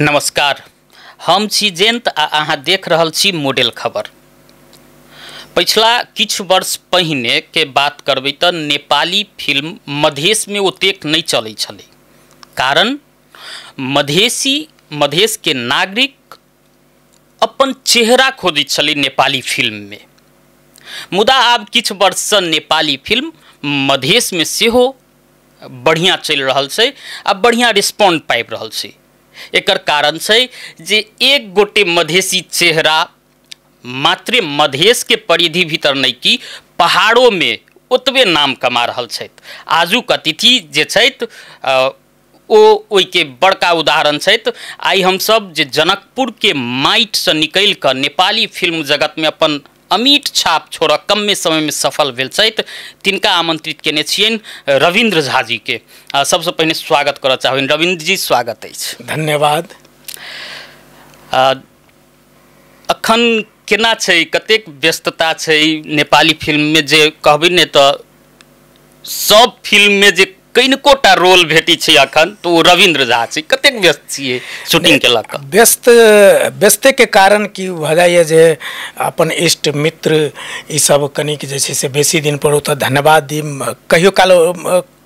नमस्कार, हम छी जयंत आ अहाँ देख रहल छी मॉडल खबर। पिछला किछु वर्ष पहिने के बात करबै तऽ नेपाली फिल्म मधेश में ओतेक नहीं चलै छलै। कारण मधेश के नागरिक अपन चेहरा खोजैत छलै नेपाली फिल्म में। मुदा आब किछु वर्ष से नेपाली फिल्म मधेश में सेहो बढ़िया चलि रहल छै आ बढ़िया रिस्पॉन्ड पाबि रहल छै। एकर कारण छै जे एक गोटे मधेसी चेहरा मात्र मधेश के परिधि भीतर नहीं कि पहाड़ों में ओतबे नाम कमा रहल छथि। आजुक अतिथि जे छथि ओहि के बड़का उदाहरण छथि। आई हम सब जे जनकपुर के माटि से निकलि कऽ नेपाली फिल्म जगत में अपन अमीट छाप छोड़ कम समय में सफल भेल छथि, तिनका आमंत्रित केने छियनि रविंद्र झा जी के। सबसे पहले स्वागत करऽ चाहबनि। रविंद्र जी, स्वागत अछि। धन्यवाद। अखन केना छै, कतेक व्यस्तता छै नेपाली फिल्म में? जे कहबै ने तऽ सब फिल्म में जे कनिकोटा रोल भेटी छै अखन तो ओ रविंद्र झा छै। कतेक व्यस्त छियै शूटिंग के लऽ कऽ? व्यस्ते के कारण की भऽ जाइए जे अपन इष्ट मित्र ई सब कनिक जे छै से बेसी दिन पर ओतऽ धन्यवाद दी। कहियो काल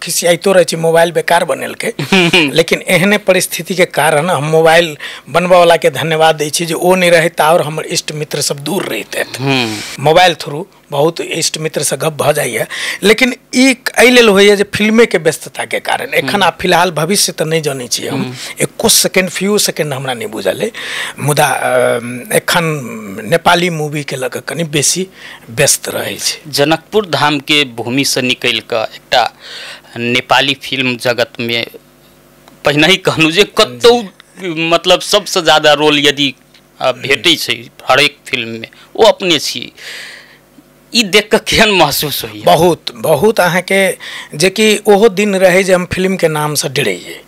खिसियाइतो रहे छी मोबाइल बेकार बनेलकै लेकिन एहने परिस्थिति के कारण हम मोबाइल बनबा वाला के धन्यवाद दै छी जे ओ नहीं रहे और हमर इष्ट मित्र सब दूर रहिते। मोबाइल थ्रू बहुत इष्ट मित्र से गप भ जाइए, लेकिन एहि लेल होइए जे फिल्मे के व्यस्तता के कारण। एखन आ फिलहाल भविष्य तो नहीं जानै छी हम, एको सेकेंड फ्यू सेकेंड हमरा नहीं बुझल है। मुदा एखन नेपाली मूवी के लऽ कऽ कनि बेसी व्यस्त रहे छै। जनकपुर धाम के भूमि से निकलि कऽ एकटा नेपाली फिल्म जगत में पहिने ही कहलूँ जे कतौ मतलब सबसे ज्यादा रोल यदि भेटै छै हरेक फिल्म में वो अपने छी। ई देख कऽ केहन महसूस होइए? बहुत बहुत अहाँ के जे कि ओहो दिन रहे जे हम फिल्म के नाम से डरैए।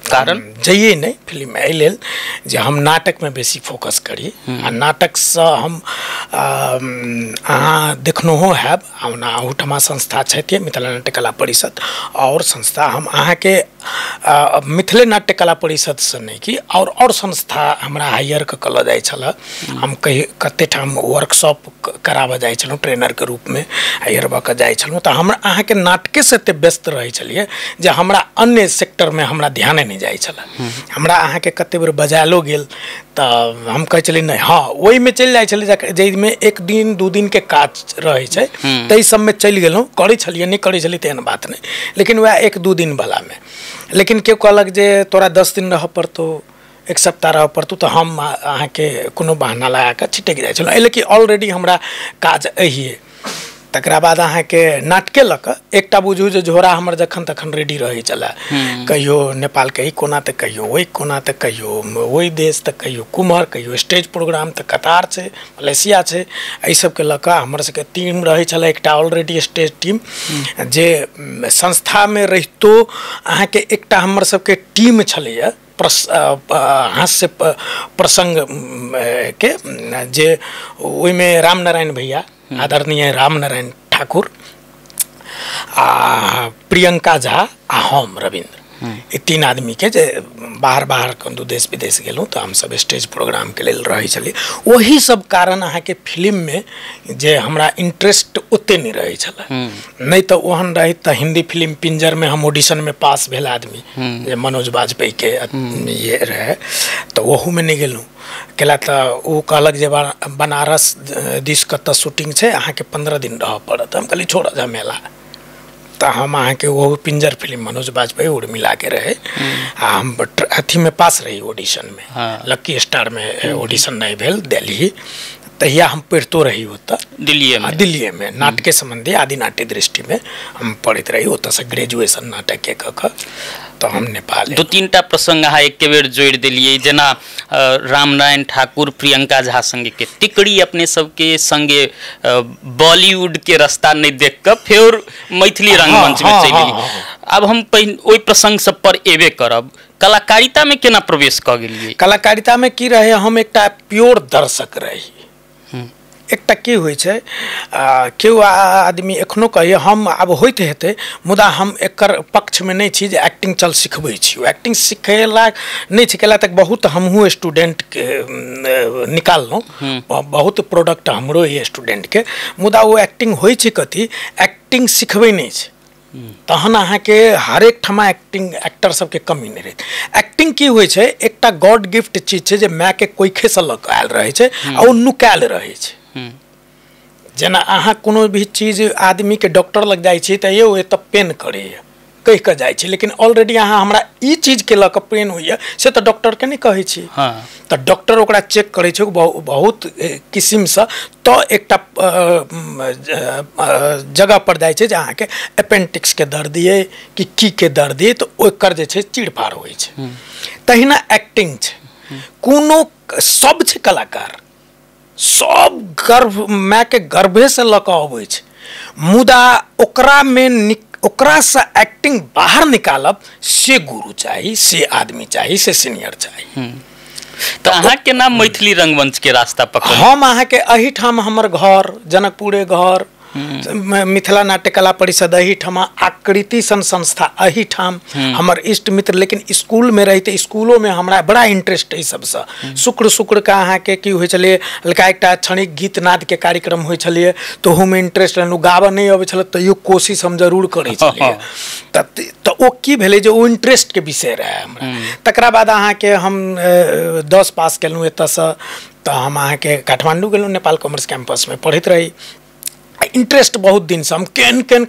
कारण जाइए नहीं फिल्म में एहि लेल जे हम नाटक में बेसी फोकस करी। आ नाटक से हम अहाँ देखनहो हैब, ओहिठमा संस्था छै मिथिला नाट्य कला परिषद, और संस्था हम अहाँ के मिथिले नाट्य कला परिषद से नहीं कि और संस्था हमरा हायर कऽ लऽ जाइ छल। हम कते ठाम वर्कशॉप कराबऽ जाइ छलहुँ ट्रेनर के रूप में, हायर भऽ कऽ जाइ छलहुँ। तऽ हमरा अहाँ के नाटके से एते व्यस्त रहै छलिए जे हमरा अन्य सेक्टर में हमरा ध्याने नहीं जाइ छल। हमरा अहाँ के कते बेर बजायलो गेल तऽ हम कहै छलिए नहीं, हाँ ओहि में चलि जाइ छलिए जाहिमे एक दिन दू दिन के काज रहै छै ताहि सब में चलि गेलहुँ। करै छलिए नहीं करै छलिए तेहन बात नहीं, लेकिन वह एक दू दिन वाला में। लेकिन केओ कहलक जे तोरा 10 दिन रह पड़तौ, एक सप्ताह रह पड़तौ, तो हम अहाँ के कोनो बहाना लगा कऽ छिटकि जाइ छलहुँ। एहि कि ऑलरेडी हमरा काज अहिए। तकरा बाद अहाँ के नाटके लऽ कऽ एकटा बुझू जे झोरा हमर जखन तखन रेडी रहै छलै। कहियो नेपाल के ही कोना तऽ कहियो ओहि कोना तऽ कहियो ओहि देश तऽ कहियो कुम्हर, कहियो स्टेज प्रोग्राम तऽ कतार छै, मलेशिया छै। एहि सबके लऽ कऽ हमर सबके टीम रहै छलै एकटा ऑलरेडी स्टेज टीम जे संस्था में रहितो अहाँ के एकटा हमर सबके टीम छलैए हास्य प्रसंग के, जे ओहि में रामनारायण भैया, आदरणीय रामनारायण ठाकुर, आ प्रियंका झा आ हम रविंद्र, ये 3 आदमी के जे बाहर कतौ देश विदेश गेलहुँ तऽ हम सब स्टेज प्रोग्राम के लेल रहै छलिए। वही सब कारण अहाँ के फिल्म में जे हमरा इंटरेस्ट ओते नहीं रहै छल। नहीं तो ओहन रही तो हिंदी फिल्म पिंजर में हम ऑडिशन में पास भेल आदमी जे मनोज बाजपेयी के ये रहे, तो ओहू में नहीं गेलहुँ। कैला तऽ ओ कहलक जे बनारस दिस कतऽ शूटिंग छै, अहाँ के 15 दिन रह पड़त। हम कहली छोड़ झमेला। तो हम अहाँ के वो पिंजर फिल्म मनोज बाजपेयी उर्मिला के रहे, हम अथी में पास रही ऑडिशन में। लक्की स्टार में ऑडिशन नहीं भेल दिल्ली, तहिया हम पढ़तो रही होता दिल्ली में नाटके संबंधी आदि नाट्य दृष्टि में हम पढ़ते रही होता से ग्रेजुएशन नाटक के कऽ तो हम नेपाल 2-3टा प्रसंग अहाँ एक बेर जोड़ि देलिए। जेना रामनारायण ठाकुर प्रियंका झा संगे के टिकड़ी अपने सबके संगे बॉलीवुड के रास्ता नहीं देख कर फिर मैथिली रंगमंच में चलि गेली। अब हम ओहि प्रसंग सब पर एबे करब। कलाकारिता में केना प्रवेश कऽ गेलिए? कलाकारिता में की रहे, हम एकटा प्योर दर्शक रही। एक एकटा की होइ छै केओ आदमी एखनो कहैए हम आब होइत हेतै मुदा हम एकर पक्षमे नहि छी जे एक्टिंग चल सिखबै छी। एक्टिंग सिखेला नहि सिखेला तक बहुत हमहूँ स्टूडेंटके निकाललहुँ, बहुत प्रोडक्ट हमरो ये स्टूडेंटके, मुदा वो एक्टिंग होइ छै कथी, एक्टिंग सिखबै नहि छै तहन अहाँके हरेक ठमा एक्टर सबके कमी नहीं रहै। एक्टिंग की होइ छै एकटा गॉड गिफ्ट चीज छै जे मायके कोइखेसँ लऽ कऽ आयल रहै छै आ ओ नुकायल रहै छै। जेना अहाँ कोनो भी चीज आदमीके डॉक्टर लग जाइ छी तऽ यौ एतऽ पेन करैए कहि कऽ जाइ छी, लेकिन ऑलरेडी अहाँ हमरा ई चीजके लऽ कऽ पेन होइए से तऽ डॉक्टरके नहि कहै छी। तऽ डॉक्टर ओकरा चेक करै छै बहुत किसिमसँ, तऽ एकटा जगह पर जाइ छै जे अहाँके अपेंडिक्सके दर्द ये कि की दर्द ये, तऽ ओकर जे छै चीड़फाड़ होइ छै। तहिना एक्टिंग छै, कोनो सब छै कलाकार, सब गर्भ मायके गर्भेसँ लऽ कऽ अबै छै, मुदा ओकरासँ एक्टिंग बाहर निकालब से गुरु चाही, से आदमी चाही, से सीनियर चाही। तो अहाँ के नाम मैथिली रंगमंच के रास्ता पकड़? हम अहाँ के अहीठाम हमर घर, जनकपुरे घर, मिथिला नाट्य कला परिषद अहीठाम, आकृति सन संस्था अहीठाम, हमर इष्ट मित्र। लेकिन स्कूल में रहिते स्कूलों में हमरा बड़ा इंटरेस्ट है सबसँ। शुक्र का अहाँ के की होइ छलै, हल्का एकटा क्षणिक गीत नाद के कार्यक्रम होइ छलै, तोहूमे इंटरेस्ट रहलहुँ, गाबऽ नहि अबै छलै तैयो कोशिश हम जरूर करै छलियै। तऽ ओ की भेलै जे ओ इंटरेस्ट के विषय रहै हमरा। तकरा बाद अहाँ के हम 10 पास केलहुँ एतऽसँ, तऽ हम अहाँ के काठमांडू गेलहुँ, नेपाल कॉमर्स कैंपस में पढ़ैत रही। इंटरेस्ट बहुत दिन से हम केन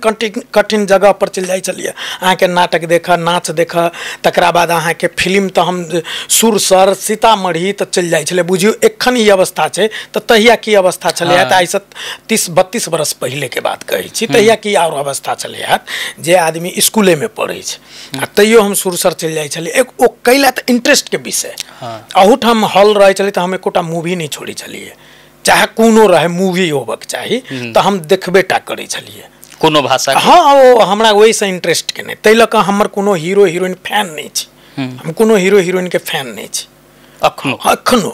कठिन जगह पर चल जाए छलिए, अहाँ के नाटक देखा, नाच देखा, तकरा बाद अहाँ के फिल्म तो हम सुरसर सीतामढ़ी तो चल जाए छले। बुझियो एखन ई अवस्था छै तऽ तहिया की अवस्था छलै तऽ आइसँ 30-32 बरस पहले के बात कहै छी, तहिया की और अवस्था छलै है जे आदमी स्कूले में पढ़ै छै आ तैयो हम सुरसर चल जाए छलिए। एक ओ कैला तऽ इंटरेस्ट के विषय, अहूठाम हॉल रहै छलै तऽ हम एकोटा मूवी नहीं छोड़ै छलिए, चाहे कोनो रहे मूवी होबक चाही तो हम देखबेटा करै छलिए कोनो भाषा। हाँ, ओ हमरा ओहिसँ इंटरेस्ट के नहीं, तै लऽ कऽ हमर कोनो हीरो हीरोइन फैन नहीं छी। हम कोनो हीरो हीरोइन के फैन नहीं छी अखनो।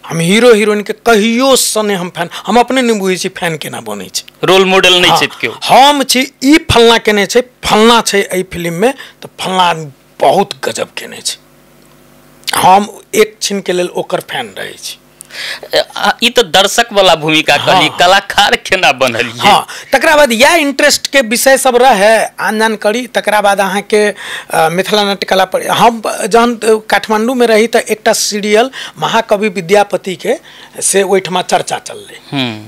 हम हीरो हीरोइन के कहियो सने हम फैन, हम अपने नहीं बुझै छी फैन केना बनै छै। रोल मॉडल नहीं छै केओ, हम छी ई फलना केने छै, फलना छै एहि फिल्म में तऽ फलना बहुत गजब केने छै, हम एक छिन के लेल ओकर फैन रहै छी। ई तो दर्शक वाला भूमिका कहली, कलाकार केना बनलिए? हाँ, तकरा बाद यह इंटरेस्ट के विषय सब रहे, आन करी। तकरा बाद अहाँ के मिथिला नाट्य कला पर हम जहन काठमांडू में रही तऽ एकटा सीरियल महाकवि विद्यापति के से ओहिठमा चर्चा चललै।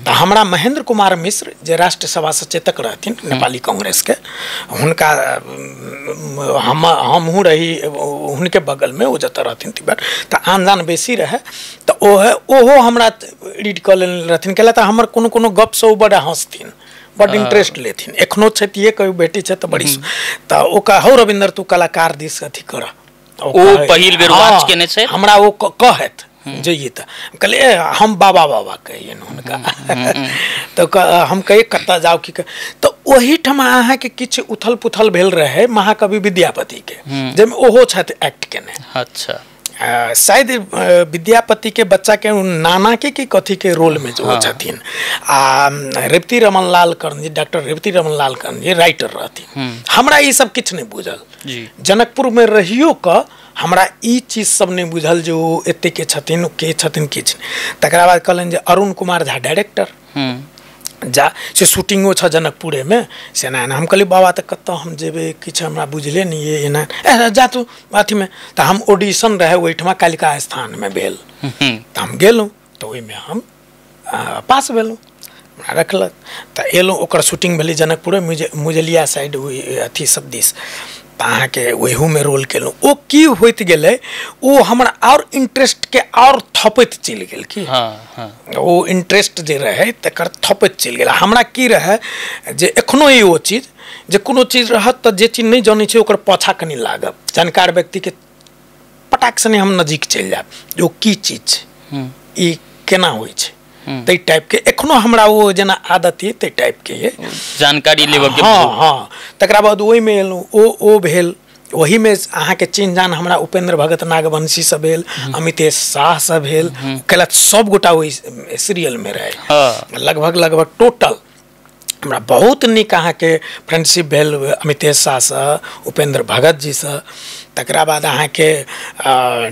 तऽ हमरा महेंद्र कुमार मिश्र जे राष्ट्र सभा सचेतक रहथिन नेपाली कांग्रेस के, हुनका हमहूँ रही हुनके बगल में, ओ जतऽ रहथिन तिब्बत, तऽ आन जान बेसी रहे। तऽ ओहो हमरा रीड कऽ लेने रहथिन, कैला तऽ हमर कोनो गप से ओ बड़ा हँसथिन, बड़ इंटरेस्ट लेथिन। एखनो छथिए, कहियो बेटी छै तऽ बड़ी, तऽ ओ हौ रविंदर तू कलाकार दिस अथी कर, ओ पहिल बेर वाच केने छै हमरा, ओ कहत जइए तऽ कहलिए हम बाबा कहिए हुनका। तऽ हम कहिए कतऽ जाउ की, तऽ ओहीठमा अहाँके किछु उथल पुथल भेल रहे महाकवि विद्यापति के, जाहिमे ओहो छथि एक्ट केने। अच्छा, शायद विद्यापति के बच्चा के नाना के की कथी के रोल में जो छथिन। आ रेवती रमन लाल कर्ण जी, डॉक्टर रेवती रमन लाल कर्ण जी राइटर रहथिन। हमरा ई सब किछु नहीं बुझल, जनकपुर में रहियो क हमरा ई चीज सब नहीं बुझल जो एते के छथिन, के छथिन किछु। तकरा बाद कहलन जे अरुण कुमार झा डायरेक्टर, जा से शूटिंगो छ जनकपुरे में से ना। हम कहली बाबा तऽ कतऽ हम जेबै, किछु हमरा बुझले नहीं ये एना। जा तू अथी में, तऽ हम ऑडिशन रहे ओहिठमा कालिका स्थान में भेल, तऽ हम गेलहुँ, तऽ ओहिमे हम पास भेलहुँ, रखलक। तऽ एलहुँ, ओकर शूटिंग भेलै जनकपुरे मुजलिया साइड अथी सब दिस, तऽ अहाँके ओहू में रोल केलहुँ। ओ की होइत गेलै, ओ हमरा और इंटरेस्ट के और थपैत चलि गेल की। ओ इंटरेस्ट जे रहे तकर थपैत चलि गेल। हमरा की रहे जे एखनो ई ओ चीज जे कोनो चीज रहत तऽ जे चीज नहीं जानै छै ओकर पाछा कनि लागब, जानकार व्यक्ति के पटाक सने हम नजीक चलि जायब, जो की चीज छै, ई केना होइ छै, तै टाइप के एखनो हमरा वो जेना आदत है, तै टाइप के ये जानकारी लेबऽ के। हाँ, तकरा बाद ओहि में एलहुँ, ओ भेल। वही में अहाँ के चिन्ह जान हमरा उपेंद्र भगत नागवंशी से भेल, अमितेश शाह से भेल, कैलक सब गोटा वही सीरियल में रहे। लगभग टोटल हमरा बहुत निक अहाँ के फ्रेंडशिप भेल अमितेश शाह से, उपेंद्र भगत जी से। तकरा बाद अहाँ के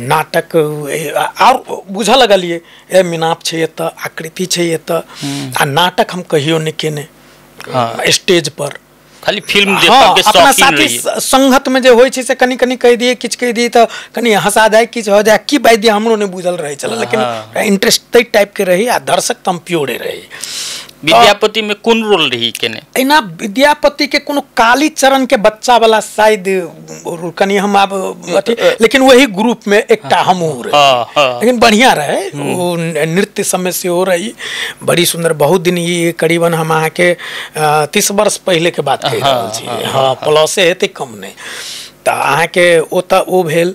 नाटक और बुझ लगलिए ए मीनाप छै एतऽ, आकृति छै एतऽ, आ नाटक हम कहियो नहीं केने स्टेज पर, खाली फिल्म देखा के अपना शौकीन साथी रहिए। संगत में जे होय छै से कनी कह दिए, किछ कह दिए तो कनी हंसा जाए, किछ हो जाए, की बात दिए हमरो नहीं बुझल रहे चल, लेकिन इंटरेस्ट तै टाइप के रही आ दर्शक तम प्योरे रही। विद्यापति में कौन रोल रही केने? एना विद्यापति के कोनो काली चरण के बच्चा वाला शायद कनी हम अब अथी, लेकिन वही ग्रुप में एकटा हमहू रहे, लेकिन बढ़िया रहे। वो नृत्य समय से हो रही बड़ी सुंदर। बहुत दिन ये करीबन हम अहाँ के 30 वर्ष पहले के बात कह रहल छी। हाँ, प्लसे हेतै कम नहीं। तो अहाँ के ओतऽ ओ भेल।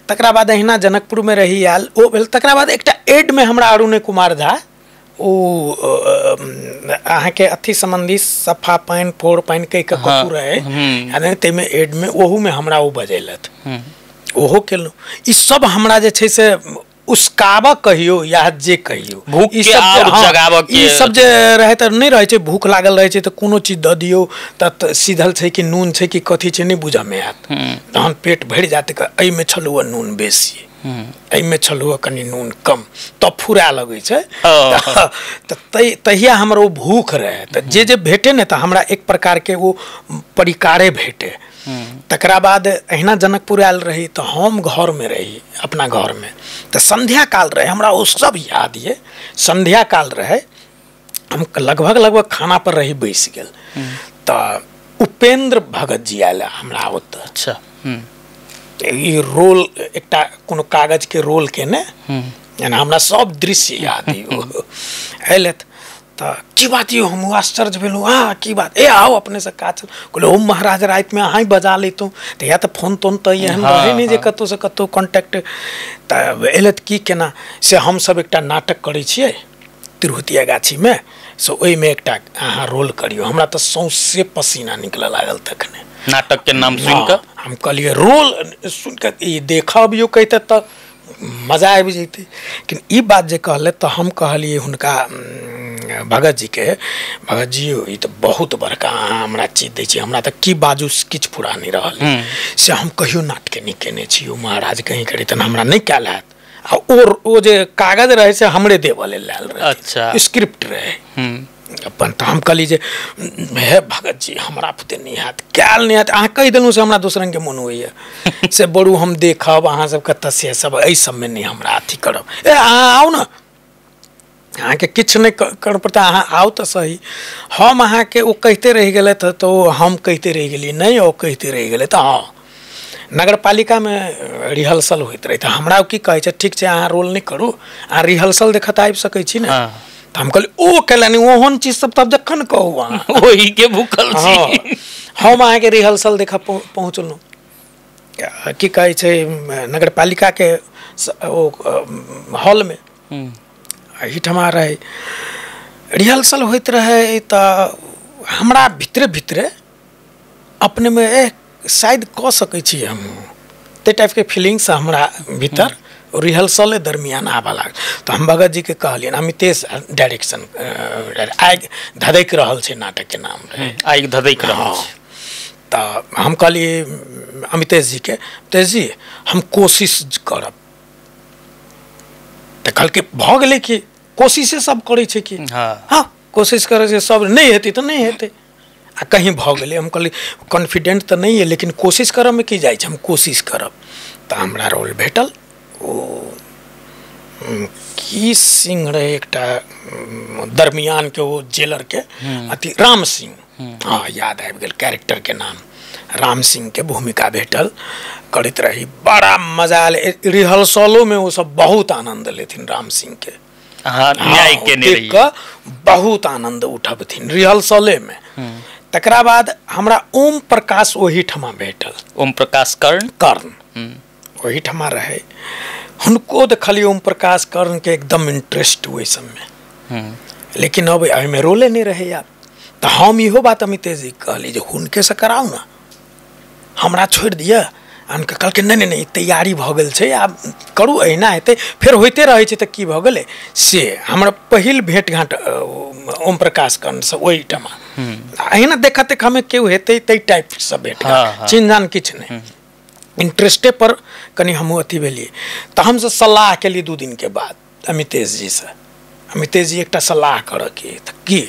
तकरा बाद अहिना जनकपुर में रही आयल ओ भेल। तकरा बाद एकटा एड में हमरा अरुण कुमार झा ओ अहाँ के अथी संबंधी सफा पाइन फोड़ पाइन कह के कथू रहे, यानी ते में एड में ओहू में हमरा ओ बजेलत, ओहो केलु। ई सब हमरा जे छै से उसकाबा कहियो या जे कहियो, भूख के और जगाबा के, ई सब जे रहे त नहीं रहे छै, भूख लागल रहे छै त कोनो चीज द दियो त सीधल छै कि नून छै कि कथी छै नहीं बुझा में आत, तहन पेट भर जाते। एहि में छलुआ नून बेसी, एहि में छलुआ कनी नून कम, तब फुरा लगे छै। तहिया हमरा वो भूख रहे, त जे भेटे ने त हमरा एक प्रकार के वो परिकारे भेटे। तकरा बाद अहिना जनकपुर आयल रही तो हम घर में रही, अपना घर में। तो संध्या काल रहे, हमरा वो सब याद ये। संध्या काल रहे, हम लगभग खाना पर रही बैस गेल, तो उपेंद्र भगत जी आयल हमरा ओत। अच्छा, ये रोल एकटा कोनो कागज के रोल के ने, यानी हमरा सब दृश्य याद अयलत। तो की बात यो, हम आश्चर्य भेलू। हाँ की बात, ए आओ अपने से का चल, कहलो हम महाराज रात में अहाँ बजा लेतू, तो या तो फोन तोन तो एहन रहे नहीं जे कतौ से कतौ कॉन्टैक्ट। तो अयलत की केना से हम सब एकटा नाटक करै छियै तिरहुतिया गाछी में, से ओहि में एकटा अहाँ रोल करियो। हमरा तो सौंसे पसीना निकल लागल तखने नाटक के नाम सुनकर। हम कहलिए रोल सुनकर ये देखबियो कहते तो मजा आबि जैते। लेकिन ई बात जे कहले तो हम कहलिए हुनका भगत जी के, भगत जी ये तो बहुत बड़का हमरा चीज दै छी, हमरा तो की बाजू किछ फुरा नहीं रहल से। हम कहियो नाटक नहीं केने छी, महाराज कहीं करी तन हमरा नहीं कैल हैत। और ओ जे कागज रहे से हमरे देवल लेल रहे। अच्छा, स्क्रिप्ट रहे अपन। तो हम कहली जे हे भगत जी हमरा पुते नहीं हैत, कैल नहीं हैत, अहाँ कहि देलहुँ से हमरा दोसरन के मन होइए से बड़ू हम देखब अहाँ सब कतऽ से सब एहि सब में नहीं हमरा अथी करब। ए अहाँ आउ न, अहाँ के किछु नहीं कर पड़ता, अहाँ आउ तो सही। हम अहाँ के ओ कहते रह गए तो हम कहते रह गेली नहीं, ओ कहते रह गए तो हाँ नगर पालिका में रिहर्सल होइत रहे। तो हमरा की कहे छै, ठीक है अहाँ रोल नहीं करू, अहाँ रिहर्सल देखत आबि सकै छी ने। तो हम कहली ओ कैलानी ओहन चीज सब तब जखन कहू अहाँ वही के भूखल छी। हम अहाँ के रिहर्सल देखा पहुँचलहुँ, की कहे छै नगर पालिका के हॉल में एहिठमा रहे रिहर्सल होइत रहे। तो हमरा भितरे भितरे अपने में शायद कह सकै छी हम, ते टाइप के फीलिंग्स हमरा भीतर रिहर्सल दरमियान आबा लाग। तो हम भगत जी के कहलियन, अमितेश डायरेक्शन आगि धधक रहल छै नाटक के नाम रहे, आगि धधक रहल छै। तो हम कहलिए अमितेश जी के, अमितेश जी हम कोशिश करब। तो कहलकै भऽ गेलै कि कोशिशे सब करै छै कि हाँ कोशिश करे छै सब, नहीं हेतै तो नहीं हेतै, आ कहीं भऽ गेलै। हम कहली कॉन्फिडेंट तो नहीं है, लेकिन कोशिश करब में की जाइ छै, हम कोशिश करब। तो हमरा रोल भेटल। ओ की सिंह रहे एकटा दरमियान के वो जेलर के अति राम सिंह, हाँ याद आबि गेल कैरेक्टर के नाम, राम सिंह के भूमिका भेटल। करैत रही बड़ा मजा आयल। रिहर्सलों में वो सब बहुत आनंद लेथिन राम सिंह के, न्याय के देख के बहुत आनंद उठबथिन रिहर्सले में। तकरा बाद हमरा ओम प्रकाश वही ठमा भेटल, ओम प्रकाश कर्ण वही ठमा रहे। हुनको देखलिए ओम प्रकाश कर्ण के एकदम इंटरेस्ट हुए सब में, लेकिन अब में रोले नहीं रहे यार। तो हम इहो बात अमितेश जी कहली जे हुनके से कराऊ ना, हमरा छोड़ दिया उनका कहलकै नहीं नहीं तैयारी भऽ गेल छै आब करू अहिना हेतै फेर होइते रहै छै तऽ की भऽ गेलै से हमर पहिल भेँट घाँट ओम प्रकाश करणसँ ओहिठमा अहिना देखत देखमे केओ हेतै ताहि टाइपसँ भेँट घाँट चिन्ह जान किछु नहि इंटरेस्टे पर कनि हमहूँ अथी भेलियै तऽ हमसब सलाह केलियै 2 दिनके बाद अमितेश जीसँ अमितेश जी एकटा सलाह करऽके तऽ की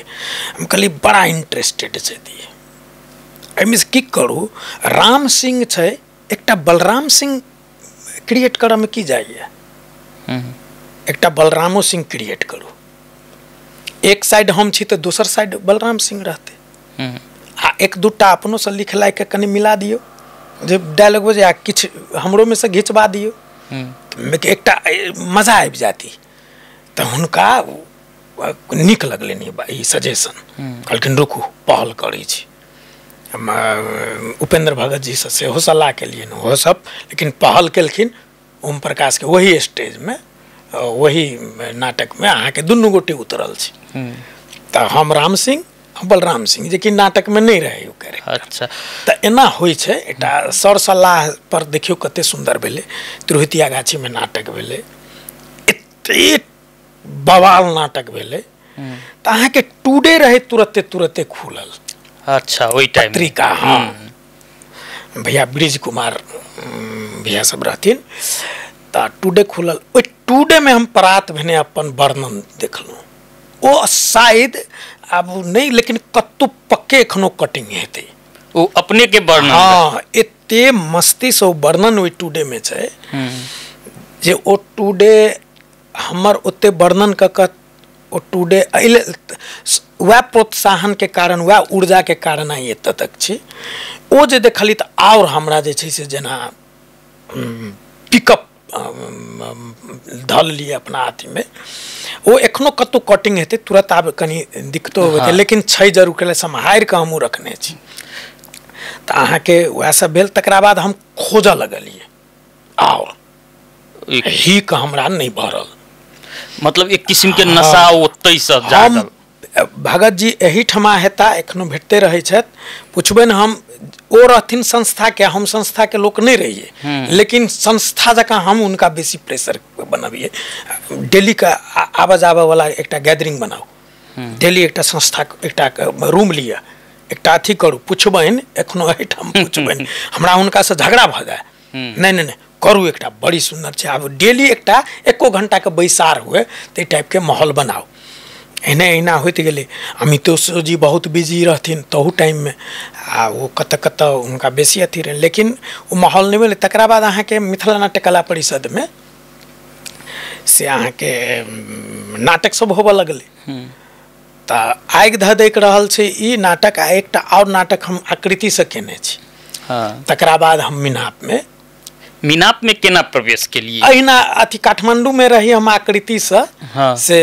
हम कहलियै बड़ा इंटरेस्टेड छथि एहिमे की करू राम सिंह छै एकटा बलराम सिंह क्रिएट करऽमे की जाइए एकटा बलरामो सिंह क्रिएट करू एक साइड हम छी तऽ दोसर साइड बलराम सिंह रहतै आ 1-2टा अपनोसँ लिख लाइक कनि मिला दियौ जे डायलॉग बजे आ किछु हमरोमे से घिचबा दियौ एकटा मजा आबि जाती तऽ हुनका नीक लगलनि ई सजेशन कहलखिन रुकू पहल करै छी उपेंद्र भगत जी से सेहो सलाह केलियनि ओहो सब लेकिन पहल केलखिन ओम प्रकाश के वही स्टेज में वही नाटक में अहाँके दुनू गोटे उतरल छी तऽ हम राम सिंह बलराम सिंह जे कि नाटक में नहीं रहे कैरेक्टर अच्छा तऽ एना होइ छै एकटा सर सलाह पर देखियो कते सुंदर भेलै तिरहुतिया गाछी में नाटक भेलै एते बवाल नाटक भेलै तऽ अहाँके टुडे रहे तुरते खुलल अच्छा वही टाइम पत्रिका हाँ भैया ब्रिज कुमार भैया सब रहथिन तऽ टुडे खुलल ओहि टुडे में हम परात भेने अपन वर्णन देखलहुँ ओ शायद अब नहीं लेकिन कत्तू पक्के एखनो कटिंग हेतै ओ अपने के वर्णन हाँ एते मस्ती से वर्णन ओहि टुडे में छै जे ओ टुडे हमर ओते वर्णन कऽ ओ टुडे वह प्रोत्साहन के कारण वह ऊर्जा के कारण आई एतऽ तक छी ओ जे देखली तऽ और हमरा जे छै से जेना पिकअप धल लिए अपना अथी में वो एखनो कतौ कटिंग हेतै तुरंत आब कनी दिक्कतो होतै लेकिन छै जरूर के सम्हार के हमहूँ रखने छी तऽ अहाँके वएह सब भेल तकरा बाद हम खोजऽ लगलियै और ही का हमरा नहीं भरल मतलब एक किस्म के नशा ओतै से जागल भगत जी एही ठमा हेता एखनो भेटते रहै छथि पुछबनि हम ओ रहथिन संस्था के हम संस्था के लोक नहीं रहिए लेकिन संस्था जकाँ हम उनका बेसी प्रेशर बनबिए डेली का आवा जावा वाला एकटा गैदरिंग बनाओ डेली एकटा संस्था एकटा रूम लिया एकटा अथी करू पुछबनि एखनो एहिठाम पुछबनि हमरा हुनका से झगड़ा भऽ जाए नहीं नहीं नहीं करू एकटा बड़ी सुंदर छै आब डेली एकटा 1 घंटा के बैसार हुए ते टाइप के माहौल बनाओ एने एना होते गेले अमितोष जी बहुत बिजी रहथिन तहू टाइम में आ वो कत उनका बेसी अथी रहे लेकिन वो माहौल नहीं मिले तकरा बाद अहाँके मिथिला नाट्य कला परिषद में से अहाँके नाटक सब होबऽ लगले तऽ आगि धऽ दैक रहल छै ई नाटक आ एकटा और नाटक हम आकृति से केने छी तकरा बाद हम मीनाप में केना प्रवेश के लिए अहिना अथी काठमांडू में रही हम आकृति से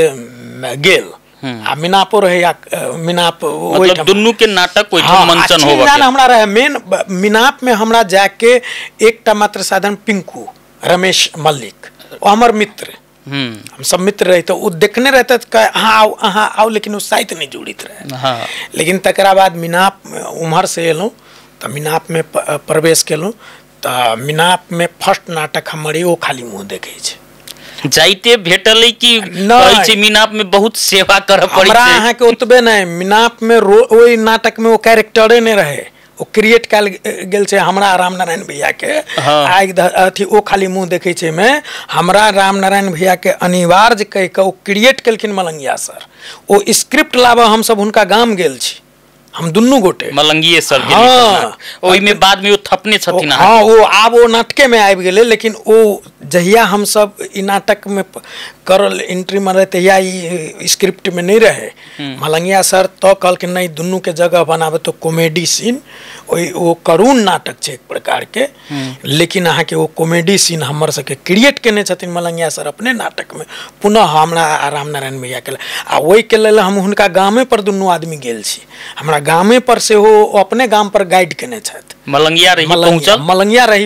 गेल आ मीनापो रहे मीनाप मतलब दुन्नू के नाटक ओइठाम मंचन होबा के हमरा रहे मेन मीनाप में हमरा जाके एकटा मात्र साधन पिंकू रमेश मल्लिक ओ हमर मित्र हम सब मित्र रहे तो वो देखने रहते हाँ आओ लेकिन वो साहित्य नहीं जुड़ित रहे लेकिन तकरा बाद मीनाप उम्हर से एलूँ तो मीनाप में प्रवेश केलूँ तो मीनाप में फर्स्ट नाटक हमर एगो खाली मुँह देखे छै जाइते भेटल कि कहै छै मीनाप में बहुत सेवा करऽ पड़ै छै हमरा अहाँ के ओतबे नहीं मीनाप में ओई नाटक में वो कैरेक्टरे नहीं रहे वो क्रिएट कल गेल छै हमरा राम नारायण भैया के आगि अथी ओ खाली मुँह देखे छै में हमरा राम नारायण भैया के अनिवार्य कह के वो क्रिएट केलखिन मलंगिया सर वो स्क्रिप्ट लाबऽ हम सब हुनका गाम गेल छी हम दुनू गोटे मलंगिये सर के ओई में बाद में वो थपने छथिन हाँ वो आब वो नाटके में आबि गेलै लेकिन वो जहिया हम सब ई नाटक में करल एंट्री में रहे तहिया ई स्क्रिप्ट में नहीं रहे मलंगिया सर तो कहलखिन नहीं दुनू के जगह बनाबे तो कॉमेडी सीन वो करुण नाटक छै एक प्रकार के लेकिन अहाँ के वो कॉमेडी सीन हमर सबके क्रिएट केने छथिन मलंगिया सर अपने नाटक में पुनः हमरा राम नारायण भैया के आ ओहि के लेल हम हुनका गामे पर दुनू आदमी गेल छी हमरा गामे पर से वो अपने गाम पर गाइड केने छथि मलंगिया रही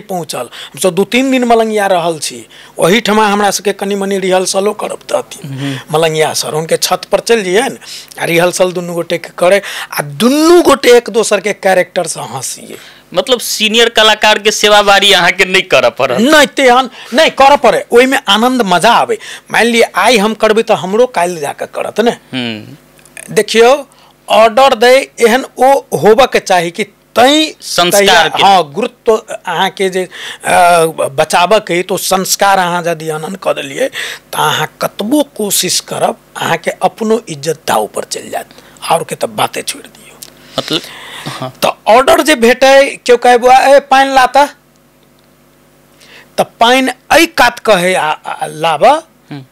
पहुँचल हम सब 2-3 दिन मलंगिया रहल छी वही ठमा हमरा सबके कनी मनी रिहर्सलो करब दथिन मलंगिया सर उनके छत पर चल जाइए आ रिहर्सल दुनू गोटे के करे आ दुनू गोटे एक दोसर के कैरेक्टर से हंसिए मतलब सीनियर कलाकार के सेवा बारी अहाँ के नहीं करऽ पड़त। नहीं तेहन नहीं करऽ पड़े, ओहि में आनंद मजा आवे। मान लिए आई हम करबे तो हमरो काल्हि जाके करत ने। देखियो ऑर्डर दे एहन ओ होबे के चाही कि तई संस्कार के हाँ गुरुत्व अहाँ के जे बचाबे के तो संस्कार अहाँ यदि हनन कर देलिए तो अहाँ कतबो कोशिश करब अहाँ के अपनो इज्जत दाव पर चल जात और के तब बातें छोड़ दियो। मतलब हाँ। तो ऑर्डर जे भेटे क्यों कहे बुआ ए पानी लाता तो पानी ऐ कात कहे लाबा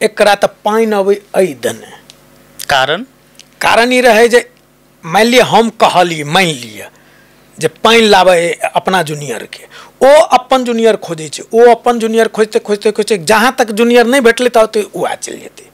एकरा तो पानी अबे ऐ दने। कारण ई रहे जे मान लिए हम कहलिए मान लिए जे पानी लाबे अपना जूनियर के ओ अपन जूनियर खोजे छे, ओ अपन जूनियर खोजते खोजते खोजते जहाँ तक जूनियर नहीं भेटले तो वो आ चल जेते।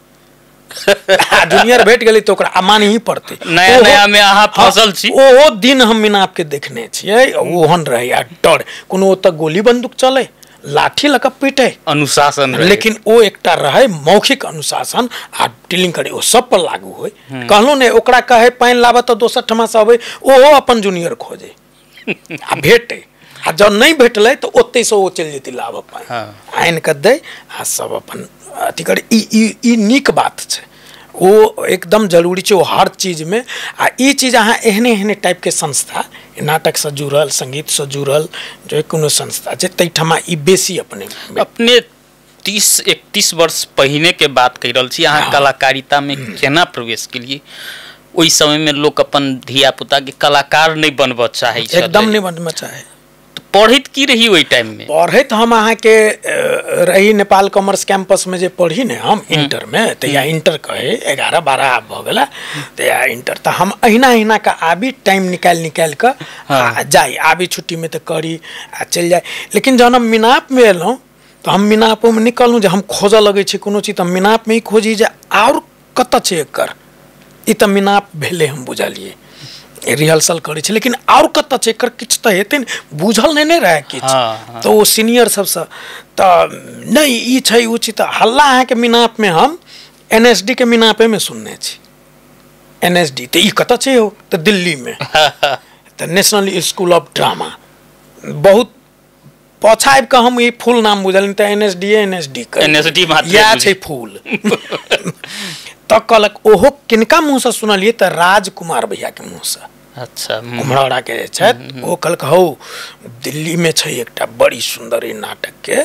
जूनियर भेट गेली तो ओकरा मान ही पड़ते। नया नया में अहाँ फसल छी। ओ दिन हम मिनाप के देखने छियै ओहन रहे आ डर कोनो ओतऽ गोली बंदूक चले लाठी लगा पीटे अनुशासन रहे। लेकिन वो एकटा रहे मौखिक अनुशासन आ डीलिंग करे ओ सब पर लागू होय। कहलो ने ओकरा कहे पानी लाबा तो दोसर ठमा से अबे ओहो अपन जूनियर खोजे आ भेटे आ जब नहीं भेटले तो ओते से वो चल जेती लाभ पानी। हाँ। आइन कर दे आ सब अपन अथी करे। ई नीक बात छे, वो एकदम जरूरी छे वो हर चीज में। आ ई चीज अहाँ एहने एहने टाइप के संस्था नाटक से जुड़ल संगीत से जुड़ल जो कोनो संस्था छे तैठमा ई बेसी अपने 30-31 वर्ष पहिने के बात कह रहल छी। अहाँ कलाकारिता में केना प्रवेश केलिए? ओई समय में लोग अपन धिया पुता के कलाकार नहीं बनबऽ चाहे छे, एकदम नहीं बनबऽ चाहे। तो पढ़ैत की रही ओई टाइम में? पढ़ैत हम अहाँ के रही नेपाल कॉमर्स कैंपस में जे पढ़ी ने हम इंटर में तो या इंटर कहे 11-12 भ गेला तो या इंटर तो हम अहिना का आबी टाइम निकाल के जाई आबी छुट्टी में तो करी आ चल जाए। लेकिन जब हम मिनाप में एलहुँ तो हम मिनाप में निकलूँ जे हम खोज लगे छे कोनो चीज तो मिनाप में ही खोजी जे और कत छे एकर ई तो मिनाप भेले हम बुझलिए रिहर्सल करे छे लेकिन और कत छे एकर किछ तो हेते न बुझल नहीं रहे किछ। तो वो सीनियर सबसे तो नहीं ई छे उ चीज तो हल्ला है के मिनाप में हम एनएसडी के मिनापे में सुनने छी। एनएसडी तो ई कत छे हो तो दिल्ली में तो नेशनल स्कूल ऑफ ड्रामा बहुत पछाब के हम ई फुल नाम बुझल तो एनएसडी या छे फूल तो कहलक ओहो किनका मुँह से सुनलिए तो राजकुमार भैया के मुँह से। अच्छा कुम्हरौरा के वो कहलक हो दिल्ली में छे एकटा बड़ी सुंदर ई नाटक के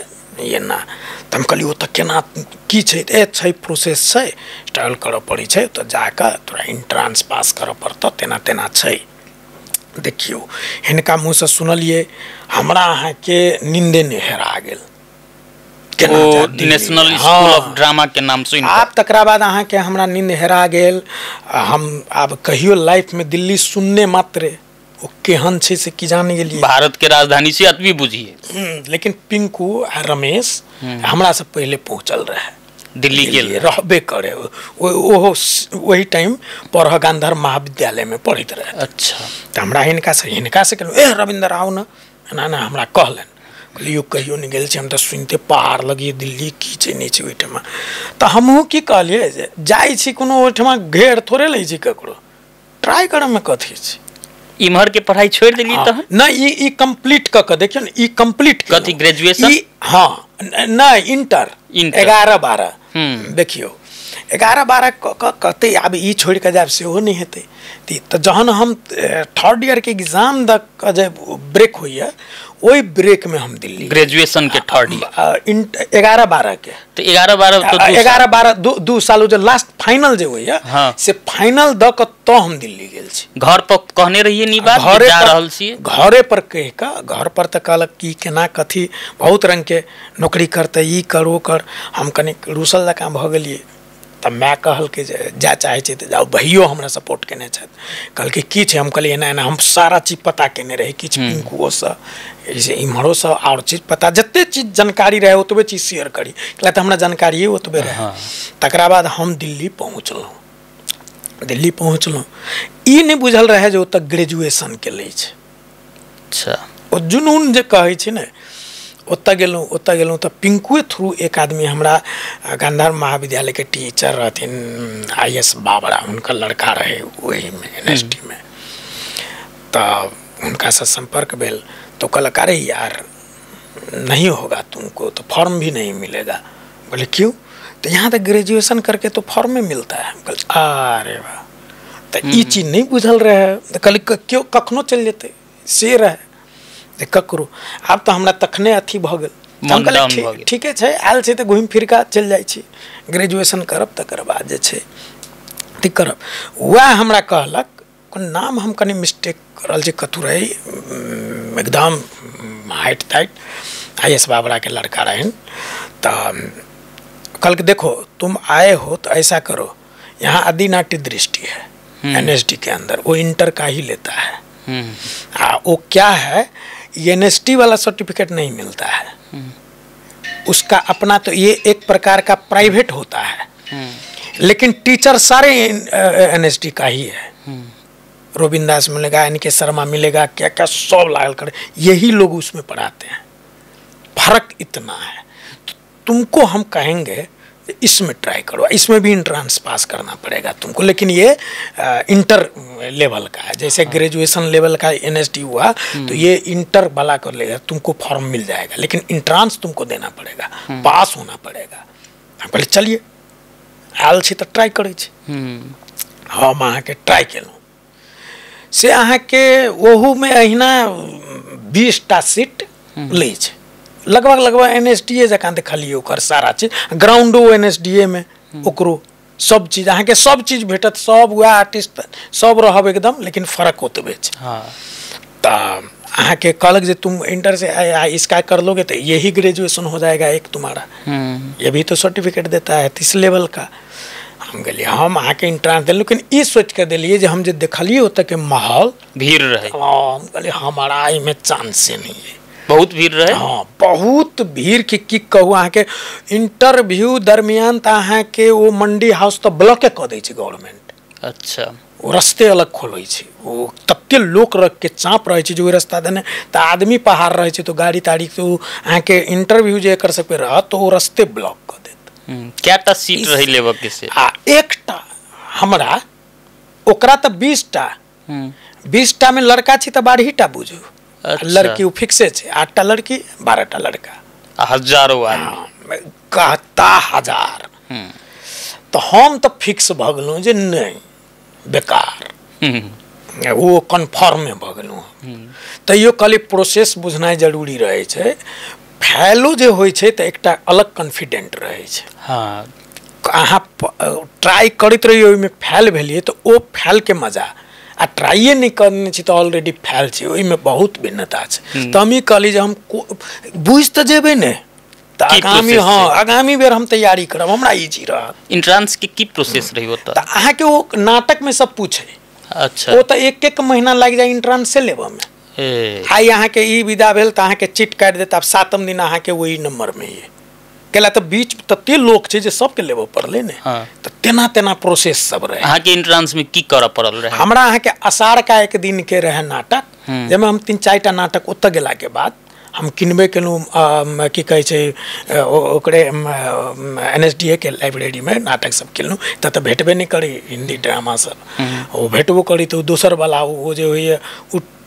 ये ना तो हम कहली ओ तो केना की छे ए छे प्रोसेस छे स्टाइल करऽ पड़ी छे तो जाके तोरा एंट्रांस पास करऽ पड़तो तेना तेना छे। देखियो हिनका मुँह से सुनलिए हमरा अहाँ के नींदे ने हेरा गेल। नेशनल स्कूल ऑफ ड्रामा के नाम सुन आप तकरा बाद अहाँ के हमरा नींद हेरा गेल। हम अब कहियो लाइफ में दिल्ली सुनने मात्रे वो केहन छे से की जाने गेलिए। भारत के राजधानी से अतवी बुझिए। लेकिन पिंकू आ रमेश हमरा से पहले पहुंचल रहे दिल्ली के रहबे करे ओहो वही टाइम पर गांधर महाविद्यालय में पढ़ित रहे। अच्छा तो हमरा हिनका से ए रविंद्र आओ ना ना हमरा कहलन कहलियो कहियो नहीं गेल हम तो सुनते पहाड़ लगिए दिल्ली की छे नहीं छे ओइठमा। तो हमहूँ की कहलिए जाई छी कोनो ओइठमा घेर थोड़े लै छी ककरो ट्राई करे में कथी छे। इमहर के पढ़ाई छोड़ दिली तो ना ई कंप्लीट क देखियो न ई कंप्लीट कथी ग्रेजुएशन हाँ ना इंटर 11-12 देखियो 11-12 कहते अब ई छोड़ के जाब सेहो नहीं हेते। तो जहन हम 3rd ईयर के एग्जाम द जब ब्रेक होइए वही ब्रेक में हम दिल्ली ग्रेजुएशन के 3rd ईयर 11-12 के तो 11-12 2 साल जो लास्ट फाइनल जो होइए से फाइनल द क तो हम दिल्ली गेल छी। घर पर कहने रहिए नी बात जा रहल छी घरे पर कह का घर पर तो कहलक की केना कथी बहुत रंग के नौकरी करते ई कर ओ कर हम कनी रूसल लका भ गेलिए। तब मैं कहल के जा चाहे छे तो जाओ भैयो हमरा सपोर्ट केने छत कहल के की छे हम कहलिए ना हम सारा चीज पता केने रहे किछ पिंकुओ से ऐसे इमहरो से और चीज पता जत्ते चीज जानकारी रहे ओतबे चीज शेयर करी कहला त हमरा जानकारी ओतबे रहे। तकरा बाद हम दिल्ली पहुँचलहुँ ई नहीं बुझल रहे जो ओतऽ ग्रेजुएशन के ले छे। अच्छा ओ जुनून जे कहै छै ने ओतऽ गेलहुँ तो पिंकुए थ्रू एक आदमी हमरा गांधार महाविद्यालय के टीचर रहथिन IS बाबरा उनका लड़का रहे वही में NST में तो उनका से संपर्क भेल तो कल अरे यार नहीं होगा तुमको, तो फॉर्म भी नहीं मिलेगा। बोले क्यों? तो यहाँ तक ग्रेजुएशन करके तो फॉर्म में मिलता है। हम कल अरे वाह, तो ये चीज़ नहीं बुझल रहे। तो कल क्यों कखनो चल जेते शेर है ककरो, आब तो हमरा तखने अथी भ गेल। हम कहलिए ठीके छै, आयल छै तऽ घुमि फिर कऽ चलि जाइ छी, ग्रेजुएशन करब तकर बाद जे छै ठीक करब। वएह हमरा कहलक, नाम हम कनि मिस्टेक करल छै, कतौ रही एकदम हाइट टाइट IAS बाबरा के लड़का रहन। तो कल के देखो तुम आए हो तो ऐसा करो, यहाँ आदिनाट्य दृष्टि है NSD के अंदर, वो इंटर का ही लेता है। वो क्या है, NSD वाला सर्टिफिकेट नहीं मिलता है, उसका अपना, तो ये एक प्रकार का प्राइवेट होता है, लेकिन टीचर सारे NSD का ही है। रोबिन दास मिलेगा, NK शर्मा मिलेगा, क्या क्या सब लागल करे, यही लोग उसमें पढ़ाते हैं। फर्क इतना है, तो तुमको हम कहेंगे इसमें ट्राई करो, इसमें भी इंट्रांस पास करना पड़ेगा तुमको, लेकिन ये इंटर लेवल का है। जैसे ग्रेजुएशन लेवल का NSD हुआ, तो ये इंटर वाला कर लेगा, तुमको फॉर्म मिल जाएगा, लेकिन इंट्रांस तुमको देना पड़ेगा, पास होना पड़ेगा। हम कहलिए चलिए आयल छी तो ट्राई करै छी। हम अहाँके ट्राई केलहुँ से अहाँके ओहू में अहिना 20टा सीट लै छै, लगभग NSDA जकाँ देखलिए ओकर सारा चीज, ग्राउंडो NSDA में ओकरो सब चीज अहाँके सब चीज भेटत, सब वह आर्टिस्ट सब रहब एकदम, लेकिन फर्क ओतबे छै। तो अहाँके कहलक जे तुम इंटर से इसका कर लोगे तो यही ग्रेजुएशन हो जाएगा एक तुम्हारा, ये भी तो सर्टिफिकेट देता है 30 लेवल का। हम कहलिए हम अहाँके इंट्रांस दिल, लेकिन ई सोच के दिलिए जे हम जे देखलिए ओतऽ के माहौल भीड़ रहे, हम कहलिए हमारा एहिमे चांसे नहीं है, बहुत भीड़ रहे। हाँ बहुत भीड़ की कहू, अहाँके इंटरव्यू दरमियान तऽ अहाँके वो मंडी हाउस तो ब्लॉके कऽ दै छै गवर्नमेंट। अच्छा, वो रस्ते अलग खोलै छै, वो तते लोक रख के चाँप रहे छै जो रास्ता देने, तो आदमी पहाड़ रहे छै, तो गाड़ी ताड़ी तो अहाँके इंटरव्यू जे कर सके रहत तो वो रस्ते ब्लॉक कर देत। क्या सीट रही लेवल के से? एकटा हमरा, ओकरा तो 20टा, 20टा में लड़का छी तो 12टा बुझू। अच्छा। लड़की वो फिक्से छे, 8टा लड़की 12टा लड़का, हजारों आदमी, कहता हजार। तो हम तो फिक्स भ गेलहुँ जे नहीं बेकार, वो कन्फर्म में भ गेलहुँ। तैयो कहलिए प्रोसेस बुझनाइ जरूरी रहे छै। फैलो जे होइ छै तऽ एकटा अलग कॉन्फिडेंट रहे छै। हाँ, अहाँ ट्राई करैत रहिए, ओहिमे फैल भेलिए तो ओ फैल के मजा, आ ट्राइए नहीं करने छी तो ऑलरेडी फैल छै, ओहिमे बहुत भिन्नता छै। तो हम ई कहली जे हम बुझ तो जेबे ने, तो आगामी, हाँ आगामी बेर हम तैयारी करब, हमरा इजी रहत। इंट्रांस के की प्रोसेस रही होता? तो अहाँके वो नाटक में सब पूछे। अच्छा, वो तो एक महीना लग जाए इंट्रांस से लेबऽ में। आई अहाँके ई विदा भेल तऽ अहाँके चिट काटि देत, आब 7म दिन अहाँके वही नंबर में ये केला, तो बीच तते लोक छै जे सबके लेबऽ पड़ले ने। तो तेना प्रोसेस सब रहे। अहाँके इंट्रांस में की करऽ पड़ल रहे? हमरा अहाँके आषाढ़ का 1 दिन के रहे नाटक, जेमे हम 3-4टा नाटक ओतऽ गेला के बाद हम किनबे केलहुँ, की कहै छै ओकरे NSDA के लाइब्रेरी में नाटक सब किनलहुँ। तऽ भेटबे नहीं करी हिंदी ड्रामा सब, वो भेटबो करी तो दोसर वाला वो जे होइए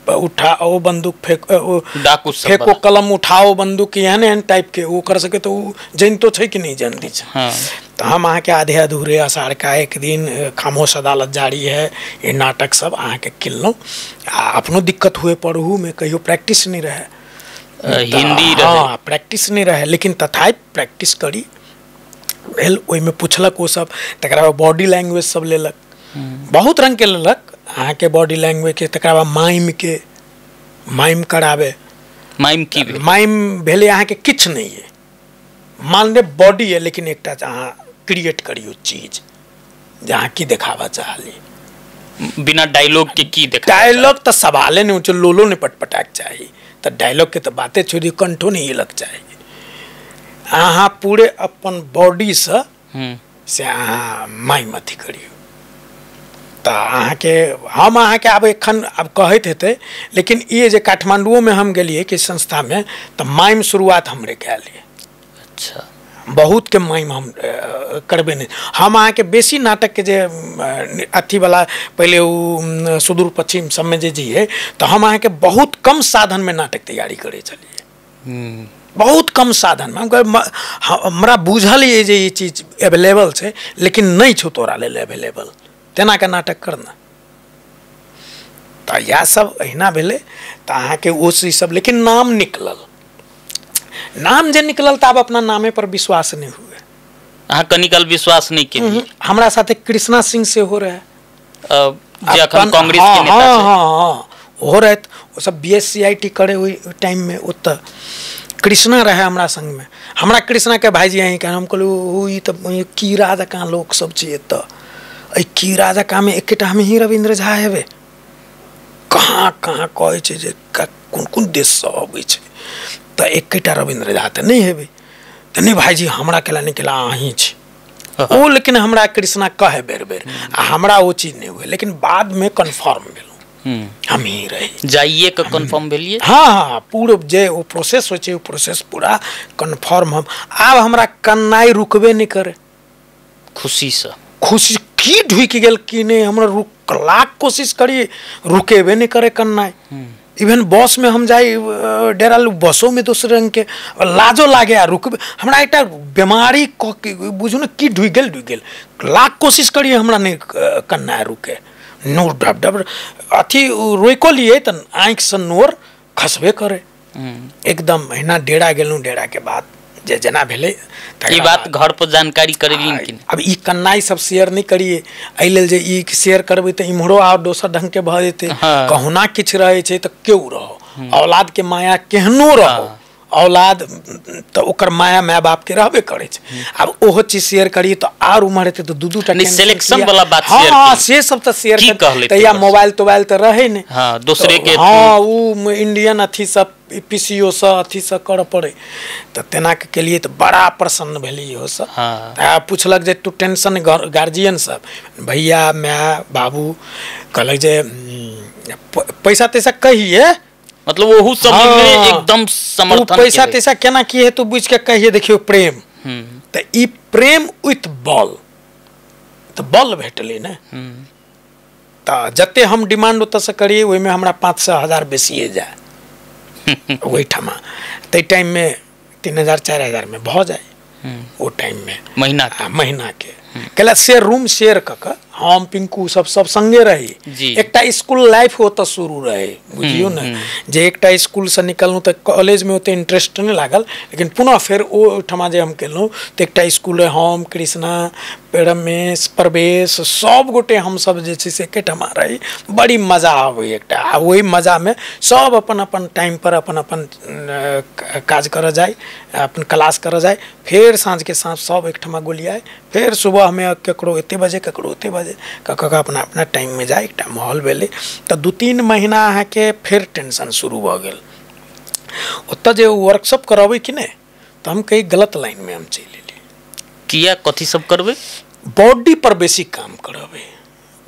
उठाओ बंदूक फेंको कलम उठाओ बंदूक, एहन टाइप के वो कर सके, तो जनितो छै कि नहीं जानती छै। तो हम अहाँके आधे अधूरे आषाढ़ का 1 दिन, खामोश अदालत जारी है, ये नाटक सब अहाँके किनलहुँ। अपनो दिक्कत हुए पढ़ू में, कहियो प्रैक्टिस नहीं रहे, हिंदी रहे, हाँ प्रैक्टिस नहीं रहे, लेकिन तथापि प्रैक्टिस करी भेल। ओहिमे पुछलक वो सब, तकरा बाद बॉडी लैंग्वेज सब लेलक, बहुत रंग के लेलक अहाँके बॉडी लैंग्वेज के, तकरा बाद माइम कराबे। माइम की माइम भेले अहाँके किछु नहीं है, मान ले बॉडी है, लेकिन एकटा अहाँ क्रिएट करियो चीज जहाँ की देखावा चाहली, बिना डायलॉग के की देखा? डायलॉग तो सवाले नहीं उच्च लोलो ने पटपटाक चाहिए, तो डायलॉग के तो बातें छोड़ी, कंठो नहीं लग चाहिए। अहाँ पूरे अपन बॉडी से अहाँ माइम अथी करियो। तो अहाँके हम अहाँके आब एखन अब कहैत हेतै, लेकिन ये जे काठमांडुओ में हम गेलिए कि संस्था में, तो माइम शुरुआत हमरे कए लिए। अच्छा, बहुत के माइम हम करबे नहीं। हम अहाँ के बेसी नाटक के जे अथी वाला पहले वो सुदूर पश्चिम सब में जे जी है तो हम अहाँ के बहुत कम साधन में नाटक तैयारी करे चलिए, बहुत कम साधन में। हमरा बुझल है जे ये चीज अवेलेबल है लेकिन नहीं छो तोरा लेल अवेलेबल, तेना के नाटक करना। तो यह सब अहिना भेले तो अहाँ के वो चीज सब, लेकिन नाम निकलल, नाम जे निकलल तो अब अपना नामे पर विश्वास नहीं हुए। अहाँ कनिकल विश्वास नहीं के हमरा साथे कृष्णा सिंह से हो रहा है जे अखन कांग्रेस के नेता छै। हाँ हो रहे वो सब BSc करे हुई टाइम में उत्तर कृष्णा रहे हमरा संग में। हमरा कृष्णा के भाईजी अहीं के हम कहलू ई त कीड़ा जकाँ लोक सब छियै, तो एहि कीड़ा जकाँ में एकेटा हम ही रविंद्र झा हेबे, कहाँ कहाँ कहै छै जे कोन कोन देश से अबै छै, तो एकेटा रविंद्र झा तो नहीं हेबे। तो नहीं भाईजी हमरा केला नहीं केला अहीं छी ओ, लेकिन हमरा कृष्णा कहे बेर बेर आ हमरा वो चीज नहीं हुए, लेकिन बाद में कन्फर्म भेल हम ही रही जाइए के कन्फर्म भेलिए। हाँ हाँ पूरा जे वो प्रोसेस हो छै, वो प्रोसेस पूरा कन्फर्म। हम आब हमरा कन्नाई रुकबे नहीं करे, खुशी से खुशी की ढुक गेल कि नहीं, हमरा रुक लाख कोशिश करी रुकेबे नहीं करे कन्नाई। इवन बस में हम जाई डेरा बसों में दूसरे रंग के लाजो लागे आ रुक, हमरा एक बीमारी बुझू ना की ढुक गेल, लाख कोशिश करिए हमरा नहीं कन्ना रुके, नोर डब डब अथी रोको लिए तो आँख से नोर खसबे करे एकदम। अहिना डेरा गेलूँ, डेरा के बाद जे जना भेले ई बात घर पर जानकारी करेलिन कि अब ई कन्नाई सब शेयर नहीं करिए, एहि लेल जे ई शेयर करबै तऽ इम्हरो आ दोसर ढंग के भऽ जेतै। कहुना किछु रहै छै तऽ केओ रहो, औलाद के माया केहनो रहो, औलाद तो ओकर माया माय बाप के रहबे करे छै। अब ओहो चीज शेयर करिए तो आर उम्र हेतै तो दू टा सिलेक्शन वाला बात शेयर हाँ से सब तो शेयर कर या मोबाइल तोबाइल तो रहे ने हाँ दूसरे के हाँ वो इंडियन अथी सब PCO से अथी से कर पड़े तो तेना के लिए तो बड़ा प्रसन्न भेली हो सब। पूछलक जे तू टेंशन गार्जियन सब भैया माय बाबू कहलक जे पैसा तैसा कहिए, मतलब वो सब में एकदम समर्थन, पैसा तैसा केना की है तू बुझ के कहिए। देखियो प्रेम तो ई प्रेम विथ बल, तो बल भेटले ने तो जते हम डिमांड ओत से करिए ओहि में हमरा 500,000 बेसिए जाए वही ठमा ते टाइम में 3,000 4,000 में भ जाए वो टाइम में महीना के कला शेयर रूम शेयर क हम पिंकू सब संगे रही। एकटा स्कूल लाइफ होता शुरू रहे बुझियो ना जे एकटा स्कूल से निकलनु तो कॉलेज में ओते इंटरेस्ट नहीं लागल, लेकिन पुनः फिर ओ ठमा जे हम केलु तो एकटा स्कूल हम कृष्णा रमेश प्रवेश सब गोटे हम सब जे से एकेठमा रही, बड़ी मजा आवे एकटा। वही मजा में सब अपन अपन टाइम पर अपन अपन काज कर जाए, अपन क्लास कर जाए, फिर साँझ के साँझ सब एकठमा गोलियाए, फिर सुबह हमें ककरो एते बजे ककरो एते बजे कक अपना अपना टाइम में जाए। एक माहौल भेले तो 2-3 महीना अहाँ के फिर टेंशन शुरू भ गेल। ओतऽ जे वर्कशॉप करावे कि नहीं तो हम कहीं गलत लाइन में हम चल एलिए। किया कथी सब करबे? बॉडी पर बेसी काम करावे,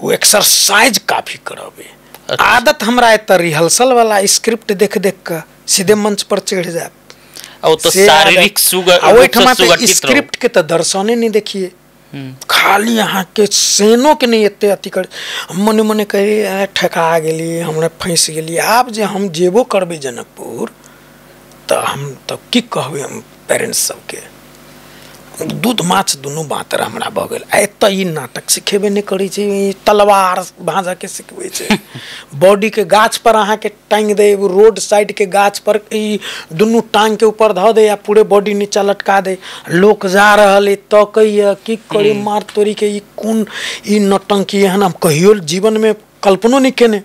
वो एक्सरसाइज काफी करावे। अच्छा। आदत हमरा एत रिहर्सल वाला स्क्रिप्ट देख देख के सीधे मंच पर चढ़ जाए और तो शारीरिक स्क्रिप्ट के तो दर्शने नहीं देखिए, खाली यहाँ के सेनो के नहीं एते अथी कर मने मने कहे ठका गेली हमरा फंस गेली। आब जे हम जेबो करबे जनकपुर तो हम तो की कहबे हम पेरेंट्स सबके दूध माछ दुनू बातर हमरा भ गेल। एत ई नाटक सिखेबे नहीं करै छै, तलवार भाजा के सिखबे छै। बॉडी के गाछ पर अहाँ के टांग दे, रोड साइड के गाछ पर ई दुनू टांग के ऊपर ध दे या पूरे बॉडी नीचा लटका दे, लोक जा रहल है तो कहिए की करी मार तोरी के ई कोन ई नौटंकी एहन हम कहियो जीवन में कल्पनो नहीं केने।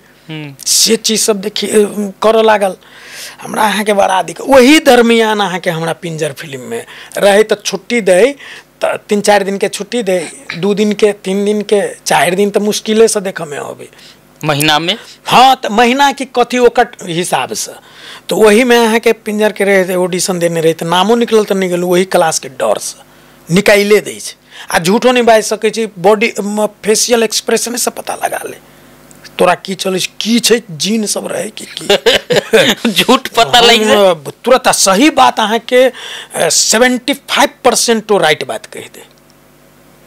से चीज सब देखिए कर लागल हमरा अहाँ के बड़ा दिक्कत। वही दरमियान अहाँ के हमरा पिंजर फिल्म में रहे तो छुट्टी दे तो 3-4 दिन के छुट्टी दे, 2 दिन के 3 दिन के 4 दिन तो मुश्किले से देख में अबे महीना में। हाँ तो महीना की कथी ओकर हिसाब से तो वही में अहाँ के पिंजर के रहे ऑडिशन देने रहे तो नामो निकल तो नहीं गेलू, वही क्लास के डर से निकाले दे आ झूठो नहीं बाज सके, बॉडी फेशियल एक्सप्रेशन से पता लगा ले तोरा की चल की छै जीन सब रहे की झूठ पता लग जाए तुरंत सही बात अहाँ के 75% तो राइट बात कह दे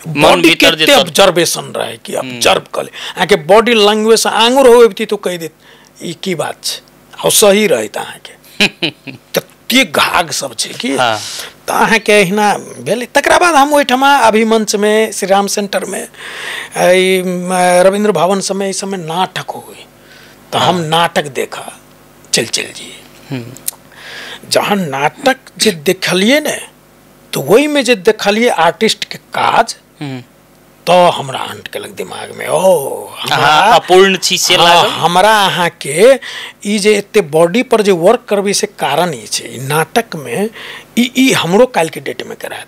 मन भीतर जे ऑब्जर्वेशन रहे कि ऑब्जर्व कर ले अहाँ के बॉडी लैंग्वेज आंगुर होबती तो कह दे ई की बात छै और सही रहे अहाँ के तते घाघ सब छै कि तो अहाँ के हिना भेल तकरा बाद हम ओहिठमा अभिमंच में श्री राम सेंटर में रविंद्र भवन समय इस समय नाटक हुई तो हम नाटक देखा चल जी जहाँ नाटक जे देखलिए ने तो वही में जे देखलिए आर्टिस्ट के काज तो हमरा अंट के लग दिमाग में अपूर्ण चीज से लागल हमरा अहाँ के ई जे एते बॉडी पर जे वर्क करबे से कारण ई छै नाटक में ई हमरो काल के डेट में करात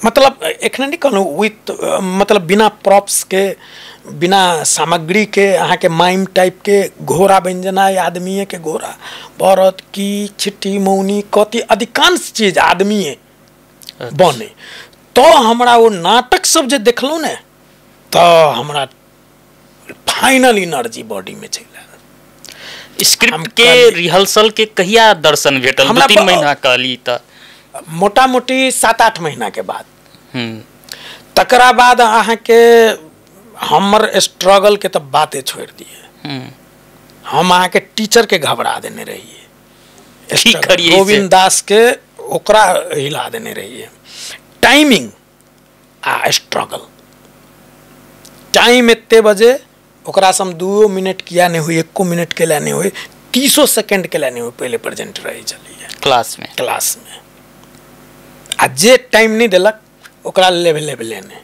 मतलब एखने नहीं कहलूँ विथ मतलब बिना प्रॉप्स के बिना सामग्री के अहाँ के माइम टाइप के घोड़ा बन जाना आदमी के घोड़ा बरत की छिट्टी मौनी कति अधिकांश चीज आदमी बने तो हमरा वो नाटक सब जे देखलू ने तो हमरा फाइनल एनर्जी बॉडी में चल स्क्रिप्ट के रिहर्सल के कहिया दर्शन भेटल 2-3 महीना कहली त मोटा मोटी 7-8 महीना के बाद तकरा बाद अहाँ के हमर स्ट्रगल के तो बातें छोड़ दिए हम अहाँ के टीचर के घबरा देने रहिए गोविंद दास के ओकरा हिला देने रहिए टाइमिंग आ स्ट्रगल टाइम एते बजे ओकरा से हम 2 मिनट किया नहीं हुई 1 मिनट के लिए नहीं हुई 30 सेकंड के लिए नहीं हुई पहले प्रेजेंट रही चलिए क्लास में आ जे टाइम नहीं दिलक ओकरा लेवल ने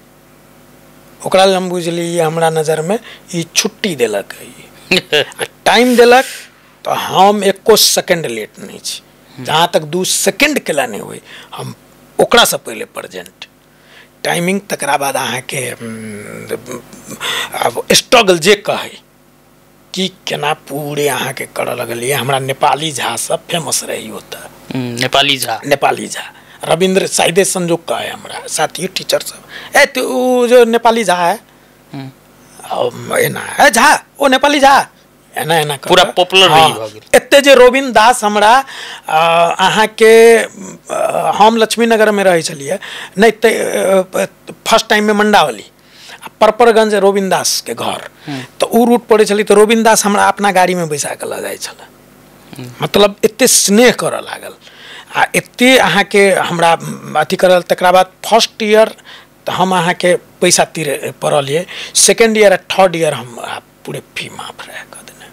ओकरा हम बुझली हमरा नजर में ई छुट्टी दिलक टाइम दिलक तो हम 1 सेकंड लेट नहीं छी जहाँ तक 2 सेकंड के लिए नहीं हुई हम ओकरा से पहले प्रेजेंट टाइमिंग तकरा बाद अहाँ के स्ट्रगल जे कहे कि केना पूरे अहाँ के कर लगलिए हमरा नेपाली झा सब फेमस रही होता नेपाली झा रविंद्र शायदे संजोग का है हमरा साथी टीचर सब ए तू जो नेपाली झा है एना झा ओ नेपाली झा एना एना पूरा पॉपुलर रही एते जे रोबिन दास हमरा अहाँ के हम लक्ष्मी नगर में रहे छलिए नहीं फर्स्ट टाइम में मंडावली परपरगंज रोबिन दास के घर तो उ रूट पड़े छली तो रोबिन दास हमरा अपना गाड़ी में बैसा के ल जाय छल मतलब एते स्नेह कर लागल आ एते अहाँ के हमरा अथी करल तकरा बाद फर्स्ट ईयर तो हम अहाँ के पैसा तीरे पड़लिए सेकेंड ईयर 3rd ईयर हम पूरे फी माफ रहे कर देने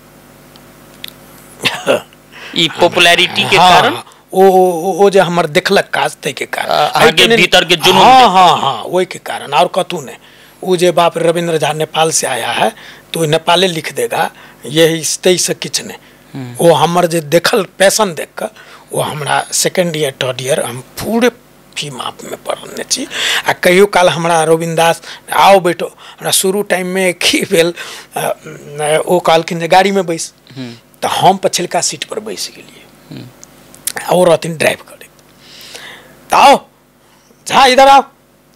ई पॉपुलैरिटी के कारण ओ जे हमर देखलक काज तै के कारण आगे भीतर के जुनून हाँ वही के कारण और कतू ने वो जे बाप रविंद्र झा नेपाल से आया है तो नेपाले लिख देगा यही से किछ ने वो हमर जे देखल पैशन देख कर वो हमरा 2nd ईयर 3rd ईयर हम पूरे फी माप में पढ़ने छी आ कहियो काल हमरा रोबिन दास आओ बैठो हमरा शुरू टाइम में की भेल ओ कहलखिन जे गाड़ी में बैस तो हम पछिलका सीट पर बैस गेलिए और रहथिन ड्राइव करे तो आओ झा इधर आओ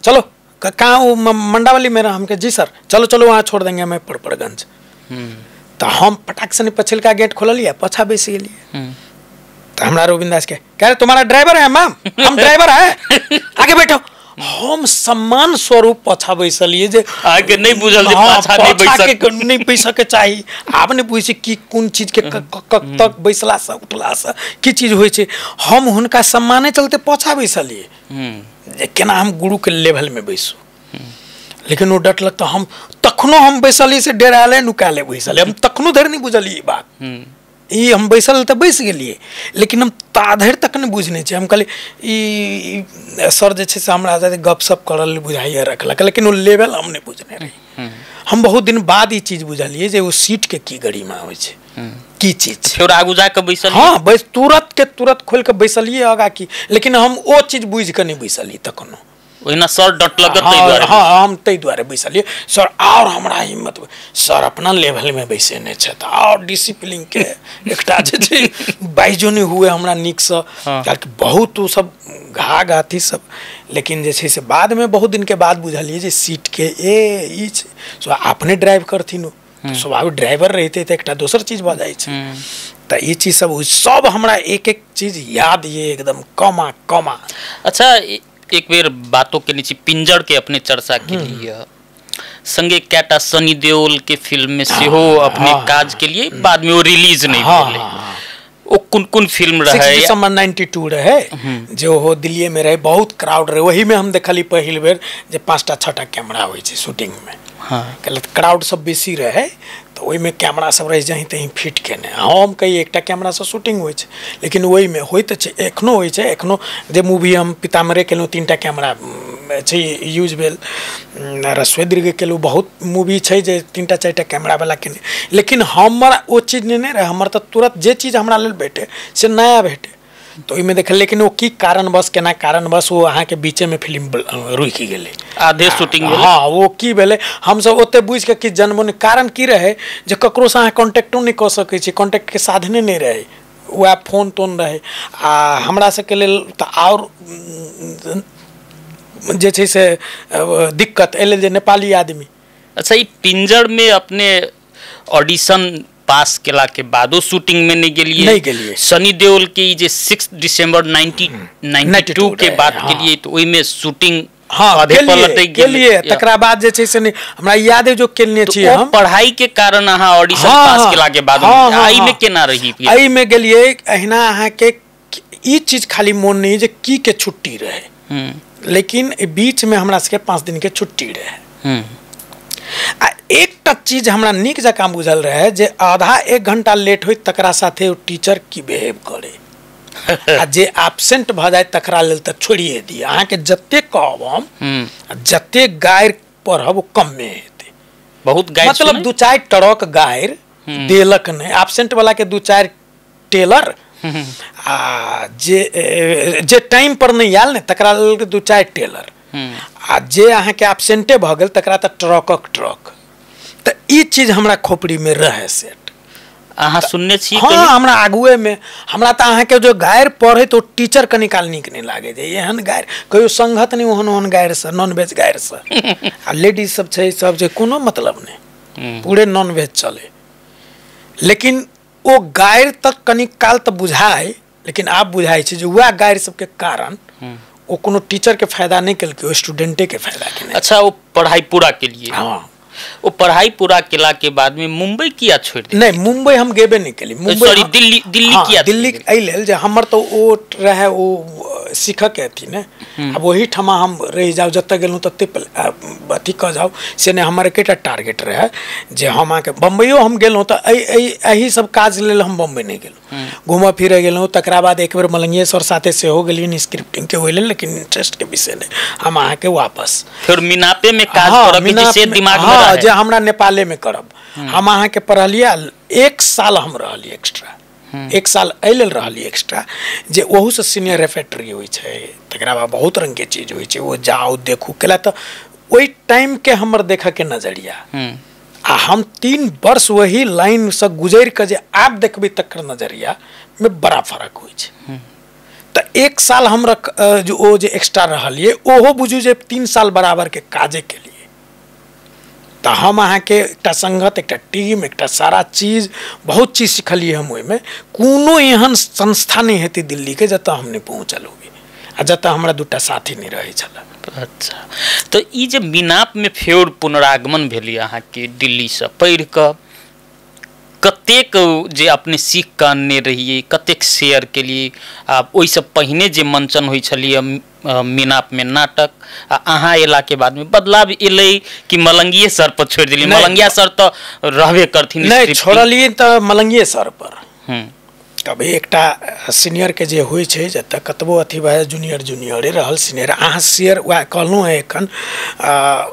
चलो कहाँ वो मंडावली में हमके जी सर चलो चलो वहाँ छोड़ देंगे हमें परपरगंज तो हम पटाख से पछिलका गेट खोल लिया पछा बैस गेलिए तो हमारा रोबिन दास के कह रहे तुम्हारा ड्राइवर है मैम हम ड्राइवर है आगे बैठो हम सम्मान स्वरूप पछा बैसलिए जे आगे नहीं बुझल जे पाछा नहीं बैस के चाहिए आपने पूछे कि कौन चीज के तक बैसला से उठला से की चीज होय छे हम हुनका सम्माने चलते पछा बैसलिए जे केना हम गुरु के लेवल में बैसू लेकिन वो डटलक तो हम तखनो हम बैसली से डेराले नुकाले बैसले हम तखनो धर नहीं बुझलिए बात ई हम बैसल तो बैस गेलिए लेकिन हम ताधर तक नहीं बुझने छे हम कहली ई सर जे छे से हमरा साथे गपशप करल बुझाइए रखलक लेकिन वो लेवल हम नहीं बुझने रही हम बहुत दिन बाद ई चीज बुझलिए जे वो सीट के की गड़ी में होय छे की चीज फिर आगू जाके बैसल हाँ बस तुरंत खोल के बैसलिए आगा की लेकिन हम वो चीज बुझ के नहीं बैसली तखनो ओहिना सर डटलक हाँ हम तै द्वारे बैसलिए सर और हमरा हिम्मत सर अपना लेवल में बैसे नहीं छे और डिसिप्लिन के एकटा जे छै बाइजो नहीं हुए हमरा नीक से कि बहुत वो सब घाथी सब लेकिन जे छै से बाद में बहुत दिन के बाद बुझलिए जे सीट के ई छै सो अपने ड्राइव करथिन तो स्वाभाविक ड्राइवर रहते तो एक दोसर चीज भऽ जाइ छै। तो ये चीज सब हमरा एक एक चीज याद ये एकदम कमा कमा। अच्छा एक बेर बातों के नीचे पिंजर के अपने चर्चा के लिए संगे कैटा सनी देओल के फिल्म में से हो अपने काज के लिए बाद में वो रिलीज नहीं भेले। वो कौन फिल्म रहे? 92 रहे जो हो दिल्ली में रहे, बहुत क्राउड रहे। वही में हम देखली पहिल बेर जे 5टा 6टा कैमरा होइ छै शूटिंग में। क्राउड सब बेसी रहे तो वही में कैमरा सब रह जहीं तहीं फिट केने हम कई एकटा कैमरा से शूटिंग होइ छै, लेकिन वही में होइत छै एखनो होइ छै। एखनो जे मूवी हम पीताम्बरे केलहुँ 3टा कैमरा छै यूज भेल, रस्वेदीर्घ केलहुँ, बहुत मूवी छै जे 3टा 4टा कैमरा वाला केने। लेकिन हमरा वो चीज नहीं रहे, हमर तो तुरंत जे चीज हमरा लेल भेटे से नया भेटे तो ओहिमे देखल। लेकिन वो की कारणवश केना कारणवश वो अहाँ के बीचे में फिल्म रुकि गेलै, आधे शूटिंग। हाँ वो की भेलै हम सब ओते बुझ के कि जन्म कारण की रहे जे ककरो से अहाँ कॉन्टेक्टो नहीं कऽ सकै छी, कॉन्टेक्ट के साधने नहीं रहे, वह फोन तोन रहे। आ हमरा सबके लेल तऽ और जे छै से दिक्कत एले जे नेपाली आदमी। अच्छा ये पिंजर में अपने ऑडिशन पास केला के बादो शूटिंग में नहीं गेलिए। सनी देओल के जे 6 दिसंबर 1992 के बाद के लिए तो ओई में शूटिंग केलिए। तकरा बाद जे छै से हमरा याद है जो केलने छी हम पढ़ाई के कारण अहाँ ऑडिशन पास केला के बाद आई में केना रही? आई में गेलिए अहिना अहाँ के ई चीज खाली मोन नहीं जे की के छुट्टी रहे, लेकिन बीच में हमरा सबके 5 दिन के छुट्टी रहे। आ एकटा चीज हमरा नीक जकाँ बुझल रहे जे आधा 1 घंटा लेट होई तकरा साथे ओ टीचर की बिहेव करे आ जे एब्सेंट भ जाए तकरा लेल त छोड़िए दिए। अहाँ के जते कहब हम जते गायर पढ़ब कम में हेते। बहुत गायर मतलब 2-4 ट्रक गायर देलक नहीं, एब्सेंट वाला के 2-4 टेलर आ जे टाइम पर नहीं आयल ने तकरा लेल 2-4 टेलर आ जे अहाँ के एब्सेंटे भ गेल तकरा त ट्रकक ट्रक। त ई चीज हमरा खोपड़ी में रहे सेट। अहाँ सुनने छी? हाँ हमरा आगुए में हमरा त अहाँ के जो गायर पढ़े तो टीचर कनी काल नीक नहीं लागे जे एहन गायर कहियो संगत नहीं ओहन गायर से नॉन वेज गायर से आ लेडीज सब छै सब जे कोनो मतलब नहीं पूरे नॉन वेज चले। लेकिन वो गायर तक कनी काल त बुझाए, लेकिन आप बुझाई छै जे वह गायर सब के कारण वो कोनो टीचर के फायदा नहीं कल के स्टूडेंटे के फायदा के। अच्छा वो पढ़ाई पूरा के लिए? हाँ वो पढ़ाई पूरा केला के बाद में मुंबई किया छोड़ दी? नहीं मुंबई हम गेबे नहीं केली। मुंबई सॉरी दिल्ली हाँ, किया? दिल्ली एहि लेल जे हमर तो वो रहे वो सीखऽ के थी ने। अब वही ठमा हम रह जाओ जते गेलूँ तते अथी कऽ जाओ से ने हमर एकेटा टारगेट रहे जे हम आके बम्बईयो हम गेलूँ तो एही सब काज लेल हम बम्बई नहीं गेलूँ, घूमऽ फिरऽ गेलूँ। तकरा बाद एक बेर मलंगिए सर साथे सेहो गेलियनि स्क्रिप्टिंग के लेल, लेकिन इंटरेस्ट के विषय ने हम अहाँ के वापस फिर मिनापे में काज करब के से दिमाग में रहे जे हमरा नेपाले में करब। हम अहाँ के पढ़लिए 1 साल हम रहलिए एक्स्ट्रा, 1 साल एहि लेल रहलिए एक्स्ट्रा जे ओहू से सीनियर रेफेक्टरी होइ छै, तकरा बाद बहुत रंग के चीज होइ छै, वो जाओ देखू केला। तो ओहि टाइम के हमर देखऽ के नजरिया आ हम 3 वर्ष वही लाइन से गुजर के जे आप देखबे तकर नजरिया में बड़ा फर्क होइ छै। तो 1 साल हम जो जे एक्स्ट्रा रहलिए ओहो बुझू जे 3 साल बराबर के काजे के लिए। तो हम अहाँ के एक संगत एक टीम एक सारा चीज बहुत चीज सिखलिए हम। ओहिमे कोनो एहन संस्था नहीं हेती दिल्ली के जतऽ हम नहीं पहुँचल होगी आ जतऽ हमरा 2टा साथी नहीं रहे छल। अच्छा तो ई जे मिनाप में फेर पुनरागमन भेली अहाँ के दिल्ली से पढ़ कऽ कतेक जे अपने सीख कऽ आनने रहिए, कतेक शेयर के लिए आप ओहि से पहिने जे मंचन होइ छलिए मिनाप में नाटक आ अहाँ एला के बाद में बदलाव एलै कि मलंगिए सर पर छोड़ दिली? मलंगिया सर तो रहबे करथिन। नहीं छोड़लिए तो मलंगिए सर पर। कभी एकटा सीनियर के जे होइ छै जतऽ कतबो अथी भए जूनियरे रहल सीनियर अहाँ शेयर वएह कहलहुँ है एखन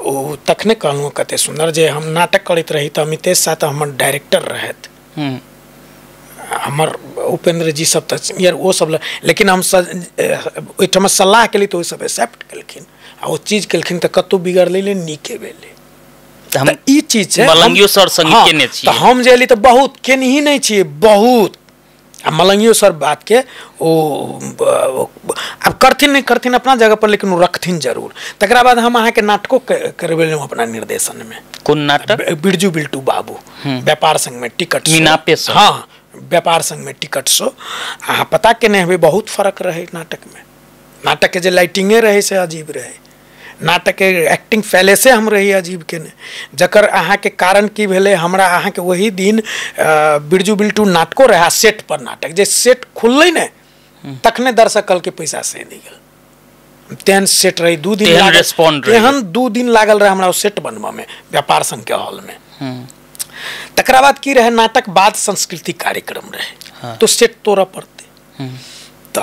ओ तखने कहलहुँ कते सुंदर जे हम नाटक करैत रही तऽ अमितेश साह तऽ हमर डायरेक्टर रहत, हमर उपेंद्र जी सब तऽ सीनियर ओ सब। लेकिन हम ओहिठाम सलाह केली तऽ ओ सब एक्सेप्ट केलखिन आ ओ चीज केलखिन तऽ कतौ बिगड़लै नीके भेलै। तऽ ई चीज छै मलंगियो सर संगे केने छी तऽ हम जे एली तऽ बहुत केनही नहीं छियै बहुत आ मलंगियो सर बात के ओ अब करथिन नहीं करथिन अपना जगह पर, लेकिन वो रखथिन जरूर। तकरा बाद हम अहाँ के नाटको करवेलहुँ अपना निर्देशन में। कौन नाटक? बिरजू बिल्टू बाबू व्यापार संघ में टिकट शो। मीना पे शो। हाँ, व्यापार संघ में टिकट शो। अहाँ पता केने हेबै बहुत फर्क रहे नाटक में। नाटक के जे लाइटिंगे रहे से अजीब रहे, नाटक के एक्टिंग पहले से हम रही अजीब के ने, जकर अहाँ के कारण की भेले, हमरा अहाँ के वही दिन बिरजू बिल्टू नाटको रहा सेट पर। नाटक जे सेट खुललै ने तखने दर्शक कल के पैसा से दी गेल। तेहन सेट रही, 2 दिन लागल, तेहन 2 दिन लागल रहे हमरा सेट बनबा में व्यापार संघ के हॉल में। तकरा बाद की रहे, नाटक बाद सांस्कृतिक कार्यक्रम रहे। तो सेट तोड़ा पड़ते, तो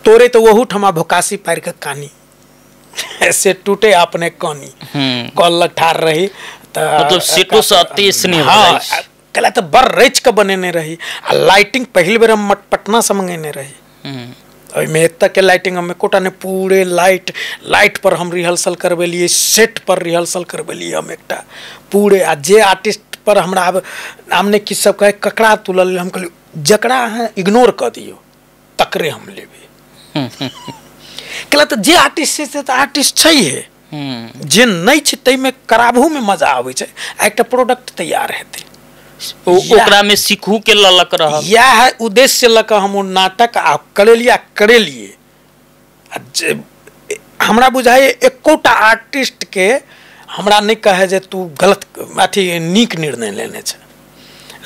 तोरे तो वहू ठमा भोकासी पार के कहानी से टूटे अपने कहानी कल ठार रही। मतलब सेटो से अति स्नेह। हाँ, कला तो बर रेच के बनेने रही। आ लाइटिंग पहली बेर हम पटना से मंगेने रही। में एत के लाइटिंग हम कोटा ने पूरे लाइट पर हम रिहर्सल करवेलिए, सेट पर रिहर्सल करवेलिए हम एकटा पूरे। आ जे आर्टिस्ट पर हमरा अब हमने की सब कहे ककड़ा तुलल, हम कहलिए जकड़ा अहाँ इग्नोर कर दियो तकरे हम लेबे। कहला तो जे आर्टिस्ट से तो आर्टिस्ट चाहिए, जे नहीं छै तै में कराबहू में मजा आवे छै। एकटा प्रोडक्ट तैयार हेतै, ओकरा में सीखू के ललक रहा। यह उद्देश्य लक हम नाटक करेलिए। हमरा बुझाए एकोटा आर्टिस्ट के हमरा नहीं कहे जे तू गलत अथी नीक निर्णय लेने छै,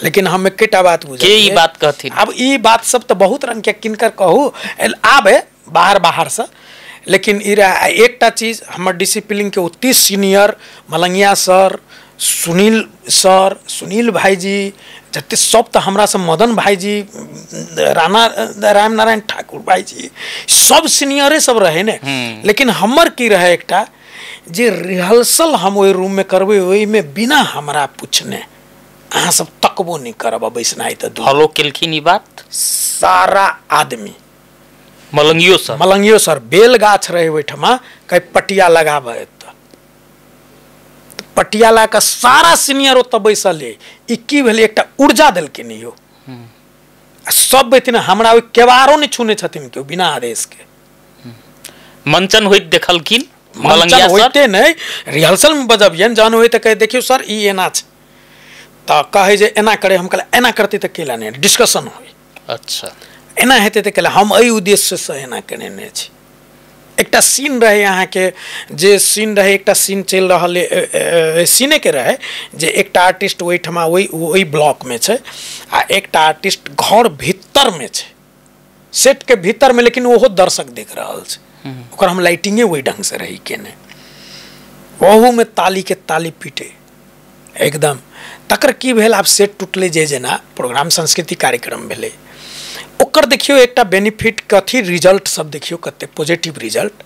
लेकिन हम एकेटा बात बुझे ई बात कहथिन। अब ई बात सब तो बहुत रंग के किनकर कहू आबे बाहर से, लेकिन एकटा चीज हमर डिसिप्लिन के अति सीनियर मलंगिया सर, सुनील भाईजी, जते सब तो हमरा से मदन भाईजी, राणा राम नारायण ठाकुर भाईजी, सब सीनियरे सब रहे ने। लेकिन हमर की रहे एकटा जे रिहर्सल हम ओई रूम में करबे, ओई में बिना हमरा पूछने अहाँ सब तकबो नहीं करब बैसनाई तो फॉलो केलखिन ई बात सारा आदमी। मलंगियो सर बेल गाछ रहे ओठमा, कहीं पटिया लगाबे तो पटियाला का सारा सीनियर ओत बैसल है। ई की भेलै, एकटा ऊर्जा देलकै नहीं हो। सब बेतिन हमरा ओइ केवारो नहीं छूने छथिन के बिना आदेश के। मंचन होइत देखलखिन मलंगिया सर होइते नहीं, रिहर्सल में बजबियन जान होय त कहे देखियो सर ई एना छै, त कहे जे एना करे, हम कहले एना करते त केला नहीं, डिस्कशन होई। अच्छा एना हेते त केला, हम एहि उद्देश्य से एना केने छी। एकटा सीन रहे यहाँ के, जे सीन रहे एकटा सीन चल रहा सीने के रहे जे एकटा आर्टिस्ट ओहिठमा वही ब्लॉक में छै आ एकटा आर्टिस्ट घर भीतर में छै, सेट के भीतर में, लेकिन ओहो दर्शक देख रहा छै। ओकर हम लाइटिंगे वही ढंग से रही केने, ओहू में ताली के ताली पीटे एकदम। तकर की भेल, आब सेट टूटले जे जेना प्रोग्राम सांस्कृतिक कार्यक्रम भेले, ओकर देखियो एकटा बेनिफिट कथी रिजल्ट सब देखियो कते पॉजिटिव रिजल्ट।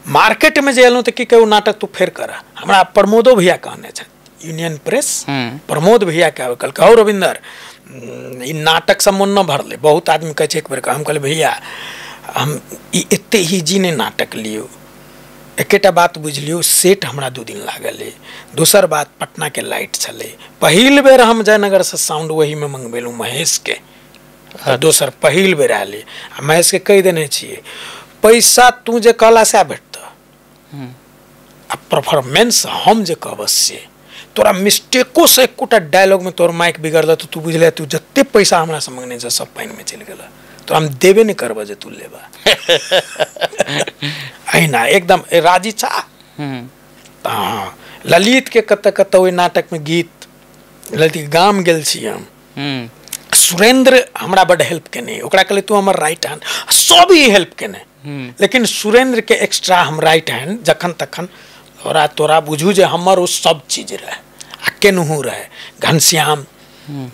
मार्केट में जे एलहुँ तो की कहू नाटक तू फेर कर। हमरा प्रमोदो भैया कहने छै, यूनियन प्रेस प्रमोद भैया के कहलकै हौ रविंदर ई नाटक सब मन न भरले, बहुत आदमी कहे छै एक बेर का। हम कहले भैया हम ई एते ही जी ने नाटक लियो, एकेटा बात बुझलियो, सेट हमरा 2 दिन लागल है। दोसर बात पटना के लाइट छले, पहिल बेर हम जयनगर से साउंड वही में मंगबेलू महेश के। दोसर पहिल बेर आले, महेश के कह देने छिए पैसा तू जे कहला से भेटत, आ परफॉर्मेंस हम जे कहब से। तोरा मिस्टेको से एकोटा डायलॉग में तोर माइक बिगड़ल तो तू बुझले तू जत्ते पैसा हमरा से मंगने जे सब पानी में चल गेल, तो हम देबे नहीं करब जे तू लेबा। अहिना एकदम राजी छा। हाँ, ललित के कत ओहि नाटक में गीत ललित गाम गेल छी हम। सुरेंद्र हमरा बड़ हेल्प केने, ओकरा कहले तू हमर राइट हैंड, सब ही हेल्प केने। लेकिन सुरेंद्र के एक्स्ट्रा हम राइट हैंड जखन तखन तोरा बुझू जे हमर वो सब चीज रहे। आ केनहू रहे घनश्याम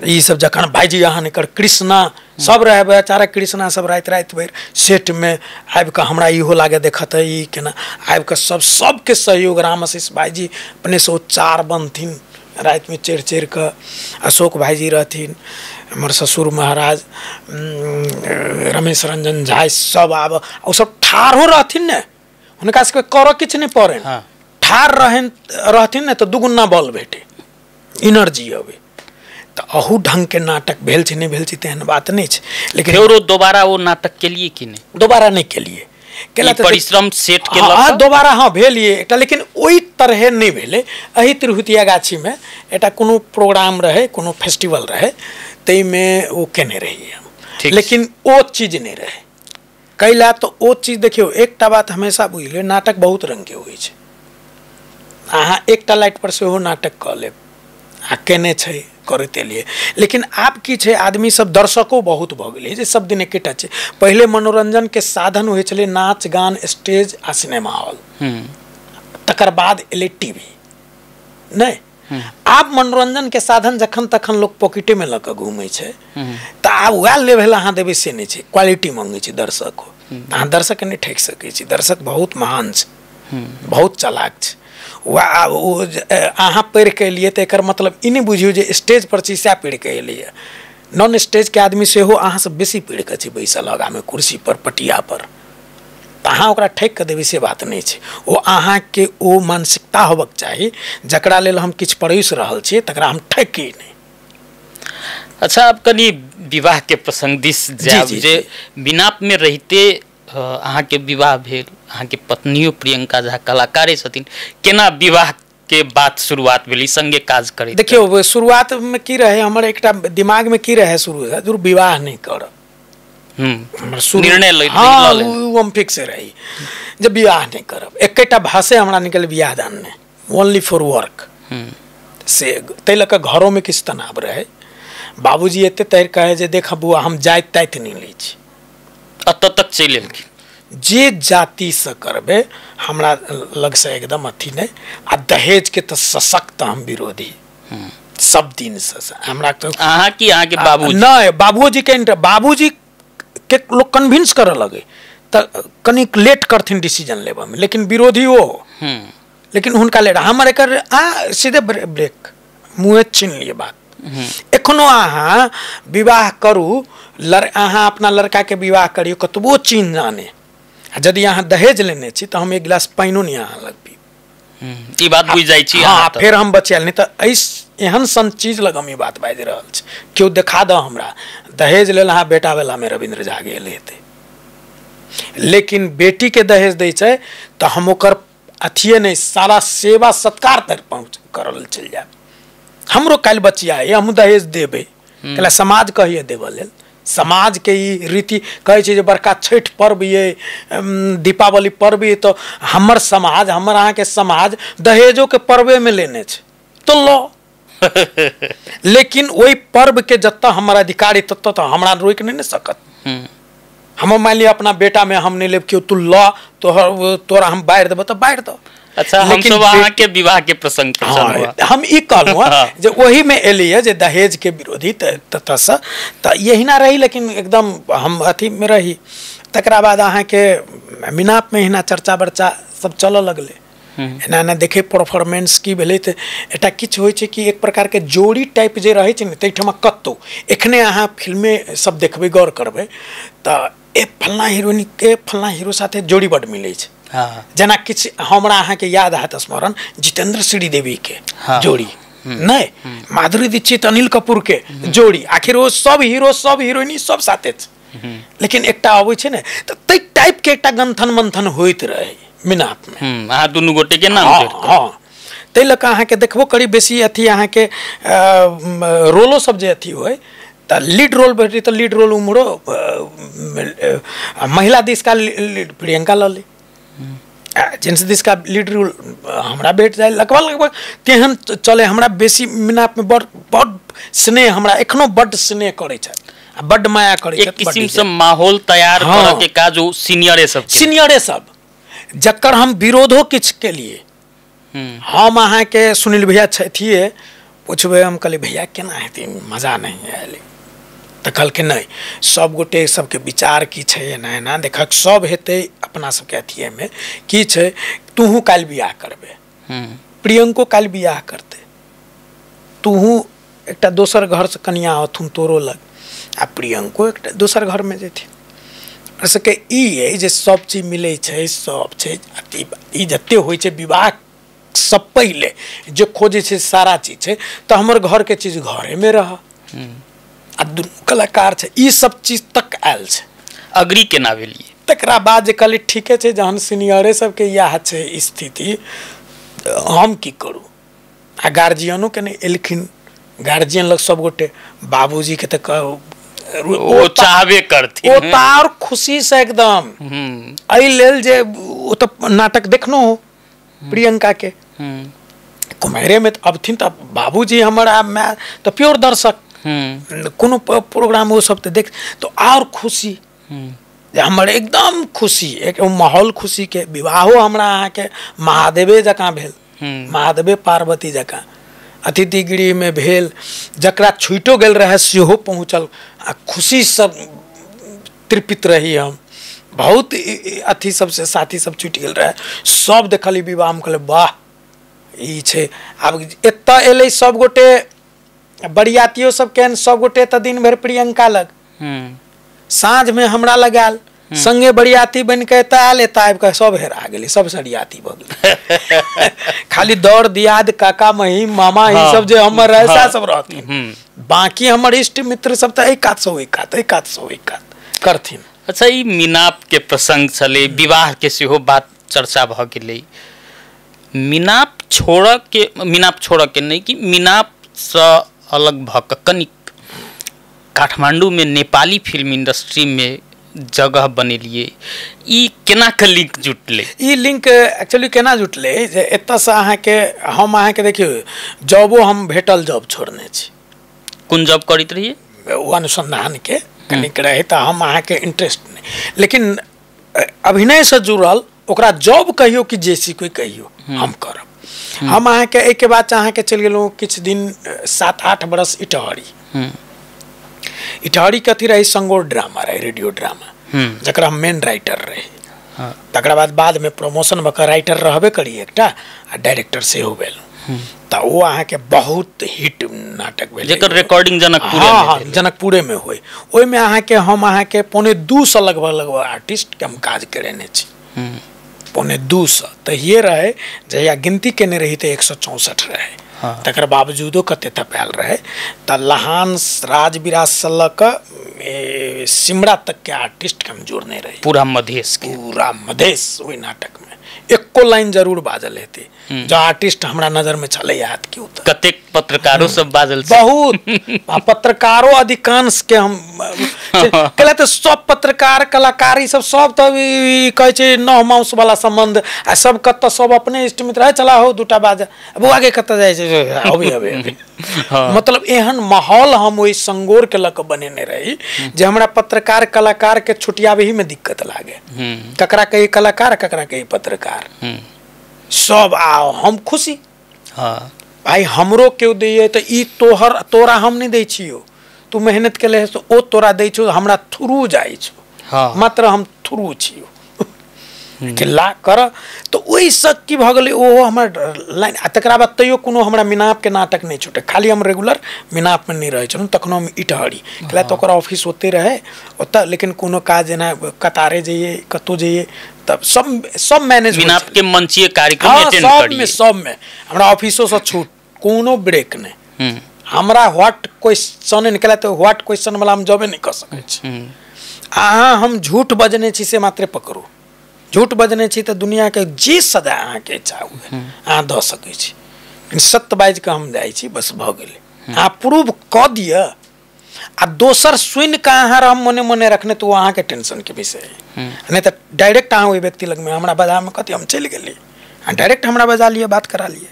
ई सब, जखन भाईजी अहाँ निकर कृष्णा सब रहे, बेचारा कृष्णा सब रात भर सेट में आबि के हमरा इहो लागे देखत ई केना आबि के सबके सहयोग। राम आशीष भाईजी अपने से 4 बनथिन रात में चढ़ के, अशोक भाईजी रहथिन, हमर ससुर महाराज रमेश रंजन झा सब आब वो सब ठाढ़ो रहथिन ने, हुनका सबके करऽ किछ नहीं पड़े। ठाढ़ रहथिन ने तो दुगुना बल भेटे, एनर्जी अबे। तो अहू ढंग के नाटक भेल छै, नहीं भेल छै तेहन बात नहीं छै। लेकिन फेरो दोबारा वो नाटक के लिए कि नहीं? दोबारा नहीं के लिए, केला तऽ परिश्रम सेट के हाँ दोबारा हाँ भेल ये एकटा, लेकिन ओहि तरहे नहीं भेले। एही तिरहुतिया गाछी में एटा कोनो प्रोग्राम रहे, कोनो फेस्टिवल रहे, तई में वो केने रही, लेकिन वो चीज नहीं रहे। कैला तो वो चीज देखियो, एकटा बात हमेशा बुझलिए, नाटक बहुत रंग के होई छै। अहाँ एकटा लाइट पर से हो नाटक क लेब, आ केने छै करते लिए, लेकिन आब की छै, आदमी सब दर्शकों बहुत भ गेलै जे सब दिन एकेटा छै। पहले मनोरंजन के साधन होइ छलै नाच गान, स्टेज आ सिनेमा हॉल, तकर बाद एलै टीवी। नहीं, आब मनोरंजन के साधन जखन तखन लोग पॉकेटे में लऽ कऽ घूमै छै, तऽ आब वएह लेवल अहाँ देबै से नहीं छै, क्वालिटी मांगै छै दर्शक। अहाँ दर्शक नहीं ठेक सकै छी, दर्शक बहुत महान छै, बहुत चालाक छै। अहाँ पढ़ के एलिए तो एकर मतलब ई नहीं बुझियो जे स्टेज पर छी सएह पढ़ के एलिए। नॉन स्टेज के आदमी से हो अहाँ से बेसी पढ़ के छी बैसल आगा में कुर्सी पर, पटिया पर, तो अहाँ ओकरा ठेक के देबै से बात नहीं छै। वो अहाँ के वो मानसिकता होबक चाही जकरा लेल हम किछु परोस रहल छी तकरा हम ठेकी नहीं। अच्छा, अब कनी विवाह के प्रसंग दिस जाब जे बिनाप में रहते अहाँ के विवाह भेल, अहाँ के पत्नियो प्रियंका झा कलाकारे छथिन, केना विवाह के बात शुरुआत भेली संगे काज करे? देखियो शुरुआत में की रहे, हमर एकटा दिमाग में की रहे शुरू विवाह नहीं करब, निर्णय हाँ हम फिक्स रही जब विवाह नहीं करब। एकटा भाषे हमरा निकल बियाह दान में, ओनली फॉर वर्क से, तै लऽ कऽ घरों में किछु तनाव रहे। बाबूजी एते तैर कहे जे देख बुआ हम जाइत ताइत नहीं लै छी, अतऽ तक चलि एलखिन जे जाति से करबे हमरा लग से एकदम अथी नहीं। आ दहेज के तो सशक्त हम विरोधी सब दिन से। हमरा तो अहाँ की अहाँ के बाबूजी नहीं, बाबूजी के लोग कन्विंस करे लगे तो कनिक लेट करथिन डिसीजन लेबे में, लेकिन विरोधी वो लेकिन हुनका ले हमर एकर सीधे ब्रेक मुँहे छीन लिए बात। एखनो अहाँ विवाह करू, अहाँ अपना लड़का के विवाह करियो कतबो चीन जाने, यदि अहाँ दहेज लेने छी तो हम एक गिलास पानियो नहीं अहाँ लग पी, ई बात बुझ जाइ छी। हाँ फिर हम बचियाल नहीं तो एहन सन चीज लग हम ई बात बाजि रहल छी। क्यों देखा दो हमरा दहेज लेल अहाँ बेटा वाला में रविंद्र झा गेल हेतै, लेकिन बेटी के दहेज दै छै तो हम ओकर अथिये नहीं, सारा सेवा सत्कार तक पहुँच करल चल जाए। हमरो काल बचिया है, हम दहेज देबे कैला समाज कहिए देवे लेल। समाज के ई रीति कहे छै जे बड़का छठ पर्व ये, दीपावली पर्व ये, तो हमर समाज, हमर अहाँ के समाज दहेजो के पर्वे में लेने छै तो लो लेकिन वही पर्व के जत्ता हमर अधिकारी तत्ता तो हमरा रोक नहीं सकत। हम मान लिया अपना बेटा में हम नहीं लेब, क्यों तू लो तोरा हम बाहर देब तो बाहर दो। अच्छा, हम सब अहाँ के विवाह के प्रसंग पर चलबा। हम ई कहलहुँ जे वही में एलिए जे दहेज के विरोधी ततसँ तो यही ना रही, लेकिन एकदम हम अथी में रही। तकरा बाद अहाँ के मिनाप में हिना चर्चा बर्चा सब चलऽ लगले, एना एना देखे परफॉर्मेंस की भेलै तऽ एटा किछु होइ छै कि एक प्रकार के जोड़ी टाइप जे रहै छै ने, तैठमा कतौ एखने अहाँ फिल्मे सब देखबै गौर करबै तऽ ए फलना हीरोइन के फलना हीरो साथे जोड़ी बड मिलै छै। जेना किछु हमरा अहाँ के याद हैत स्मरण जितेंद्र श्रीदेवी के जोड़ी, नहीं माधुरी दीक्षित अनिल कपूर के जोड़ी, आखिर वो सब हीरो सब हीरोइन सब साथे छै, लेकिन एकटा अबै छै ने तऽ तै टाइप के एकटा गंथन मंथन होइत रहे मिनाप में। अहाँ दुनू गोटे के नाम हाँ तै लऽ कऽ अहाँ के देखबो करी बेसी अथी अहाँ के रोलो सब जे अथी होय तो लीड रोल बैठी तो लीड रोल उम्हरो महिला दिश का लीड प्रियंका लऽ ली, जेंट्स दिश का लीड रोल हमरा भेट जाए। लगभग तेहन चले। हमरा बेसी मिनाप में बड़ स्नेह, हमरा एखनो बड़ स्नेह करे छै, बड़ माया करे छै। एक किस्म से माहौल तैयार करऽ के काज ओ सीनियरे सब जकर हम विरोधो किछ के लिए हम अहाँ के सुनील भैया छथिए पूछबे, हम कहली भैया केना हेतै, मजा नहीं आयल तऽ कहलकै नहीं सब गोटे सबके विचार की छै, एना एना देखक सब हेतै अपना सबके अथिए में की छै। तूहू काल बियाह करबे, प्रियंको काल बियाह करते, तूहू एकटा दोसर घर से कनिया अथुन तोरो लग, आ प्रियंको एकटा दोसर घर में जेथिन। सबके ई है जे सब चीज मिले छै, सब छै ई जते होइ छै विवाह सब पहले जो खोजे छै सारा चीज छै, तो हमर घर के चीज घरे में रह, आ दुनू कलाकार छै ई सब चीज तक आयल छै। अग्री केना भेलिए? तकरा बाद जे कहली ठीके छै, जहन सीनियरे सबके इएह छै स्थिति, हम की करू। आ गार्जियनो के नहीं एलखिन, गार्जियन लग सब गोटे बाबूजी के तो ओ चाहबे करथिन, ओ तार खुशी से एकदम एहि लेल जे ओ तो नाटक देखनो हो प्रियंका के कुमारे में अबथिन, तो बाबूजी हमारा मैं तो प्योर दर्शक, कोनो प्रोग्राम वो सब तो देख तो और खुशी, हमारे एकदम खुशी, एक माहौल खुशी के। विवाहो हमरा अहाँ के महादेवे जकाँ भेल, महादेवे पार्वती जकाँ अतिथि गृह में भेल, जकरा छुटो गेल रहे सेहो पहुँचल, आ खुशी सब तृप्त रही हम। बहुत अथी सबसे साथी सब छुटि गेल रहे, सब देखली विवाह में, कहले वाह ई छै। आब एतऽ एलै सब गोटे, बरियातियो सब केहन, सब गोटे तऽ दिन भरि प्रियंका लग, साँझ में हमरा लगाल संगे बरियाती बन के एतऽ आयल, एतऽ आबि कऽ सब हेरा गेलै, सब सरियाती भऽ गेलै। खाली दौड़ दियाद काका महीम मामा ई सब जे हमर रहे सएह सब रहथिन, बाकी हमर इष्ट मित्र सब तऽ एक कात से ओहि कात, एक कात से ओहि कात करथिन। अच्छा, ई मिनाप के प्रसंग छलै, विवाह के सेहो बात चर्चा भऽ गेलै। मिनाप छोड़ के नहीं कि मिनाप से अलग भऽ कऽ कनिक काठमांडू में नेपाली फिल्म इंडस्ट्री में जगह बनेलिए, ई केना के लिंक जुटले? ई लिंक एक्चुअली केना जुटले जे एतऽ से अहाँ के हम अहाँ के देखियो जॉबो हम भेटल जॉब छोड़ने छी। कोन जॉब करैत रहिए? वो अनुसंधान के कनिक रहे तऽ हम अहाँ के इंटरेस्ट नहीं, लेकिन अभिनय से जुड़ल ओकरा जॉब कहियो कि जेसी कोई कहियो हम करब। हम अहाँ के एक के बाद अहाँ के चल गेलहुँ किछु दिन 7-8 बरस इटहरी। इटहरी कथी रही? संगोर ड्रामा रहे, रेडियो ड्रामा, जकरा हम मेन राइटर रहे। तकरा बाद में प्रमोशन भऽ कऽ राइटर रहबे करी एकटा, आ डायरेक्टर सेहो भेलहुँ। तऽ वो अहाँ के बहुत हिट नाटक भेल, जेकर रिकॉर्डिंग जनकपुर में, हाँ जनकपुरे में होय। ओहि में अहाँ के हम अहाँ के 2.25 लगभग आर्टिस्ट के हम काज करेने छी, 2.25 तहिए रहे। जहिया गिनती केने रही तो 164 रहे। तकर बावजूदो कते तपायल रहे, तऽ लहान राजविराज से लऽ कऽ सिमरा तक के आर्टिस्ट के हम जोड़ने रही, पूरा मधेश के, पूरा मधेश। ओहि नाटक में एको लाइन जरूर बाजल हेतै जो आर्टिस्ट हमरा नजर में छलै याद के। कतेक पत्रकारों सब बाजल, बहुत पत्रकारों अधिकांश के हम कहले तऽ सब पत्रकार कलाकार सब सब कहे छै नौ माउस वाला संबंध, आ सब कत सब अपने इष्ट मित्र है, चला हो दूटा बाज अब आगे कत जाय छै अभी अभी। मतलब एहन माहौल हम ओहि संगोर के लक बनेने रही जे हमरा पत्रकार कलाकार के छुटियाबही में दिक्कत लागे, ककरा कही कलाकार ककरा कही पत्रकार, सब आओ हम खुशी। भाई हमरो केओ दैए तो ई तोरा हम नहीं दै छियो, तू मेहनत केले तो ओ तोरा दै छो, हमरा थ्रू जाइ छो, मात्र हम थ्रू छियो के ला कर। तो ओहि सक की भऽ गेलै ओहो हमर लाइन। आ तकरा बाद तैयो कोनो हमरा मिनाप के नाटक नहीं छूटे, खाली हम रेगुलर मिनाप में नहीं रहे छलहुँ। तखनो हम इटहरी कहला तो ओकर ऑफिस ओते रहे ओतऽ, लेकिन कोनो काज जेना कतारे जाइए कतौ जाइए तब सब मैनेज मिनाप के मंचीय कार्यक्रम अटेंड करिए। सब में हमरा ऑफिसो से छूट, कोनो ब्रेक नहीं। हमरा व्हाट क्वेश्चन निकला तो व्हाट क्वेश्चन वाला हम जॉबे नहीं कर सकै छी। अहाँ हम झूठ बजने छी से मात्र पकड़ू, झूठ बजने छी तो दुनिया के जे सजा अहाँ के इच्छा हुए अहाँ दऽ सकै छी, लेकिन सत्य बाजि कऽ हम जाइ छी, बस भऽ गेलै। अहाँ प्रूव कऽ दिअ, आ दोसर सुनि कऽ अहाँ हम मने मने रखने तो अहाँ के टेंशन के विषय है। नहीं तो डायरेक्ट अहाँ ओहि व्यक्ति लग में हमरा बजा में कथी हम चलि गेली, डायरेक्ट हमरा बजा लिए, बात करा लिए।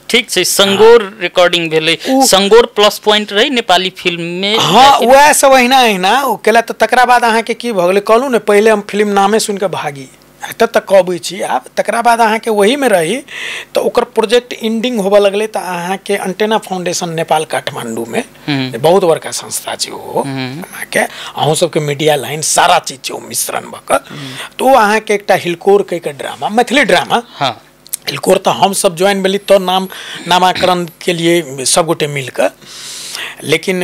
ठीक छै, संगोर रिकॉर्डिंग भेलै, संगोर प्लस पॉइंट रही नेपाली फिल्म में। हाँ वह सब अहिना ओ केला। तऽ तकरा बाद अहाँ के की भऽ गेलै कहलू ने, पहले हम फिल्म नामे सुनि कऽ भागी, एतऽ तक कहबै छी आब। तकरा बाद अहाँ के वही में रही तो ओकर प्रोजेक्ट एंडिंग होबऽ लगलै, तऽ अहाँ के एंटेना फाउंडेशन नेपाल काठमांडू में बहुत बड़का संस्था छै ओ, अहाँ के अहूँ सबके मीडिया लाइन सारा चीज छै ओ मिश्रण भऽ कऽ। तो अहाँ के एकटा हिलकोर कहि कऽ ड्रामा, मैथिली ड्रामा, हिलकोर तो हम सब ज्वाइन भेली तो नामाकरण के लिए सब गोटे मिल कर, लेकिन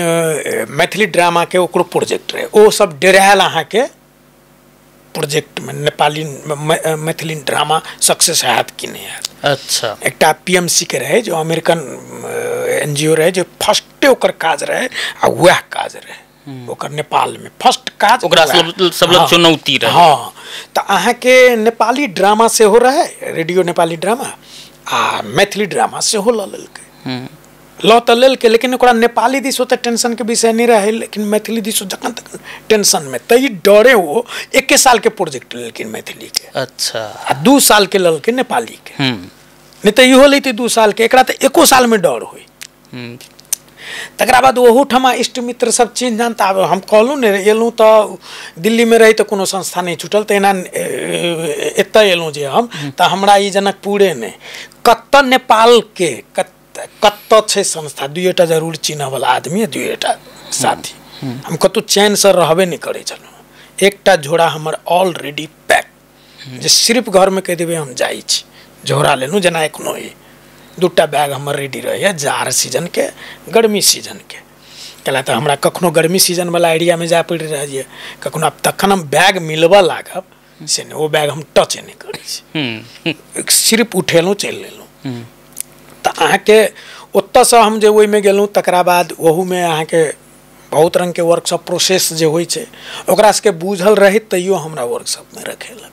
मैथिली ड्रामा के ओकरो प्रोजेक्ट रहे, ओ सब डेरायल अहाँ के प्रोजेक्ट में नेपाली मैथिली ड्रामा सक्सेस हैत कि नहीं हैत। अच्छा, एकटा पीएमसी के रहे जो अमेरिकन एनजीओ रहे, जो फर्स्टे ओकर काज रहे आ वह काज रहे। ओकर नेपाल में फर्स्ट काज ओकरा सब लोग चुनौती रहे। हाँ, तो अहाँ के नेपाली ड्रामा से हो रहा है, रेडियो नेपाली ड्रामा आ मैथिली ड्रामा से हो ललके ल तो लेलके, लेकिन ओकरा नेपाली दिस होते टेंशन के विषय नहीं रहे, लेकिन मैथिली दिस जखन तक टेंशन में तई डरे वो 1 साल के प्रोजेक्ट लेकिन मैथिली के। अच्छा। आ 2 साल के ललके नेपाली के। नहीं तो इहो लेते 2 साल के, एकरा तो 1 साल में डर हुई। तकरा बाद वहू ठमा इष्ट मित्र सब चीज जानता। अब हम कहलूँ ने एलूँ तो दिल्ली में रही तो कोनो संस्था नहीं छूटल, तो एना एत एलूँ जे हम तो हमरा ई जनकपुरे ने कत नेपाल के कत छे संस्था 2टा जरूर चिन्ह वाला आदमी 2टा साथी। हम कतौ चैन से रहबे नहीं करे छलू। एकटा झोड़ा हमर ऑलरेडी पैक, जे सिर्फ घर में कह देबे हम जाई छी झोड़ा लेलू, जना एखनो 2टा बैग हमर रेडी रहे जाड़ सीजन के गर्मी सीजन के। कला तो हमरा कखनो गर्मी सीजन वाला एरिया में जाए पड़ रही, कखनो अब तखन हम बैग मिलबा लागब से ने वो बैग हम टच नहीं करै छी, सिर्फ उठेलूँ चलि लेलूँ। तो अहाँ के ओतऽ से हम जे ओहि में गेलूँ तकरा बाद वहू में अहाँ के बहुत रंग के वर्कशॉप प्रोसेस जे होइ छै ओकरा सबके बूझल रही तैयो हमरा वर्कशॉप में रखेलक।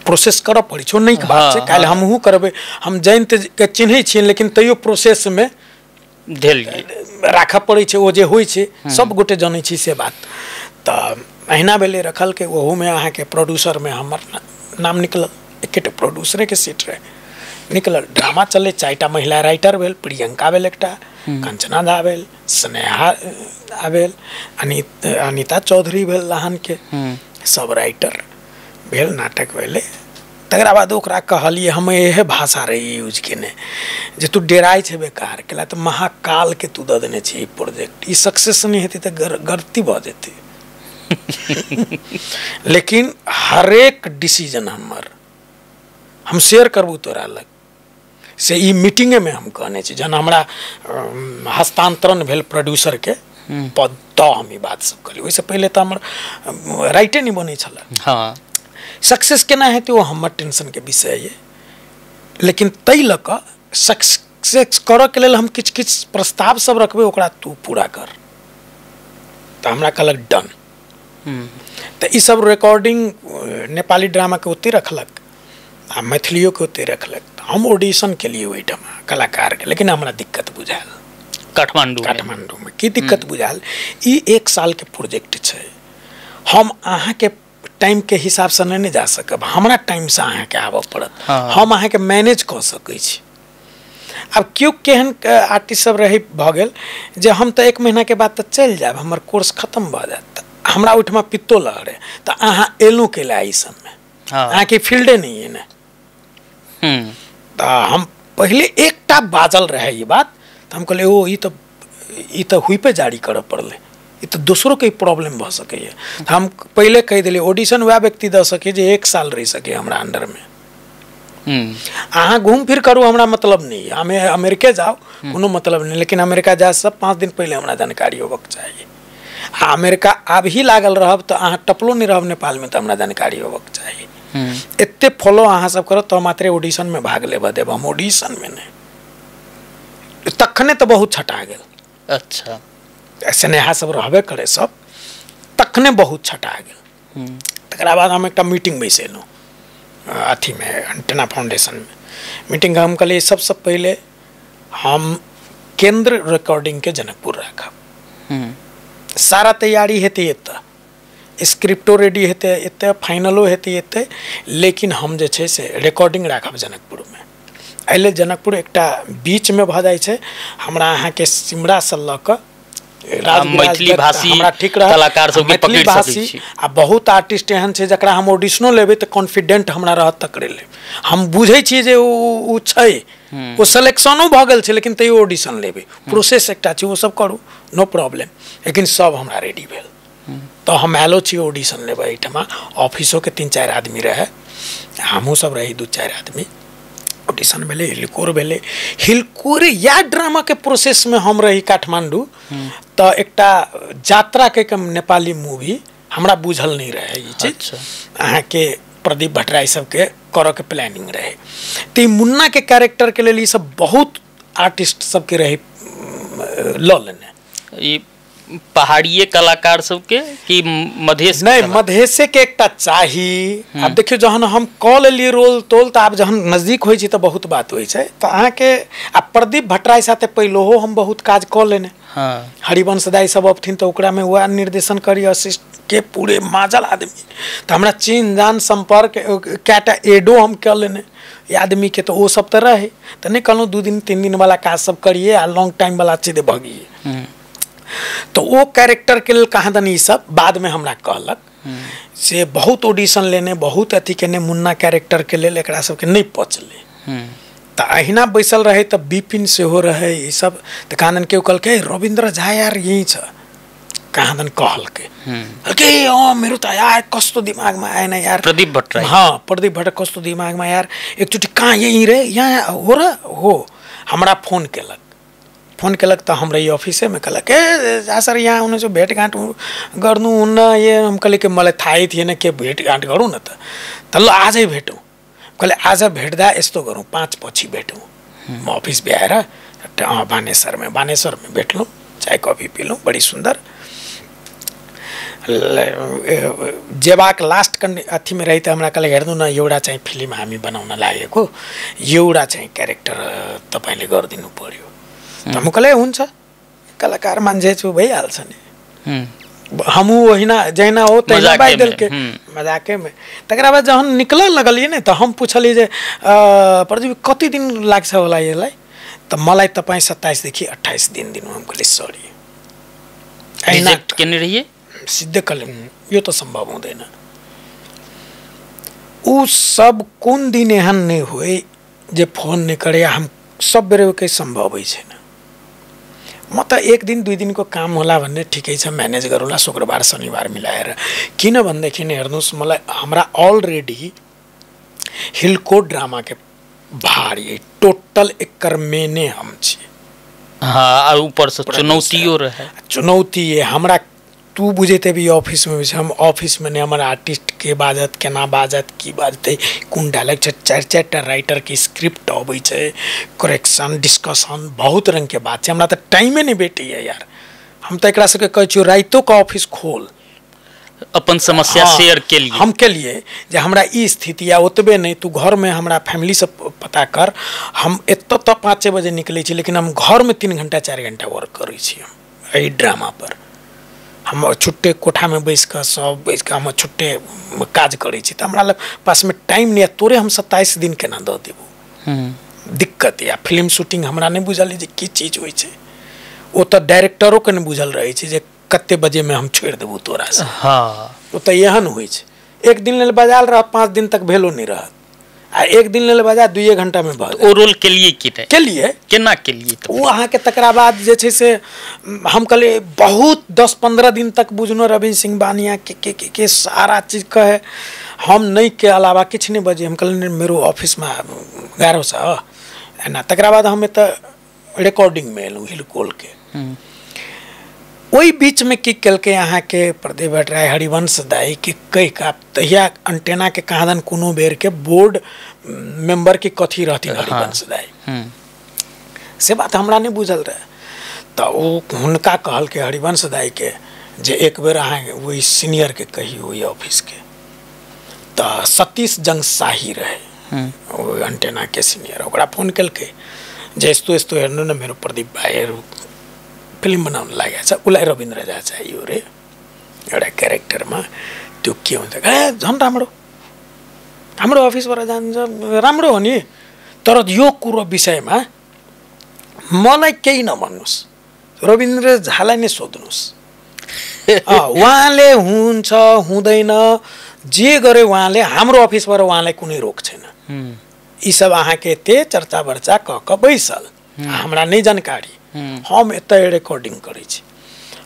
प्रोसेस करऽ पड़ै छै, नहीं के बात छै, काल्हि हमहूँ करबै, हम जानिते के चिन्है छियै, लेकिन तैयो प्रोसेस में राखऽ पड़ै छै। ओ जे होइ छै सब गोटे जानै छी से बात। तो अहिना भेलै रखल के वहू में अहाँ के प्रोड्यूसर में हमर नाम निकलल, एकेटा प्रोड्यूसरे के सीट रहे निकलल। ड्रामा चले 4टा महिला राइटर भेल, प्रियंका भेल एकटा, कंचना झा भेल, स्नेहा भेल, अनिता चौधरी भेल लहान के, सब राइटर भेल, नाटक भेले। तकरा बाद ओकरा कहलिए हम यह भाषा रही यूज केने जे तू डेराइ छै बेकार केला, तो महाकाल के तू दऽ देने छी ई प्रोजेक्ट, ई सक्सेस नहीं हेतै तो गलती भऽ जेतै। लेकिन हरेक डिसीजन हम शेयर करबू तोरा लग से ई मीटिंगे में हम कहने छी। जन हमरा हस्तांतरण भेल प्रोड्यूसर के पद तो हम ई बात सब कहली, ओहिसे पहले तो हमर राइटे नहीं बनै छल। हाँ, सक्सेस केना हेतै वो हमर टेंशन के विषय है, लेकिन तै लऽ कऽ सक्सेस करऽ के लेल हम किछु किछु प्रस्ताव सब रखबै, ओकरा तू पूरा कर। तो हमरा कहलक डन। तो ई सब रिकॉर्डिंग नेपाली ड्रामा के ओते रखलक आ मैथिलियों के ओते रखलक। हम ऑडिशन के लिए ओहिठाम कलाकार के, लेकिन हमरा दिक्कत बुझायल काठमांडू में की दिक्कत बुझायल, ई 1 साल के प्रोजेक्ट छै, हम अहाँ के टाइम के हिसाब से नहीं जा सकब, हमरा टाइम से अहाँ के आबऽ पड़त। हम अहाँ के मैनेज कऽ सकै छी। अब क्यों केहन आर्टिस्ट सब रही भऽ गेल जे हम तो 1 महीना के बाद तो चलि जायब, हमर कोर्स खत्म भऽ जायत, हमरा ओहिठमा पित्तो लहरे, तो अहाँ एलू के लिए ई सब में अहाँ के फील्डे नहीं है ना। तो हम पहले एकटा बाजल रहे ये बात, तो हम कहले ओ ई तो हुई पे जारी करऽ पड़ले, ये तो दूसरों के प्रॉब्लम भऽ सके है। तो हम पहले कह दिले ऑडिशन वह व्यक्ति दऽ सके जे 1 साल रह सके हमरा अंडर में। अहाँ घूम फिर करू हमरा मतलब नहीं, हमें अमेरिके जाओ कोनो मतलब नहीं, लेकिन अमेरिका जाए सब 5 दिन पहले हमरा जानकारी होबक चाहिए। अमेरिका आब ही लागल रहब तो अहाँ टपलो नहीं रहब नेपाल में, तो हमरा जानकारी होबक चाहिए। एते फॉलो अहाँ सब करत तो मात्र ऑडिशन में भाग लेबा देब, हम ऑडिशन में नहीं। तखने तो बहुत छटा गेल। अच्छा, स्नेहा सब रहबे करे सब, तखने बहुत छटा गेल। तकरा बाद हम एकटा मीटिंग बैसेलहुँ अथी में एंटेना फाउंडेशन में। मीटिंग हम कहलिए सबसे पहले हम केंद्र रिकॉर्डिंग के जनकपुर राखब, सारा तैयारी हेतै एतऽ, स्क्रिप्टो रेडी हेतै एतऽ, फाइनलो हेतै एतऽ, लेकिन हम जे छै से रिकॉर्डिंग राखब जनकपुर में। एहिले जनकपुर एकटा बीच में भऽ जाइ छै, हमरा अहाँ के सिमरा से लऽ कऽ मैथिली भाषी कलाकार सबके पकड़ि सकै छी। आ बहुत आर्टिस्ट एहन छै जकरा हम ऑडिशनो लेबै तऽ कॉन्फिडेंट हमरा रहत तकरे ले, हम बुझै छियै जे ओ छै, ओ सिलेक्शनो भऽ गेल छै, लेकिन तैयो ऑडिशन लेबै, प्रोसेस एकटा छै, वो सब करू नो प्रॉब्लम। लेकिन सब हमरा रेडी भेल, तो हम आयलो छी ऑडिशन लेबै एहिठमा। ऑफिसो के 3-4 आदमी रहे, हमहूँ सब रही 2-4 आदमी। ऑडिशन भेले, हिलकोर या ड्रामा के प्रोसेस में हम रही काठमांडू। तो एकटा यात्रा के नेपाली मूवी हमरा बुझल नहीं रहे ये चीज। अहाँ के प्रदीप भट्टराई सबके करऽ के प्लानिंग रहे, तो मुन्ना के कैरेक्टर के लिए सब बहुत आर्टिस्ट सबके रहे लऽ लेने। पहाड़िए कलाकार सबके कि मधेश नहीं मधेसे के एकटा चाही। अब देखियो जहन हम कऽ लेलिए रोल तोल तऽ आब जहन नजदीक होइ छै तऽ बहुत बात होइ छै। तऽ अहाँके आ प्रदीप भट्टराय साथे पहिलोहो हम बहुत काज कऽ लेने। हाँ हरिवंश दाई सब अबथिन तऽ ओकरामे वएह निर्देशन करी असिस्ट के पूरे माजल आदमी। तऽ हमरा चीन जान संपर्क कएटा एडो हम कऽ लेने आदमी के, तो वो सब तो रहे। तो नहीं कहलूँ 2 दिन 3 दिन वाला काज सब करिए आ लॉन्ग टाइम वाला चीज भगिए। तो वो कैरेक्टर के लिए कहाँ दनी सब बाद में हमरा कहलक से बहुत ऑडिशन लेने बहुत अथी केने मुन्ना कैरेक्टर के लेल एकरा सबके नहीं पचले। तो अहिना बैसल रहे तो विपिन से हो रहे ये सब। तो कहाँ दन के कहलके रविंद्र झा यार यही छ कहाँ दन कहलके मेरो तो यार कस्तो दिमाग में आएन यार प्रदीप भट्टराय। हाँ प्रदीप भट्ट कस्तो दिमाग में यार एकचोटि कहाँ यहीं रे यहाँ हो रहा हो। हमरा फोन केलक तो हम रही ऑफिसे में कहलक जा सर यहाँ उन्हें जो भेटघाट गर्नु हुन्न ये हम कहले कि मलाई थाहै थिएन के भेटघाट गरौँ न त ल आजै भेटौँ। कहले आज भेट्दा यस्तो गरौँ 5 पछि भेटौँ। म ऑफिस भ्याएर बानेश्वर में भेट्लौँ चाय कॉफी पिलौँ बड़ी सुंदर। जेबाक लास्ट अथी में रही त हमरा कहले हेर्नु न एउटा चाहिँ फिल्म हामी बनाउन लागेको एउटा चाहिँ क्यारेक्टर तपाईले गरिदिनु पर्यो। त म कहले हुन्छ कलाकार मान्छे छु भइहाल्छ नि हमू वहीना जैना हो तैना बाई दिल के मजाके में। तकरा बाद जहन निकल लगलिए ने तो हम पूछलिए जे प्रदीप कति दिन लाग्छ होला यसलाई। त मलाई तपाई 27 देखि 28 दिन दिनु। हम कहले सरी रिजेक्ट केने रहिए सिद्धे कले यो तो संभव हुँदैन। उ सब कुन दिन एहन नहीं हुए जे फोन नहीं करे हम सब बेरे के संभव है छैन। म त 1 दिन 2 दिन को काम होला भन्ने ठिकै छ म्यानेज गरौँला शुक्रबार शनिबार मिलाएर। किन भन्देखि हेर्नुस् मलाई हमरा अलरेडी हिलको ड्रामा के भारी टोटल एकर मेने हम छी। हाँ ऊपर से चुनौतियों रहे चुनौती है हमरा। तू बुझेते भी ऑफिस में हम ऑफिस में नहीं हमारा आर्टिस्ट के बाजत केना बाजत की बाजते कौन डायलॉग 4-4 राइटर की स्क्रिप्ट अबै छै करेक्शन डिस्कशन बहुत रंग के बात छै। हमरा तो टाइमे नहीं बेटी है यार। हम तो एकरा सबके कहै छियै राइतो का ऑफिस खोल अपन समस्या शेयर के लिए हम के लिए जे हमरा ई स्थिति या ओतबे नहीं तू घर में हमरा फैमिली से पता कर। हम एत तो 5 बजे निकले छी लेकिन हम घर में 3 घंटा 4 घंटा वर्क करै छी हम एही ड्रामा पर। हम छुट्टे कोठा में बैस कर सब बैस कर हम छुट्टे काज करै छी। त हमरा लग पास में टाइम नहीं है। तोरे हम 27 दिन केना द देबू दिक्कत या फिल्म शूटिंग हमरा नहीं बुझल जे की चीज होइ छै। ओ तो डायरेक्टरों के नहीं बुझल रहे छै जे कते बजे में हम छोड़ देबू तोरा से। हाँ ओ तो एहन होइ छै 1 दिन लेल बजाल रह 5 दिन तक भेलो नहीं रह आ 1 दिन लेल बजा 2 घंटा में भऽ ओ रोल के लिए की के लिए केना के लिए तो वो अहाँ के तकरा बाद जे छै से हम कहले बहुत 10-15 दिन तक बुझनो रविंद्र सिंह बानिया के सारा चीज कहे हम नहीं के अलावा किछ नहीं बजे। हम कहले मेरो ऑफिस में गारो छ एना। तकरा बाद हम एत रिकॉर्डिंग में एलू हिलकोल के। वही बीच में की कल के अहाँ के प्रदीप भट्टराय हरिवंश दाई के कई का तहिया अंटेना के कहादन कोनो बेर के बोर्ड मेंबर की कथी रहती हरिवंश दाई से बात हमरा नहीं बुझल रहे। तो वो हुनका कहल के हरिवंश दाई के जे एक बेर अहाँ वही सीनियर के कही हुई ऑफिस के। तो सतीश जंग शाही रहे वो अंटेना के सीनियर ओकरा फोन कल के जे यस्तो हेर्नु न मेरो प्रदीप भाइ फिल्म बनाउन लागेको छ उसलाई रविन्द्र झा चाहियो रे एउटा क्यारेक्टरमा। त्यो के हुन्छ झन् राम्रो हाम्रो अफिसबाट जान्छ राम्रो हो नि तर यो कुरो विषयमा मलाई केही नभन्नुहोस् रविन्द्र झालाई नै सोध्नुहोस्। उहाँले हुन्छ हुँदैन जे गरे उहाँले हाम्रो अफिसबाट उहाँलाई कुनै रोक छैन। यी सब अहाँके ते चर्चा वर्चा क बैसल हमरा नहीं जानकारी। हम एत रिकॉर्डिंग करै छी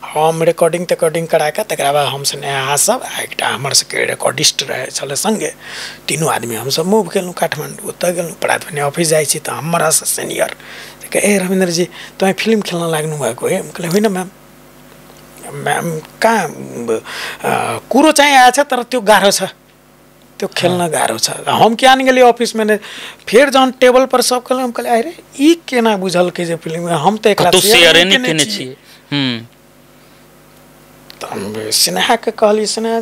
हम रिकॉर्डिंग कराके तकरा बाद हमसे अहाँ सब एक हमर सबके रिकॉर्डिस्ट रहे छले संगे तीनों आदमी हम सब मूव केलहुँ काठमांडू ओतऽ गेलहुँ प्रात भने ऑफिस जाइ छी तऽ हमरा से सीनियर ए रविन्द्र जी तपाईँ फिल्म खेल्न लाग्नु भएको है। हम कहले होइन मैम कहाँ कुरो चाहिँ आएछ तर त्यो गाह्रो छ त्यो खेल्न गाह्रो छ। हम क्या गेली ऑफिस में फिर जहन टेबल पर सब कहले हम कहले अरे ई केना बुझल के जे फिल्म हम तो एकरा तो शेयर नहीं केने छी तो हम स्नेहा के कहली स्नेहा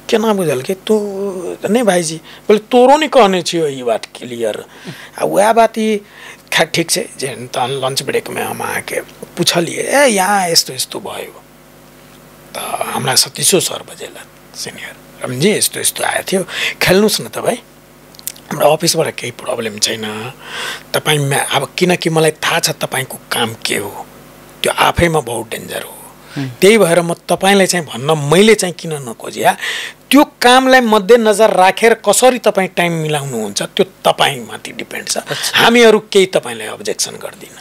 केना बुझल कि तू नहीं भाईजी बोले तोरो नहीं कहने छियो ई बात क्लियर आ वह बात ही खैर ठीक से जे तहन लंच ब्रेक में हम आके पूछलिए ए यहाँ यस्तो यस्तो भयो तो हमरा सतीशो सर बजेला सिनियर रमजी यस्तो यस्तो आएको थियो खेल्नुहोस् न त भाइ हाम्रो अफिसबाट केही प्रब्लम छैन तपाईँ अब किनकि मलाई थाहा छ तपाईँको काम के हो त्यो आफैमा बहुत डेन्जर हो त्यही भएर म तपाईँलाई चाहिँ भन्न मैले चाहिँ किन नखोजिया त्यो कामलाई मध्यनजर राखेर कसरी तपाईँ टाइम मिलाउनुहुन्छ त्यो तपाईँमाथि डिपेन्ड छ हामीहरू केही तपाईँलाई अब्जेक्सन गर्दिन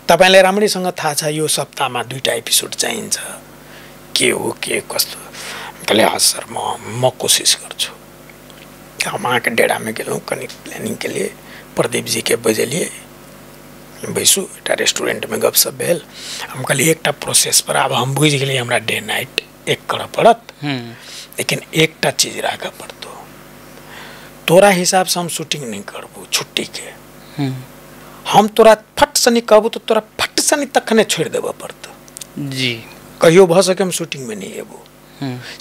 तपाईँलाई राम्रैसँग थाहा छ यो सप्ताहमा 2टा एपिसोड चाहिन्छ के हो के कस्तो कहले हाँ सर म कोशिश गर्छु हम अहाँके डेरामे गेलहुँ कनि प्लानिंग के लिए प्रदीप जी के बजेलिए बैसू एक रेस्टोरेंट में गपशप भेल हम कहलिए एकटा प्रोसेस पर अब हम बुझ गेलिए हमरा डे नाइट एक करऽ पड़त लेकिन एकटा चीज राखऽ पड़तो तोरा हिसाब से हम शूटिंग नहीं करबू छुट्टी के हम तोरा फट सनी कहबू तो तोरा फट सनी तखने छोड़ देबऽ पड़तो जी कहियो भ सके हम शूटिंग में नहीं एबू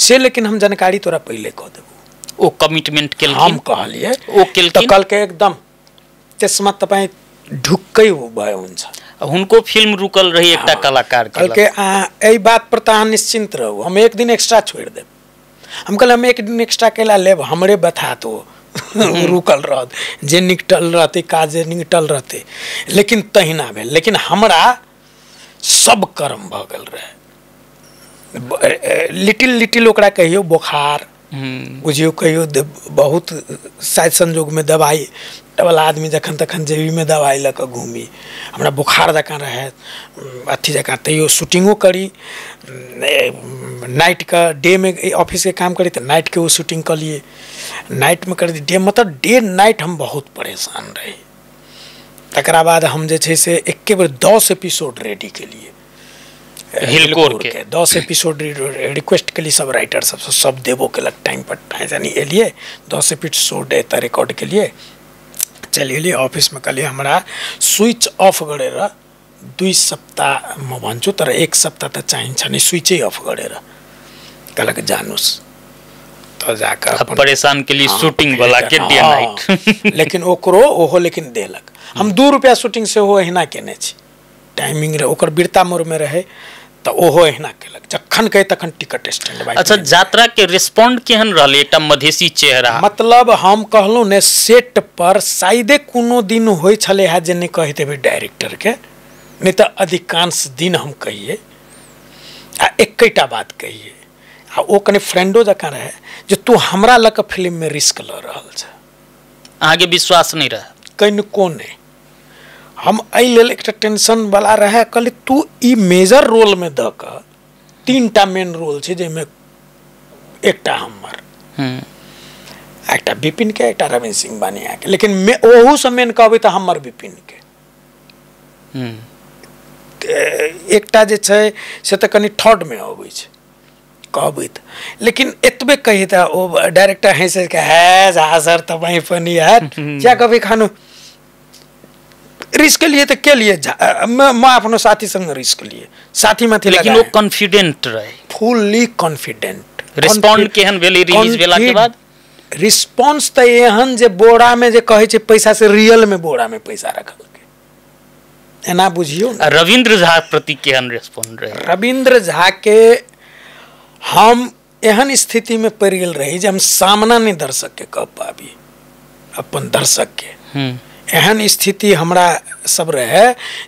से लेकिन हम जानकारी तोरा पहले कह देबू ओ कमिटमेंट के हम कहलिए ओ केलकिन कल के एकदम त्यसमा तपाईँ ढुक्कै भयो हुन्छ हुनको फिल्म रुकल रही एकटा कलाकार कल के एहि बात पर तो निश्चिंत रहू हम एक दिन एक्स्ट्रा छोड़ देब हम कहले हम एक दिन एक्स्ट्रा केला लेब हमरे बता तो रुकल रहत जे निकटल रहते काजे निकटल रहते लेकिन तहिना भेल लेकिन हमरा सब कर्म भ गेल रहे लिटिल ओकरा कहियो बुखार बुझियो कहियो बहुत शायद संजोग में दवाई वाला आदमी जखन तखन जेबी में दवाई लऽ घूमी हमरा बुखार जकाँ रहे अथी जकाँ तैयो शूटिंगो करी नाइट का डे में ऑफिस के काम करी तो नाइट के वो शूटिंग कर लिए नाइट में कर दी डे मतलब डे नाइट हम बहुत परेशान रहे तकरा बाद हम जे छै से एके बेर 10 एपिसोड रेडी के लिए हिलकोर के 10 एपिसोड रिक्वेस्ट के लिए सब राइटर सब देवो के लग टाइम पर यानी एलिए 10 एपिसोड एता रिकॉर्ड के लिए चलिए ऑफिस में कलिए हमरा स्विच ऑफ गरेर 2 सप्ताह म भन्छु तर 1 सप्ताह त चाहिन्छ नि स्विचै अफ गरेर कहलक जानुस तो जाकर परेशान के लिए शूटिंग वाला के डे नाइट लेकिन ओकरो ओहो लेकिन देलक हम 2 रुपया शूटिंग से हो एहिना केने छी टाइमिंग रहे ओकर बिरता मोड़ में रहे तो ओहो एहिना केलक जखन कहे तखन टिकट स्टैंड बाय अच्छा यात्रा के रिस्पोंड केहन रहले एकटा मधेसी चेहरा मतलब हम कहलहुँ ने सेट पर शायदे कोनो दिन होय छले है जे नहीं कहि देबै डायरेक्टर के नहीं तो अधिकांश दिन हम कहिए आ एकटा बात कहिए आ ओ कने फ्रेंडो जकाँ रहे जे तू हमरा लक फिल्म में रिस्क ल रहल छ आगे विश्वास नहीं रहा कनिको नहीं हम एहि लेल एकटा टेंशन वाला रहे कहली तू ई मेजर रोल में द क 3टा मेन रोल छै जेमे एकटा हमर एकटा विपिन के एकटा रविंद्र सिंह बानिया के लेकिन ओहू से मेन कहबै त हमर विपिन के एकटा जे छै से त कनि थर्ड में अबै छै कहबै त लेकिन एतबे कहि त ओ डायरेक्टर हंसे के है जा सर तपाईँ पनि यार क्या कभी खानु रिस्क लिए तो के लिए मैं आफ्नो साथी संग रिस्क लिए साथी में लेकिन वो कॉन्फिडेंट रहे फुल्ली कॉन्फिडेंट रिस्पोंड केहन भेलै रिलीज भेला के बाद रिस्पांस तो एहन जे बोरा में जे कहे छै पैसा से रियल में बोरा में पैसा रखल के एना बुझियो रविंद्र झा प्रति केहन रिस्पोंड रहे रविंद्र झा के हम एहन स्थिति में पड़ गेल रही जे हम सामना नहीं दर्शक के कह पाबी अपन दर्शक के एहन स्थिति हमरा सब रहे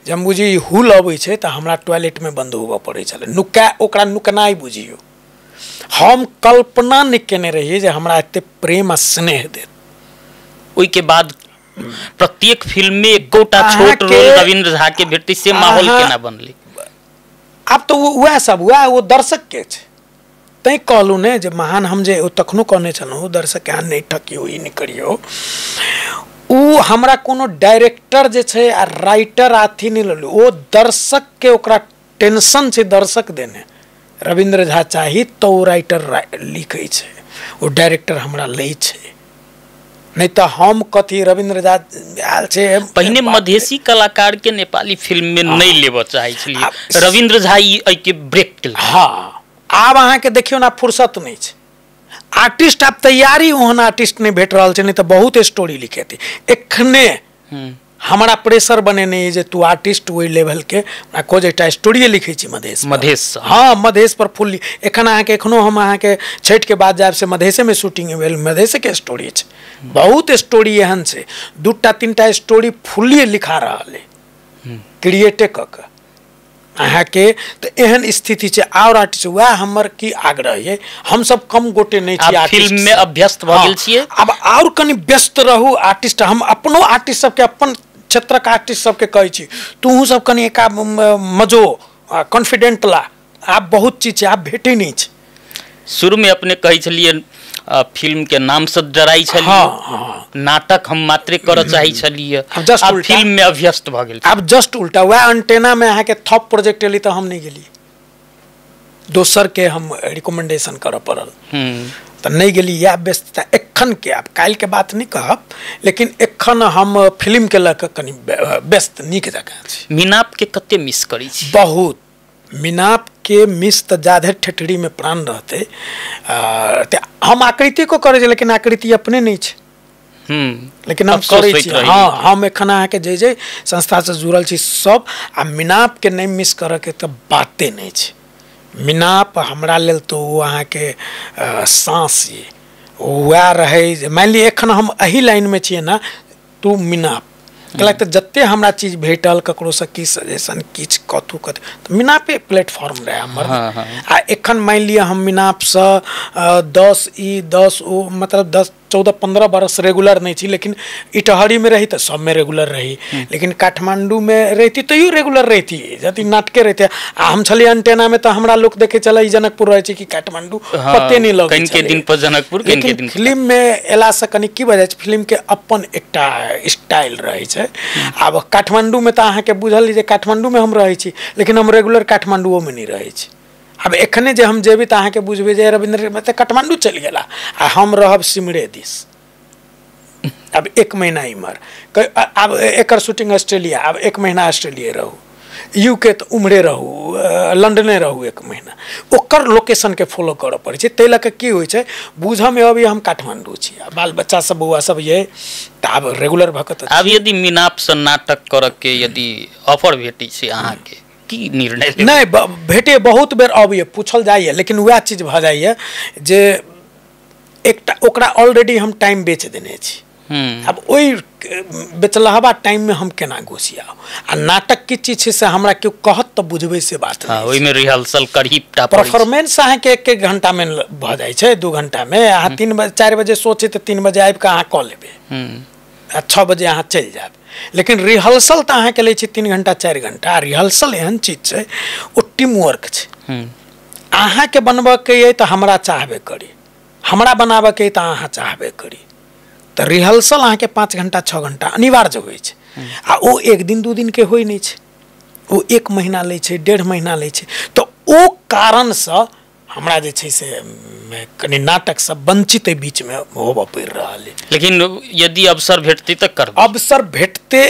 जब बुझी हुल अबै छै त हमरा टॉयलेट में बंद होबऽ पड़ै छलै नुका ओकरा नुकनाई बुझियो हम कल्पना नहीं केने रहिए जे हमरा एते प्रेम आ स्नेह देत ओई के बाद प्रत्येक फिल्म में एकोटा छोट रोल रविंद्र झा के भेटै से माहौल केना बनलै अब तो वह सब हुआ वो दर्शक के छै तै कहलू ने जे महान हम जे तखनो कहने छलहुँ दर्शक यहाँ नहीं ठकियो ई नहीं करियो उ हमरा कोनो डायरेक्टर जे छै आ राइटर अथी नहीं लेलू ओ दर्शक के ओकरा टेंशन छै दर्शक देने रविंद्र झा चाही तो राइटर लिखै छै ओ डायरेक्टर हमरा लै छै नहीं तो हम कथी रविंद्र आयल छे पहिने मधेसी कलाकार के नेपाली फिल्म में नहीं लेबऽ चाहै छलिए रविंद्र झा ई के ब्रेक केल। हाँ आब अहाँ के देखियो ना फुर्सत नहीं छे आर्टिस्ट आब तैयारी ओहन आर्टिस्ट नहीं भेट रहल छे नहीं तो बहुत स्टोरी लिखेती एखने हमारा प्रेशर बने नहीं जे तू आर्टिस्ट वही लेवल के खोज एकटा स्टोरी लिखे छी मधेश हाँ मधेश पर फुल्ली एखन अहाँ के एखनो हम अहाँ के छठ के बाद जाब से मधेसे में शूटिंग भेल मधेसे के स्टोरी छे बहुत स्टोरी एहन छे 2-3टा स्टोरी फुल्ली लिखा रहल है क्रिएटे क के अहाँ के तो एहन स्थिति छे और आर्टिस्ट वह हमर की आग्रह है हम सब कम गोटे नहीं छी आर्टिस्ट फिल्म में अभ्यस्त भ गेल छिए अब और कनी व्यस्त रहू आर्टिस्ट हम अपनो आर्टिस्ट सब के अपन क्षेत्र के आर्टिस्ट सब के कहै छी तू सब कनी एका मजो कॉन्फिडेंट ला आप बहुत चीज छे आप भेटे नहीं छे शुरू में अपने कहै छलिए फिल्म के नाम से डराई छलिए हाँ। नाटक हम मात्रे कर चाहै छलिए अब फिल्म में अभ्यस्त भ गेल अब जस्ट उल्टा वह अंटेना में अहाँ के थप प्रोजेक्ट एली तो हम नहीं गेली दोसर के हम रिकमेंडेशन कर पड़ल तो नहीं गेली या व्यस्तता एखन के आप काल के बात नहीं कहब लेकिन एखन हम फिल्म के लक कनी व्यस्त नीक जगह छी मीनाप के कते मिस करी छी बहुत मीनाप के मिस तो ज्यादा ठेठरी में प्राण रहते हम आकृति को करे लेकिन आकृति अपने नहीं छे लेकिन हम करे छी हाँ हम एखन अहाँ के जे संस्था से जुड़ल छी सब आ मीनाप के नहीं मिस करे के तो बाते नहीं छे मीनाप हमरा लेल तो अहाँ के सांस ये वह रहे मान ली एखन हम अही लाइन में छिए ना तू मीनाप कहलक तो जत्ते हमरा चीज भेटल ककरो से की सजेशन किछ कथू तो मीनापे प्लेटफॉर्म रहे हमर आ एखन मान लिया हम मीनाप से 10 ओ मतलब 10-14-15 बरस रेगुलर नहीं थी लेकिन इटहरी में रही तो सब में रेगुलर रही लेकिन काठमांडू में रहती तो यू रेगुलर रहती जति नाटके रहते आ हम छलिए अंटेना में तो हमरा लोग देखे चला जनकपुर रहे छी कि काठमांडू पते नहीं लगे कहीं के दिन पर जनकपुर कहीं के दिन फिल्म में एला से कनी की वजह फिल्म के अपन एकटा स्टाइल रहे छे अब काठमांडू में तो अहाँ के बुझल जे काठमांडू में हम रहे छी लेकिन हम रेगुलर काठमांडू में नहीं रहे छी अब एखने जे हम जेबी तो अहाँ के बुझबे जे रविंद्र में तो काठमांडू चल गेला आ हम रहब सिमरे दिस अब 1 महीना इमर अब एकर शूटिंग ऑस्ट्रेलिया अब 1 महीना ऑस्ट्रेलिया रहू यूके तो उम्हरे रहू लंदने रहू 1 महीना ओकर लोकेशन के फॉलो करऽ पड़े छै तै लऽ की होइ छै बुझऽ में अभी हम काठमांडू छी बाल बच्चा सब बउआ सब ये अब रेगुलर भकत अब यदि मीनाप से नाटक करऽ के यदि ऑफर भेटी छै अहाँ के की निर्णय नहीं भेटे बहुत बेर अबिए पूछल जाइए लेकिन वह चीज भ जाइए जे एकटा ओकरा ऑलरेडी हम टाइम बेच देने छी अब ओई बेचलहबा टाइम में हम केना घुसियाओ आ नाटक की चीज से हमरा क्यों कहत तो बुझबे से बात हां ओई में रिहर्सल करीबटा परफॉर्मेंस अहाँ के 1 घंटा में भ जाय छै 2 घंटा में अहाँ 3-4 बजे सोचे तो 3 बजे आबि के अहाँ क लेबे 6 बजे अहाँ चल जाब लेकिन रिहर्सल तो अहाँ के ले 3 घंटा 4 घंटा रिहर्सल एहन चीज है वो टीम वर्क है अहाँ के बनबे के ये तो हमरा चाहबे करी हमरा बनाबे के तो अहाँ चाहबे करी तो रिहर्सल अहाँ के 5 घंटा 6 घंटा अनिवार्य होय छै आ ओ 1 दिन 2 दिन के होय नहीं छै वो 1 महीना ले छै 1.5 महीना ले छै तो ओ कारण से हमरा जे छै से कनी नाटक से वंचित बीच में होबऽ पड़ि रहल है लेकिन यदि अवसर भेटते तो करब अवसर भेटते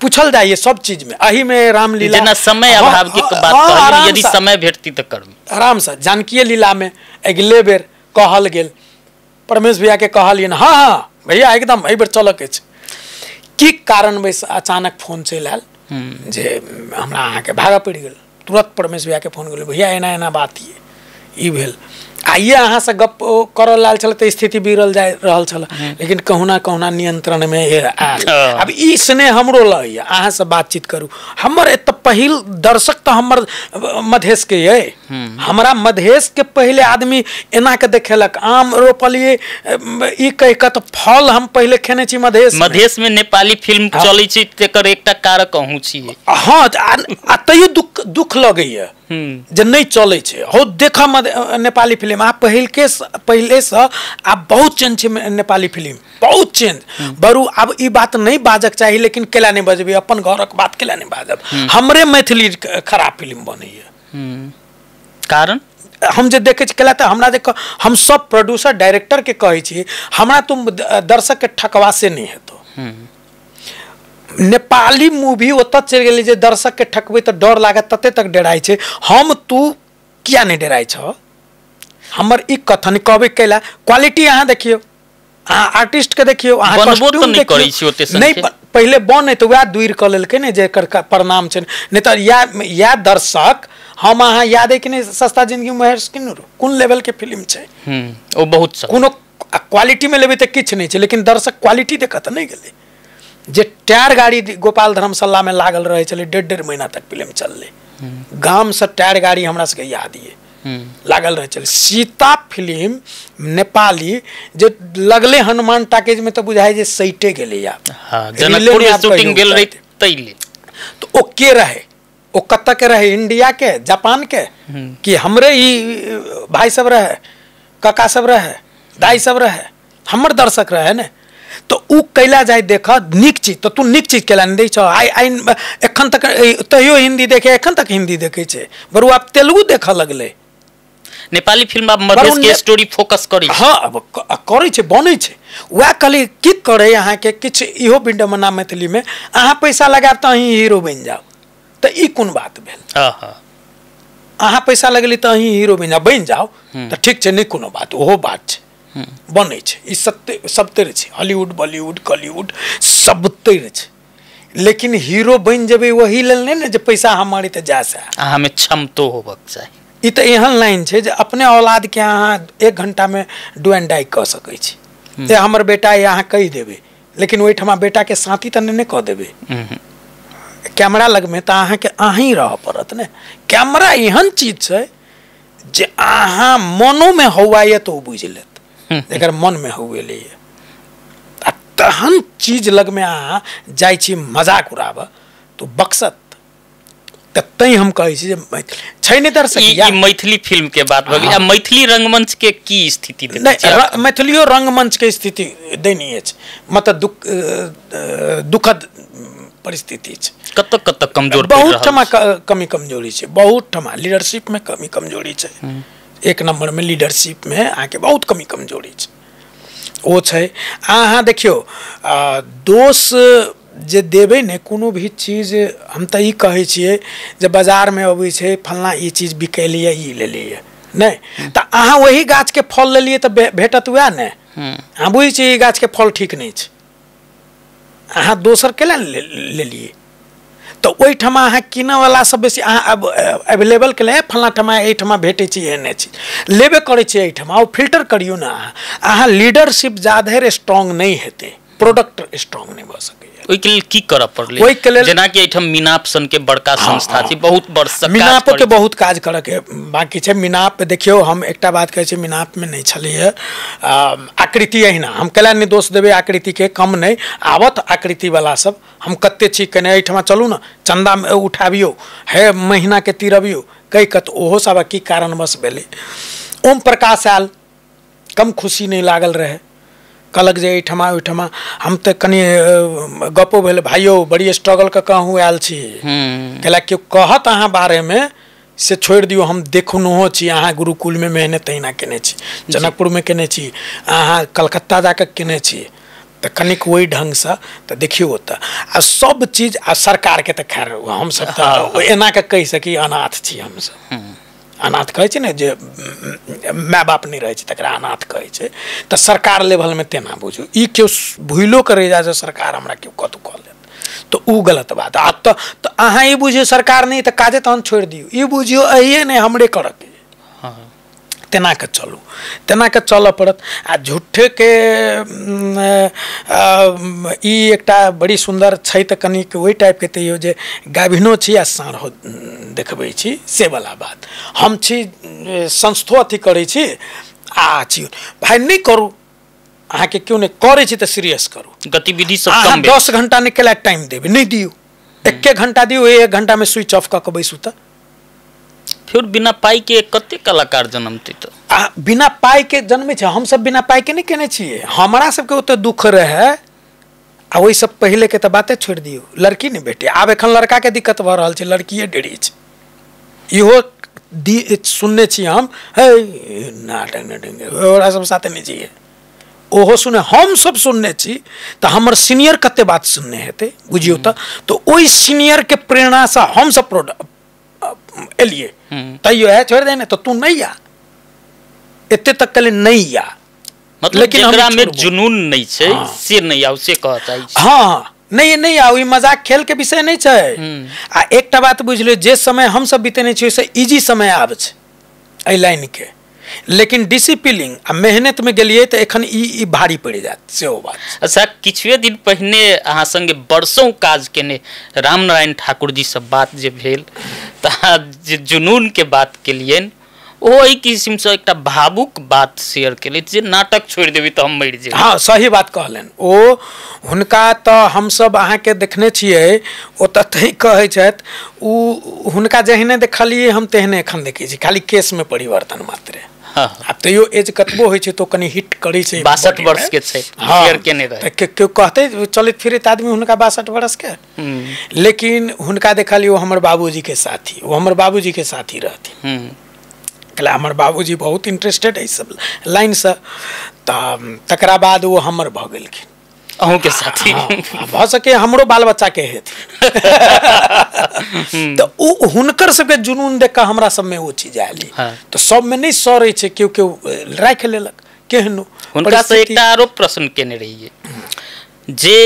पूछल जाइए सब चीज में अही में रामलीला जेना समय अभाव के बात कहलिए यदि समय भेटती तो करब आराम से जानकीय लीला में अगले बेर कहल गेल परमेश भैया के कहलियन हाँ हाँ भैया एकदम एहि बेर चलऽ के छै की कारण वैसे अचानक फोन चलि आयल जे हमरा अहाँ के भागा पड़ि गेल तुरंत परमेश भैया के फोन गेल भैया एना एना बात ये ई भेल आइए अहाँ से गप करऽ लाल छल तो स्थिति बिगड़ल जा रहल छल लेकिन कहूना नियंत्रण में आयल अब ई स्नेह हमरो लय अहाँ से बातचीत करू हमर एत पहिल दर्शक तो हमर मधेश के ये हमरा मधेश के पहले आदमी एना के देखेलक आम रोपलिए ई कह के तो फल हम पहले खेने छी मधेश में नेपाली फिल्म चलै छै तेकर एकटा कारक कहूँ छी हाँ तैयो दुख लगैया जे नहीं चले छे हो देखा नेपाली फिल्म आप पहले से आप बहुत चेंज छे नेपाली फिल्म बहुत चेंज बरू अब ई बात नहीं बाजक चाहिए लेकिन केला नहीं बजबे अपन घरक बात केला नहीं बाजब हमरे मैथिली खराब फिल्म बनैया कारण हम जे देखे कला तो हमरा देख हम सब प्रोड्यूसर डायरेक्टर के कहे छी हमरा तुम दर्शक के ठकवा से नहीं हेतो। नेपाली मूवी ओत चल गेली जे दर्शक के ठकबे तो डर लागत तते तक डराई छे। हम तू किया नहीं डराई छ? हमर ई कथन कहबे कैला क्वालिटी अहाँ देखियो, अहाँ आर्टिस्ट के देखियो, अहाँ बनबो तो नहीं करै छी ओते संख्या नहीं पहले बन तो वह दूर कर लेलकै ने जेकर परिणाम छै। नहीं तो या दर्शक हम अहाँ याद है कि नहीं सस्ता जिंदगी महर्ष कोन लेवल के फिल्म छै, ओ बहुत कोनो क्वालिटी में लेबे तो किछ नहीं छै, लेकिन दर्शक क्वालिटी देखत नहीं गेलै। जे टायर गाड़ी गोपाल धर्मशाला में लागल रहे चले 1.5 महीना तक फिल्म चलले, गाम से टायर गाड़ी हमरा सबके याद ये लागल रहे चले। सीता फिल्म नेपाली जे लगले हनुमान टाकेज में तो बुझाई जे सैटे गेले या जनकपुर में शूटिंग गेल रही तैले। तो ओ के रहे, ओ कत्ता के रहे, इंडिया के, जापान के कि हमरे ही भाई सब रहे, काका सब रहे, दाई सब रहे, हमर दर्शक रहे ने। तो उ कैला जाए देख निक चीज तो तू निक चीज केला नहीं दै छ। आई एखन तक तहियो हिंदी देखे, एखन तक हिंदी देखे छे, बरु आप तेलुगु देख लगले। नेपाली फिल्म अब मधेश के स्टोरी फोकस करी। हाँ अब करै छे, बनै छे। वह कहली की करे अहाँ के किछ इहो विडम्बना मैथिली में अहाँ पैसा लगाब त अहीं हीरो बन जाओ, तो ई कोन बात भेल? अहाँ पैसा लगली त अहीं हीरो बन जाओ तो ठीक छे, नहीं कोनो बात, ओहो बात छे, बनै छे। ई सब तेरे छे, हॉलीवुड बॉलीवुड कॉलीवुड सब तेरे छे, लेकिन हीरो बन जेबे वही लेल नहीं ने जे पैसा हमारी त जा से अहाँ में क्षमतो होबक चाही। ई तो एहन लाइन छे जे अपने औलाद के अहाँ 1 घंटा में डू एंड डाई कह सकै छी। ते हमर बेटा ये अहाँ कह देबे, लेकिन ओहि ठमा बेटा के साथी त नहीं कह देबे। कैमरा लग में तो अहाँ के अहीं रह पड़त ने। कैमरा एहन चीज छे जे अहाँ मनो में हौवाए तो बुझ लेत, जेकर मन में हौवे ले तहन चीज लग में अहाँ जाय छी मजाक उड़ाब तो बक्सत। तई हम कहे छी छै नहीं दर्शक या मैथिली फिल्म के बात भ गेल। मैथिली रंगमंच के की स्थिति नहीं, मैथिलियो रंगमंच के स्थिति दयनीय छै, मतलब दुखद परिस्थिति छै। कत कमजोर बहुत ठमा कमी कमजोरी छै, बहुत ठमा लीडरशिप में कमी कमजोरी छै। 1 नंबर में लीडरशिप में आके बहुत कमी कमजोरी छै, ओ छै। अहाँ देखियो दोष जे देबे ने कोनो भी चीज, हम तो ई कहे छिए जे बाजार में अबै छै फलना ई चीज बिकैलिए ई ले लिए नहीं, तो अहाँ वही गाछ के फल ले लिए तो भेटत वह ने। अहाँ बुझै छी ई गाछ के फल ठीक नहीं छै, अहाँ दोसर केला ले लिए। तो ओहि ठमा अहाँ किने वाला सब बेसी अहाँ अब अवेलेबल के लिए फलना ठमा एहि ठमा भेटे छी एहने चीज लेबे करे छी एहि ठमा, ओ फिल्टर करियो ना। अहाँ लीडरशिप जाधर स्ट्रांग नहीं हेते, प्रोडक्ट स्ट्रांग नहीं भ सके। ओइ के लेल की करब पड़ले? जेना कि एठम मीनाप सन के बड़का संस्था छी, बहुत वर्ष मीनाप के बहुत काज करे के बाकी छै। मीनाप देखियो हम एकटा बात कहै छी, मीनाप में नहीं छलिए आकृति अहिना। हम केला नहीं दोष देबे आकृति के, कम नहीं आवत आकृति वाला सब। हम कत्ते छी कने एठमा चलू ना चंदा उठाबियो है, महीना के तीरबियो कई कत ओहो सब की कारणवश भेले। ओम प्रकाश आयल, कम खुशी नहीं लागल रहे, कहलक जे एहिठमा ओहिठमा। हम तो कनी गपो भेल, भाइयो बड़ी स्ट्रगल के कहूँ आयल छी, कहला केओ कहत अहाँ बारे में से छोड़ दियो, हम देखनो छी अहाँ गुरुकुल में मेहनत तहिना केने छी, जनकपुर में केने छी, अहाँ कलकत्ता जाकर केने छी, तो कनिक वही ढंग से तो देखियो तो आ सब चीज आ सरकार के तो खैर हम सब तो एना के कह सकी अनाथ छी। हम सब अनाथ कहे छै ने, जे माय बाप नहीं रहे तकरा अनाथ कहे छै। तो सरकार लेवल में तेना बुझू, ई क्यों भूलो करे जा सरकार हमरा क्यों कतु कह ले, तो ऊ गलत बात। आ तो अहाँ ई बुझियो सरकार नहीं तो काजे तहन छोड़ दियो, ई बुझियो अहिए नहीं हमरे कर के तेना के चलू, तेना के चल पड़त। आ झूठे के ई एकटा बड़ी सुंदर छै, तो कनिक वही टाइप के तैयो जे गाभिनो छी आ साँढ़ो देखबै छी से वाला बात। हम छी संस्थो अथी करै छी आ छी भाई नहीं करू, अहाँ के क्यों नहीं करे छी तो सीरियस करू। गतिविधि सब कम 10 घंटा निकला टाइम देबे नहीं दियो, 1 घंटा दियो, 1 घंटा में स्विच ऑफ क के बैसू त फिर बिना पाई के कते कलाकार जन्मते तो बिना पाई के जन्मे छै। हम सब बिना पाई के नहीं केने छिए, हमरा सबके ओते दुख रहे आ वही सब पहले के तो बातें छोड़ दियो। लड़की नहीं बेटे, आब एखन लड़का के दिक्कत भ रहल छै, लड़किए डेढ़ी छै। इहो सुनने छी हम हे नाटक ओकरा सब साथे नहीं चाहिए ओहो सुने हम सब सुनने छी तो हमर सीनियर कते बात सुनने हेते बुझियो तो ओई सीनियर के प्रेरणा से हम सब एलिए तैयो है छोड़ देने तो तू नहीं आ एते तक के नहीं आ मतलब लेकिन जेकरा में जुनून नहीं छे से नहीं आ से कहता है हाँ नहीं आ ई मजाक खेल के विषय नहीं छे आ एकटा बात बुझ लियो जे समय हम सब बीतेने छी से इजी समय आब छे ए लाइन के लेकिन डिसिप्लिन आ मेहनत में गेलिए तो एखन ई भारी पड़ जात से ओ बात अच्छा किछुए दिन पहिने अहाँ संगे बरसों काज केने रामनारायण ठाकुर जी सब बात जे भेल ता जे जुनून के बात के लिए ओही किस्म से एक भावुक बात शेयर केले जे नाटक छोड़ देबी तो हम मर जेबे हाँ सही बात कहलन ओ हुनका तो हम सब अहाँ के देखने छिए ओ ततै कहै छथि उ हुनका जहने देखलिए हम तेहने एखन देखै छी खाली केस में परिवर्तन मात्र अब तैयो एज कतबो होइ छै तो कनी हिट करै छै 62 वर्ष के छै शेयर केने रहे केओ कहते चलित फिरत आदमी हुनका 62 वर्ष के लेकिन हुनका देखलिए हमर बाबूजी के साथी वो हमर बाबूजी के साथी रहथिन हमारे बाबूजी बहुत इंटरेस्टेड है सब लाइन से तकरा बाद वो हमर भ गेलखिन अहूँ के साथी भ सके हमरो बाल बच्चा के हेत तो हुनकर सबके जुनून देख के हमरा सब में वो चीज आयली तो सब में नहीं सरै छै केओ केओ राख लेलक केहनो हुनका से एकटा आरो प्रश्न केने रहिए जे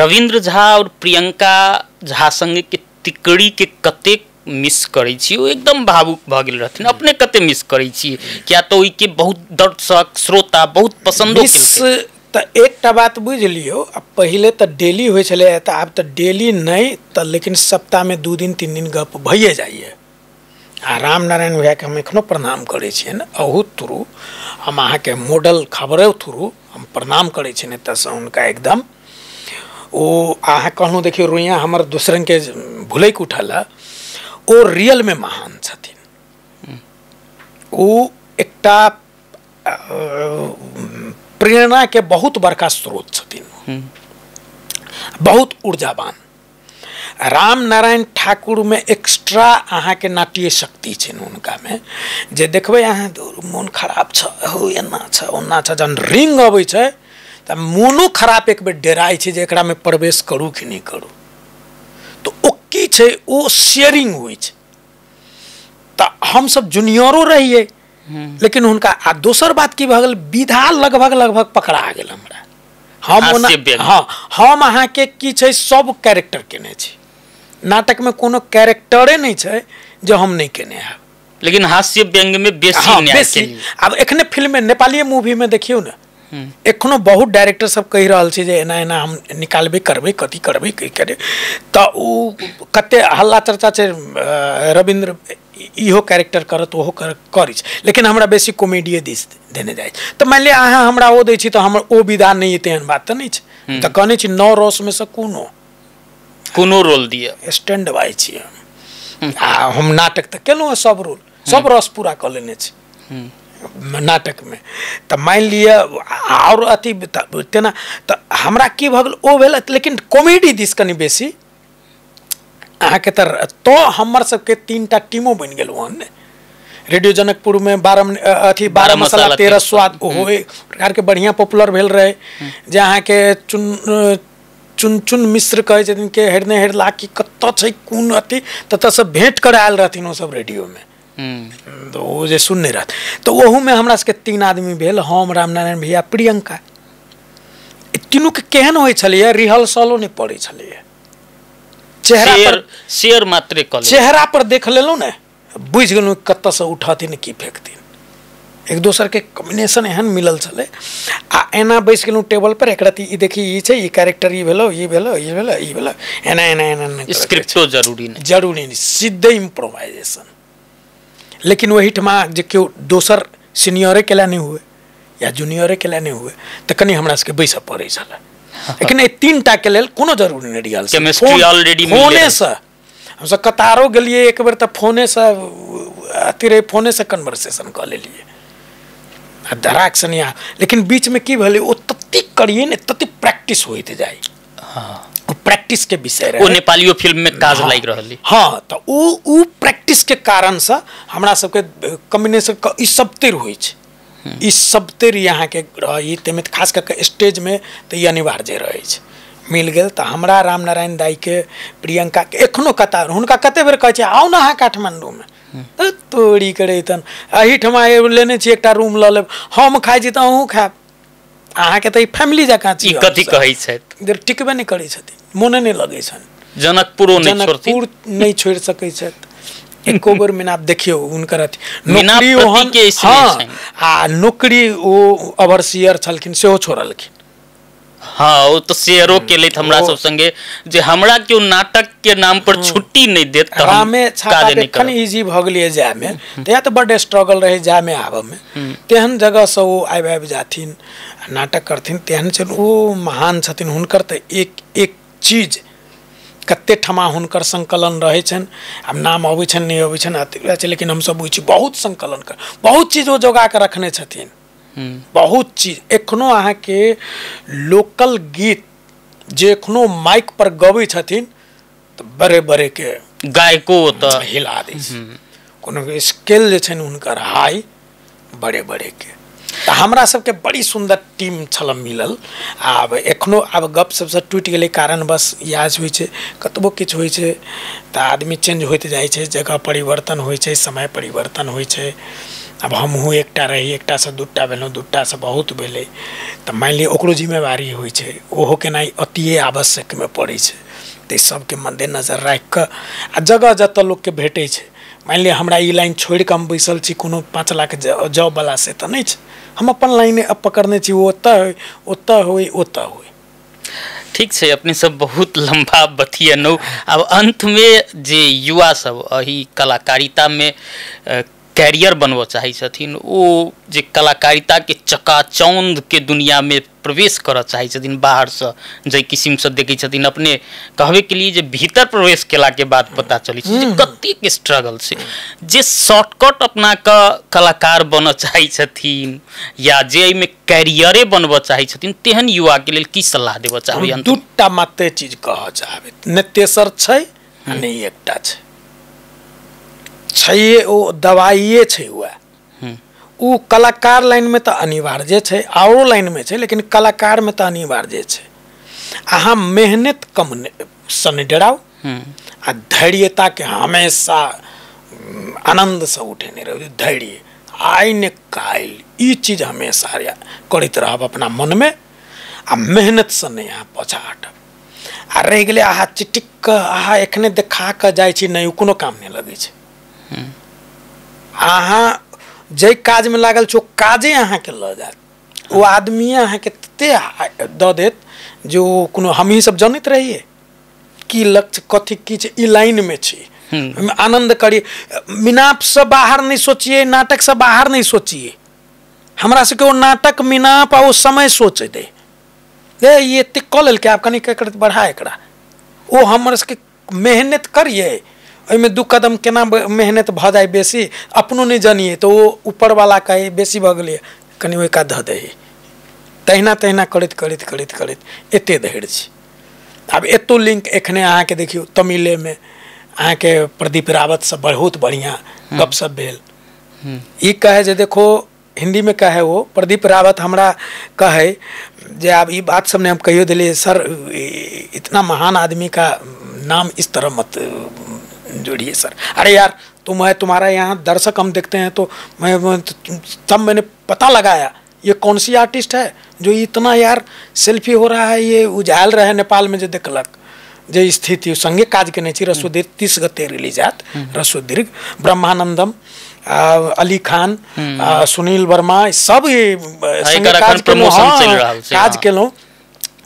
रविंद्र झा और प्रियंका झा संगे के तिकड़ी के कतेक मिस करै छी ओ एकदम भावुक भ गेल रहथिन अपने कते मिस करै छी क्या तो ओइ के बहुत दर्शक श्रोता बहुत पसंदो केलकै त एकटा बात बुझ लियो अब पहले त डेली होय छले त आब त डेली नहीं त लेकिन सप्ताह में 2 दिन 3 दिन गप भइए जाइए आ रामनारायण भैया के हम एखनो प्रणाम करै छियन अहू थ्रू हम अहाँ के मॉडल खबरे थ्रू हम प्रणाम करै छियन त से उनका एकदम ओ अहाँ कहलहुँ देखियो रोइया हमर दूसरन के भूलै के उठला ओ रियल में महान छथिन ओ एकटा प्रेरणा के बहुत बड़का स्रोत छथिन बहुत ऊर्जावान रामनारायण ठाकुर में एक्स्ट्रा अहाँ के नाट्य शक्ति छे उनका में जे देखबे अहाँ मन खराब छ हो एना छ ओना छ जन रिंग अबै छै त मोनो खराब एक बेर डेराय छै जे एकरा में प्रवेश करू कि नहीं करू तो ओ की छै ओ शेयरिंग होइ छै त हम सब जूनियरो रहिए लेकिन उनका आ दोसर बात की भगल विधा लगभग पकड़ा गेल हमरा हम हाँ हम अहाँ के की छै सब कैरेक्टर केने छी नाटक में कोनो कैरेक्टरे नहीं छै जो हम नहीं केने है लेकिन हास्य व्यंग में बेसी न्याय केलिए अब एखने फिल्म में नेपाली मूवी में देखियो ना एखनो बहुत डायरेक्टर सब कह रहल छै जे एना एना हम निकालबे करबे कथी करबे की करे त उ कते हल्ला चर्चा छै रविंद्र इहो कैरेक्टर करत ओहो करै छै लेकिन हमरा बेसी कॉमेडी दिस देने जाय त मान लिया अहाँ हमरा ओ दै छी त हमर ओ विधा नहीं तेहन बात त नहीं छै त कहने छी 9 रस में से कोनो रोल दिया स्टैंड बाय छी हम नाटक त केलहुँ सब रोल सब रस पूरा कर लेने छी नाटक में त मान लिया और अति तेना त हमरा की भ गेल ओ भेल लेकिन कॉमेडी दिस कनी बेसी अहाँ के तो हमर सबके 3टा टीमो बन गेल हन रेडियो जनकपुर में 12 मसाला 13 स्वाद ओहो प्रकार के बढ़िया पॉपुलर भेल रहे जे अहाँ के चुन मिश्र कहे छथिन के हेरने हेरला की कत छै कोन अति तत से भेंट कर आयल रहथिन ओ सब रेडियो में तो वो जे सुनने रहत तो ओहू में हमरा सबके 3 आदमी भेल हम रामनारायण भैया प्रियंका तीनों के केहन होय छलिए रिहर्सलो नहीं पड़े छलिए चेहरा पर शेयर मात्र कल चेहरा पर देख लेलो ने बुझ गेलु कत से उठथिन की फेंकथिन एक दोसर के कॉम्बिनेशन एहन मिलल छले आ एना बैस गेलु टेबल पर एक रती ई देखी ई छै ई कैरेक्टर ई भेलो ई भेलो ई भेलो ई भेलो एना एना एना स्क्रिप्टो जरूरी नहीं सीधे इम्प्रोवाइजेशन लेकिन वही ठमा जे क्यों दोसर सीनियरे केला नहीं हुए या जूनियरे केला नहीं हुए तो कनी हमरा सबके बैस पड़े छले लेकिन ए 3टा के लेल कोनो जरूरी नहीं रियल केमिस्ट्री ऑलरेडी फोने से हम सब कतारो गेलिए एक बेर त फोने से अतिरे फोने से कन्वर्सेशन कर लेलिए आ धराक सनिया लेकिन बीच में की भेले ओ तत्ती करिए ने तत्ती प्रैक्टिस होइत जाए हां प्रैक्टिस के विषय वो रहे नेपालियो फिल्म में काज लाग रहली। हाँ तो उ प्रैक्टिस के कारण से हमरा सबके कॉम्बिनेशन ई सब तिर होइ छै, ई सब तिर यहाँ के ई तेमे खास करके स्टेज में तो ई अनिवार्य रहे छै। मिल गेल तो हमरा रामनारायण दाई के प्रियंका के एखनो कतार हुनका कते बेर कहै छै आउ ना अहाँ काठमांडू में, तो तोड़ी करे तन अही ठमा लेने छी एकटा रूम ल लेब, हम खाइ छी त अहूँ खाएब, अहाँ के त ई फैमिली जकाँ छी। ई कथि कहै छथि, देर टिकबे नहीं करै छथिन, मोने नहीं लगै छन, जनकपुरो नहीं छोड़ती, जनकपुर नहीं छोड़ सकै छथि। एको बेर में आप देखियो उनकर अथी नौकरी ओहन के हाँ आ नौकरी ओ ओवरसियर छलखिन सेहो छोड़लखिन। हाँ वो तो शेयरो के लिए हमरा सब संगे जे हमरा क्यों नाटक के नाम पर छुट्टी नहीं देत त रामे छापा एखन इजी भ गेलिए जाय में, त तो बड़ स्ट्रगल रहे जाय में आब में, तेहन जगह से वो आबि जाथिन नाटक करथिन, तेहन छन ओ महान छथिन। हुनकर त एक एक चीज कते ठमा हुनकर संकलन रहे छन, अब नाम अबै छन नहीं अबै छन लेकिन हम सब बुझी बहुत संकलन कर, बहुत चीज वो जोगा के रखने छथिन, बहुत चीज। एखनो अहाँ के लोकल गीत जे एखनो माइक पर गबै छथिन तो बड़े बड़े के गायको त हिला दै छै, कोनो स्केल जे छन हुनकर हाई बड़े बड़े के। तो हमरा सबके बड़ी सुंदर टीम छल मिलल। आब एखनो आब गप सबसे टूटि गेलै कारण बस याद होइ छै, कतबो किछु होइ छै तऽ आदमी चेंज होइत जाइ छै, जगह परिवर्तन होइ छै, समय परिवर्तन होइ छै। अब हमहूँ एकटा रही, एकटा से दूटा भेलहुँ, दूटा से बहुत भेलै, तऽ मानि लिअ ओकरो जिम्मेवारी होइ छै, ओहो केनाइ अतिए आवश्यकमे पड़ै छै। तऽ सबके मद्देनजर राखि कऽ आ जगह जतऽ लोकके भेटै छै, मानि लिअ हमरा ई लाइन छोड़ि कऽ हम बैसल छी कोनो 5 लाख जॉब वाला से तऽ नहीं छै, हम अपन लाइन पकड़ने छी, ओतऽ होई ओतऽ होई। ठीक छै, अपने सब बहुत लंबा बतियेनौ। अब अंत में जे युवा सब अही कलाकारिता में कैरियर बनबऽ चाहै छथिन, ओ जे कलाकारिता के चकाचौंध के दुनिया में प्रवेश करऽ चाहै छथिन, बाहर से जै किस्म से देखै छथिन, अपने कहबे के लिए जे भीतर प्रवेश केला के बाद पता चलै छै जे कतेक स्ट्रगल से जे शॉर्टकट अपना का कलाकार बनऽ चाहै छथिन या जे में कैरियरे बनबऽ चाहै छथिन, तेहन युवा के लेल की सलाह देबऽ चाहबै? दूटा मात्र चीज कहऽ चाहबै, ने तेसर छै ने एकटा छै, ओ दवाइए छै वो कलाकार लाइन में तो अनिवार्य छै, आओरो लाइन में छै, लेकिन कलाकार में तो अनिवार्य छै। अहाँ मेहनत कम से नहीं डराओ आ धैर्यता के हमेशा आनंद से उठेने रहो, धैर्य आइ ने काल्हि ई चीज हमेशा करैत रहब अपना मन में आ मेहनत से नहीं अहाँ पाछा हटब। आ रहि गेलै अहाँ चिटिक अहाँ एखने देखा कऽ जाइ छी नहीं, कोनो काम नहीं लगै छै। अहाँ जे काज में लागल छो काजे अहाँ के ल जात, वो आदमी अहाँ के तते दऽ देत जो कोनो हमही सब जानैत रहिए की लक्ष्य कथी की छै, ई लाइन में छी, आनंद करिए, मिनाप से बाहर नहीं सोचिए, नाटक से बाहर नहीं सोचिए। हमरा सबके वो नाटक मिनाप आ समय सोचे दे ये एते कऽ लेलकै आब कनी बढ़ा एकरा, ओ हमर सबके मेहनत करिए, ओहिमें 2 कदम केना मेहनत भ जाए बेसी अपनो नहीं जानिए तो वो ऊपर वाला कहे बेसी भ गेलै कनी ओहि का धऽ दे, तहिना तहिना करैत करैत करैत करैत एते धैर्य छै। आब एतो लिंक एखने अहाँ के देखियो तमिले में अहाँ के प्रदीप रावत से बहुत बढ़िया गपशप भेल, ई कहे जे देखो हिंदी में कहे वो प्रदीप रावत हमरा कहे जे आप ये बात सबने हम कहियो दिले सर, इतना महान आदमी का नाम इस तरह मत जोड़िए सर। अरे यार तुम्हारा यहाँ दर्शक हम देखते हैं तो तब मैंने पता लगाया ये कौन सी आर्टिस्ट है जो इतना यार सेल्फी हो रहा है, ये उजाल रहा है नेपाल में जो देखलक जे स्थिति संगे काज केने छी। रसोदीर्घ 30 गते रिलीज आत, रसोदीर्घ ब्रह्मानंदम अली खान सुनील वर्मा सब संगे काज केलहुँ।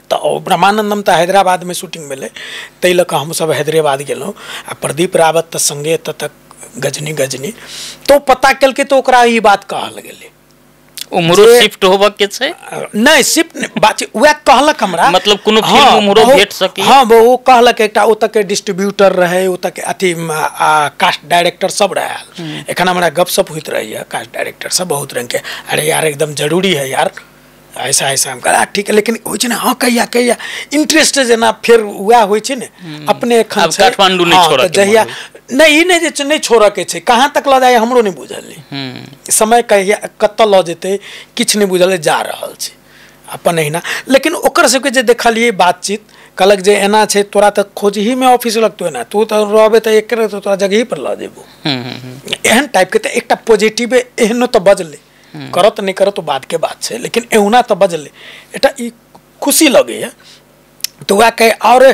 तो ब्रह्मानंदम तो हैदराबाद में शूटिंग भेलै, ताहि लऽ कऽ हमसब हैदराबाद गेलहुँ आ प्रदीप रावत तऽ संगे एतऽ तक गजनी गजनी तो पता केलकै तो ओकरा ई बात कहल गेलै उम्रो शिफ्ट होबऽ के छै, नहीं शिफ्ट बात वह कहलक हमरा, मतलब कोनो फिल्म उम्रो भेट सकै। हाँ वो कहलक एकटा ओतऽ के डिस्ट्रीब्यूटर रहे, ओतऽ के अथी कास्ट डायरेक्टर सब रहे। एखन हमरा गपशप होइत रहैया कास्ट डायरेक्टर सब बहुत रंग के, अरे यार एकदम जरूरी है यार, ऐसा ऐसा हम कहा ठीक है, लेकिन होइ छै ने हाँ कहिया इंटरेस्ट जेना फिर वएह होइ छै ने अपने एखन छै काठमांडू नहीं छोड़ा जहिया नहीं ई नहीं जे नहीं छोड़ऽ के छै, कहाँ तक लऽ जाए हमरो नहीं बुझल नहीं, समय कहिया कतऽ लऽ जेतै किछु नहीं बुझल जा रहल छै अपन एहिना। लेकिन ओकर सबके जे देखलिए बातचीत कहलक जे एना छै तोरा तऽ खोजही में ऑफिस लगतौ ना, तू तऽ रहबे तऽ एक तो तोरा जगह पर लऽ जेबो एहन टाइप के। तऽ एकटा पॉजिटिव एहनो तऽ बजले, करत नहीं करत तो बात के बात छै, लेकिन एहुना तो बजले एटा ई खुशी लगे है। तो वह कहे और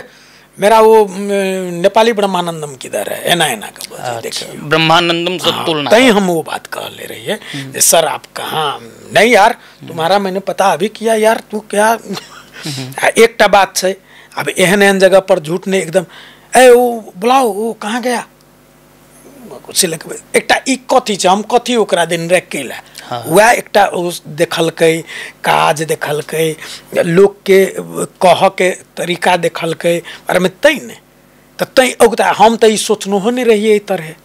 मेरा वो नेपाली ब्रह्मानंदम किधर है, एना एना का देखिए ब्रह्मानंदम से तुलना तई हम वो बात कह ले रही है सर आप कहाँ, नहीं यार तुम्हारा मैंने पता अभी किया यार, तू क्या एकटा बात है अब एहन एहन जगह पर झूठ नहीं एकदम ए वो बुलाओ वो कहाँ गया एकटा ई कथी छै, हम कथी ओकरा दिन रख के वह एकटा देखलकै काज देखलकै लोक के कह के तरीका देखलकै अरे में तई ने तऽ तई ओकरा हम तऽ ई सोचनहो नहीं रहिए, तरह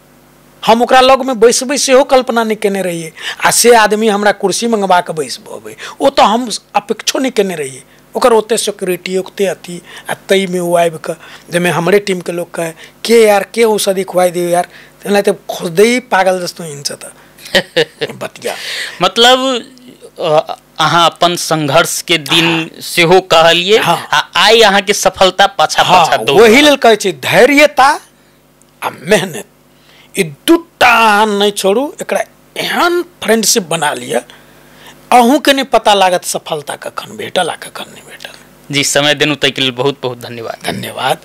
हम ओकरा लग में बैसबै सेहो कल्पना नहीं केने रहिए, आ से आदमी हमरा कुर्सी मंगवा के बैसबै ओ तो हम अपेक्षो नहीं केने रहिए, ओकर ओते सिक्योरिटी ओते अथी आ तई में वो आबि के जैमे हमरे टीम के लोग कहे के यार के औषधि खुआई दियो यार, तेना तो खुद ही पागल जस्तो हिंसा था बतिया। मतलब अहाँ अपन संघर्ष के दिन सेहो कहलिए आ आई अहाँ के सफलता पाछा पाछा दौड़ वही लेल कहै छै धैर्यता आ मेहनत ई दूटा नहीं छोड़ू, एकरा एहन फ्रेंडशिप बना लिया अहूँ के नहीं पता लागत सफलता कखन भेटल आ कखन नहीं भेटल। जी समय देनु तै के लिए बहुत बहुत धन्यवाद। धन्यवाद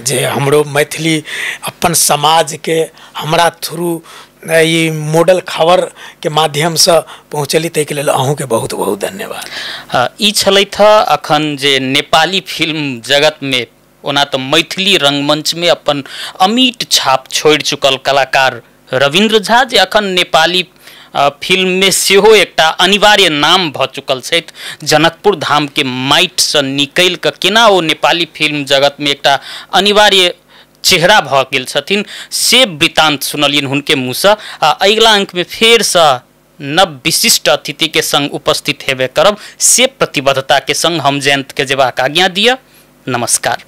जे हमरो मैथिली अपन समाज के हमरा थ्रू ई मॉडल खबर के माध्यम से पहुँचली तै के लिए अहूँ के बहुत बहुत धन्यवाद। ई छलैथ अखन जे नेपाली फिल्म जगत में ओना तो मैथिली रंगमंच में अपन अमिट छाप छोड़ चुकल कलाकार रविंद्र झा जे अखन नेपाली फिल्म में सेहो एकटा अनिवार्य नाम भ चुकल छथि, जनकपुर धाम के माटि से निकल के केना ओ नेपाली फिल्म जगत में एकटा अनिवार्य चेहरा भ गेल छथिन से वृत्तांत सुनलियन हुनके मुँह से। अगिला अंक में फेर से नव विशिष्ट अतिथि के संग उपस्थित हेबे करब, से प्रतिबद्धता के संग हम जयंत के जेबाक आज्ञा दिया। नमस्कार।